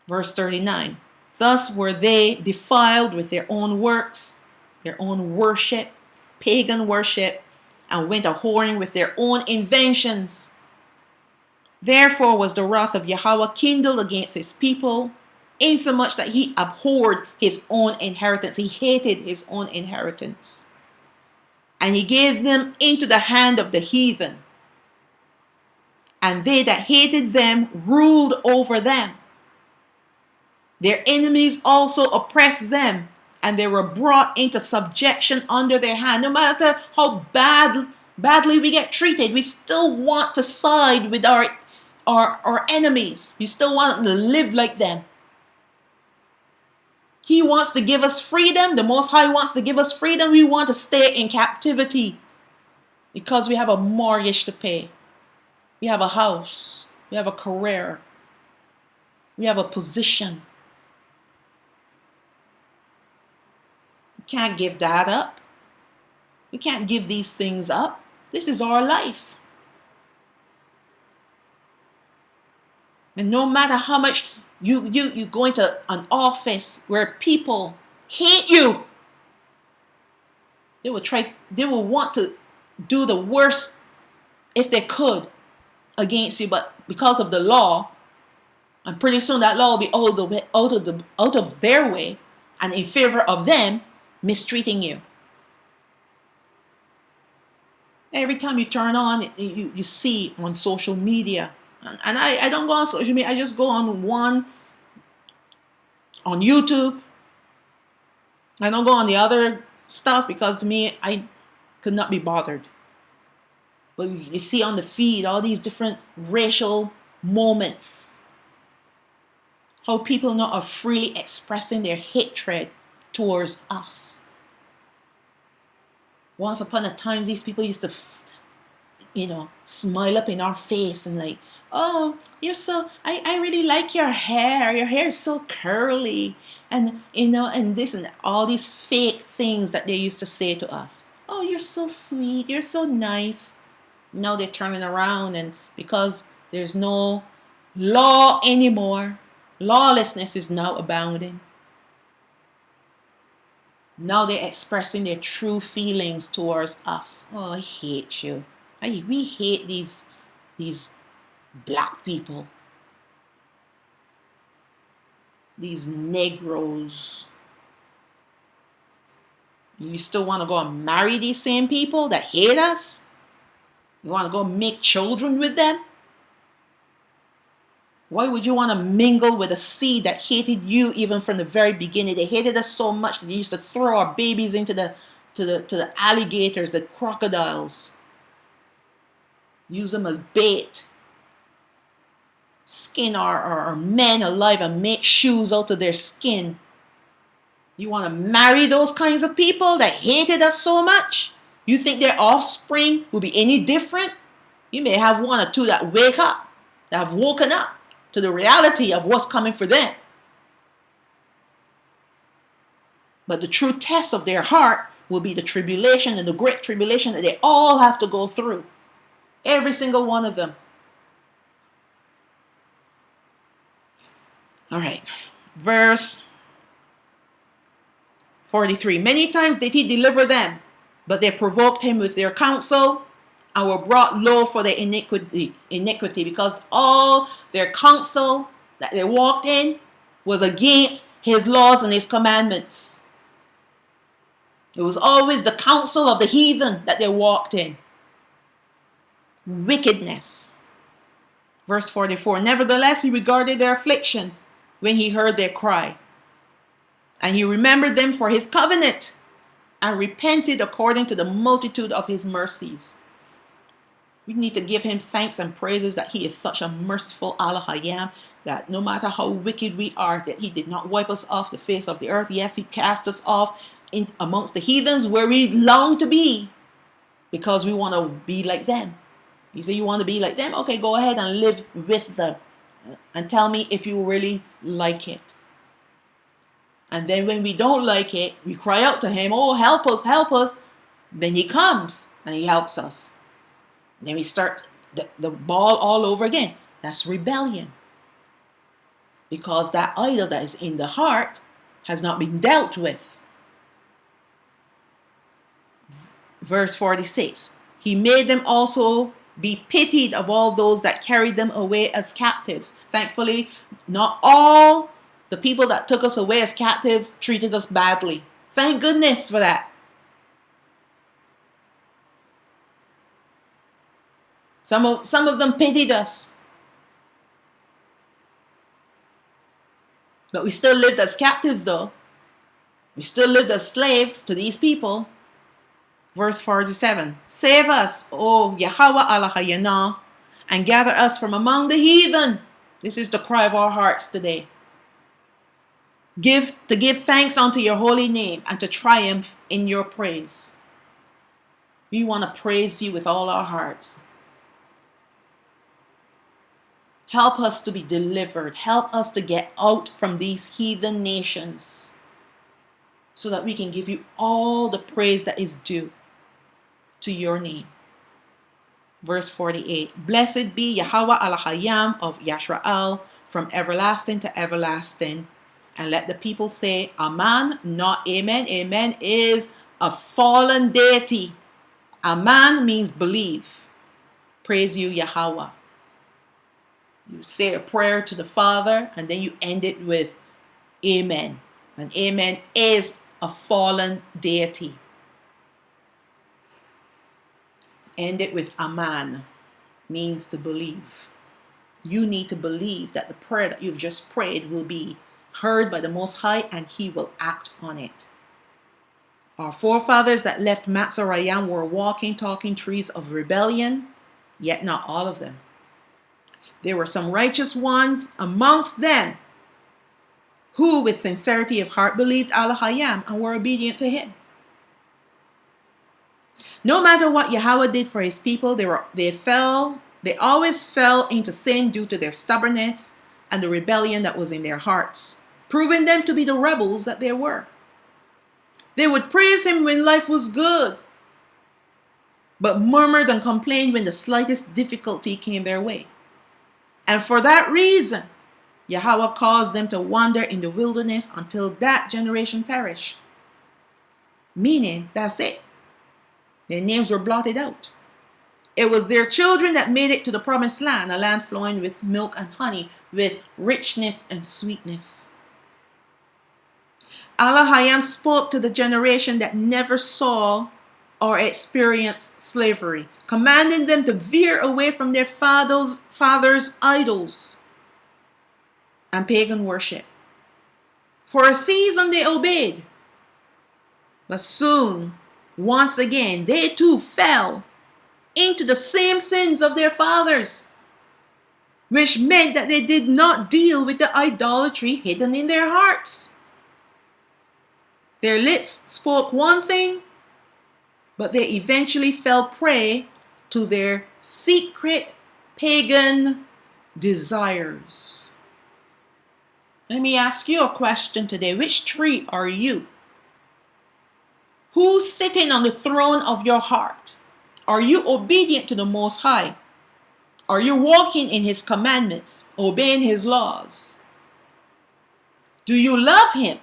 Verse 39. Thus were they defiled with their own works, their own worship, pagan worship, and went a whoring with their own inventions. Therefore was the wrath of Yahweh kindled against His people, insomuch that He abhorred His own inheritance. He hated His own inheritance. And He gave them into the hand of the heathen. And they that hated them ruled over them. Their enemies also oppressed them, and they were brought into subjection under their hand. No matter how badly we get treated, we still want to side with our enemies. We still want to live like them. He wants to give us freedom. The Most High wants to give us freedom. We want to stay in captivity because we have a mortgage to pay. We have a house. We have a career. We have a position. We can't give that up. We can't give these things up. This is our life. And no matter how much you go into an office where people hate you, they will want to do the worst if they could against you, but because of the law, and pretty soon that law will be out of their way and in favor of them mistreating you. Every time you turn on, you see on social media. And I don't go on social media. I just go on YouTube. I don't go on the other stuff because to me, I could not be bothered. But you see on the feed all these different racial moments. How people now are freely expressing their hatred towards us. Once upon a time, these people used to, smile up in our face and like, oh, I really like your hair. Your hair is so curly. And, and this and all these fake things that they used to say to us. Oh, you're so sweet. You're so nice. Now they're turning around, and because there's no law anymore, lawlessness is now abounding. Now they're expressing their true feelings towards us. Oh, I hate you. We hate these black people, these Negroes. You still want to go and marry these same people that hate us? You want to go make children with them? Why would you want to mingle with a seed that hated you even from the very beginning? They hated us so much that they used to throw our babies into the alligators, the crocodiles. Use them as bait. Skin our men alive and make shoes out of their skin. You want to marry those kinds of people that hated us so much? You think their offspring will be any different? You may have one or two that wake up, that have woken up to the reality of what's coming for them. But the true test of their heart will be the tribulation and the great tribulation that they all have to go through. Every single one of them. All right. Verse 43. Many times did he deliver them, but they provoked him with their counsel and were brought low for their iniquity, because all their counsel that they walked in was against his laws and his commandments. It was always the counsel of the heathen that they walked in. Wickedness. Verse 44. Nevertheless, he regarded their affliction when he heard their cry, and he remembered them for his covenant and repented according to the multitude of his mercies. We need to give him thanks and praises that he is such a merciful HaMashayach, that no matter how wicked we are, that he did not wipe us off the face of the earth. Yes, he cast us off in amongst the heathens where we long to be, because we want to be like them. He said, you want to be like them? Okay, go ahead and live with them and tell me if you really like it. And then when we don't like it, we cry out to him, oh, help us, help us. Then he comes and he helps us. And then we start the ball all over again. That's rebellion. Because that idol that is in the heart has not been dealt with. Verse 46. He made them also be pitied of all those that carried them away as captives. Thankfully, not all the people that took us away as captives treated us badly. Thank goodness for that. Some of them pitied us. But we still lived as captives though. We still lived as slaves to these people. Verse 47. Save us, O Yahweh Elohayana, and gather us from among the heathen. This is the cry of our hearts today. Give thanks unto your holy name and to triumph in your praise. We want to praise you with all our hearts. Help us to be delivered. Help us to get out from these heathen nations so that we can give you all the praise that is due to your name. Verse 48. Blessed be Yahweh Elohayim of Yashrael from everlasting to everlasting. And let the people say, Amen, not Amen. Amen is a fallen deity. Amen means believe. Praise you, Yahweh. You say a prayer to the Father and then you end it with Amen. And Amen is a fallen deity. End it with Aman, means to believe. You need to believe that the prayer that you've just prayed will be heard by the Most High and he will act on it. Our forefathers that left Matzarayim were walking, talking trees of rebellion, yet not all of them. There were some righteous ones amongst them, who with sincerity of heart believed HaMashayach and were obedient to him. No matter what Yahweh did for his people, they always fell into sin due to their stubbornness and the rebellion that was in their hearts, proving them to be the rebels that they were. They would praise him when life was good, but murmured and complained when the slightest difficulty came their way. And for that reason, Yahweh caused them to wander in the wilderness until that generation perished. Meaning, that's it. Their names were blotted out. It was their children that made it to the promised land, a land flowing with milk and honey, with richness and sweetness. HaMashayach spoke to the generation that never saw or experienced slavery, commanding them to veer away from their fathers' idols and pagan worship. For a season they obeyed, but soon, once again, they too fell into the same sins of their fathers, which meant that they did not deal with the idolatry hidden in their hearts. Their lips spoke one thing, but they eventually fell prey to their secret pagan desires. Let me ask you a question today. Which tree are you? Who's sitting on the throne of your heart? Are you obedient to the Most High? Are you walking in his commandments, obeying his laws? Do you love him?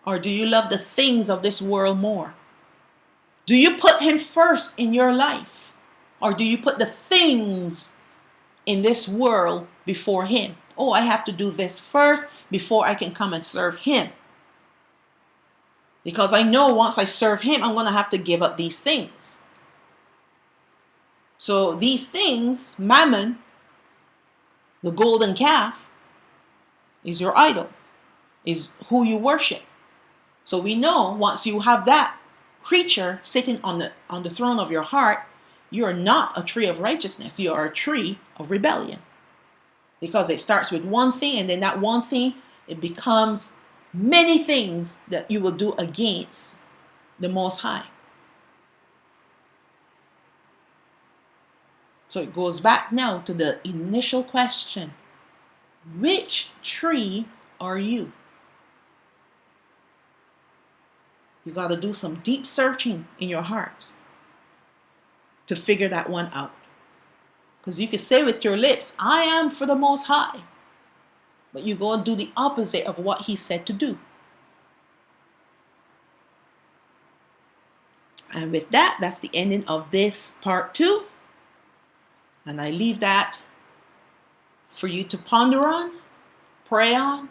Or do you love the things of this world more? Do you put him first in your life? Or do you put the things in this world before him? Oh, I have to do this first before I can come and serve him. Because I know once I serve him, I'm going to have to give up these things. So these things, Mammon, the golden calf, is your idol, is who you worship. So we know once you have that creature sitting on the throne of your heart, you are not a tree of righteousness. You are a tree of rebellion. Because it starts with one thing, and then that one thing, it becomes many things that you will do against the Most High. So it goes back now to the initial question. Which tree are you? You got to do some deep searching in your hearts to figure that one out. Because you can say with your lips, I am for the Most High. But you go and do the opposite of what he said to do. And with that, that's the ending of this part 2. And I leave that for you to ponder on, pray on,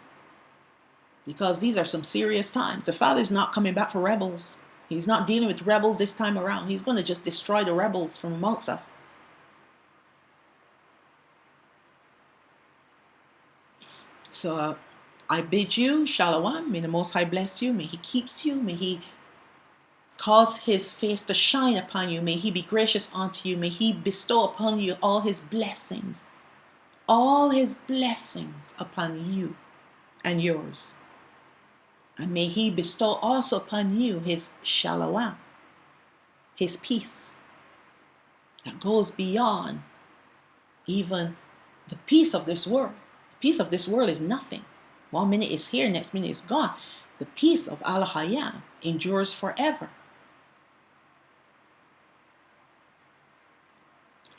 because these are some serious times. The Father's not coming back for rebels. He's not dealing with rebels this time around. He's going to just destroy the rebels from amongst us. So I bid you, Shalom. May the Most High bless you. May he keep you. May he cause his face to shine upon you. May he be gracious unto you. May he bestow upon you all his blessings. All his blessings upon you and yours. And may he bestow also upon you his Shalom, his peace that goes beyond even the peace of this world. The peace of this world is nothing. 1 minute is here, next minute is gone. The peace of HaMashayach endures forever.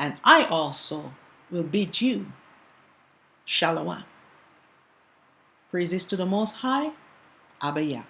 And I also will bid you Shalom. Praises to the Most High, HaMashayach.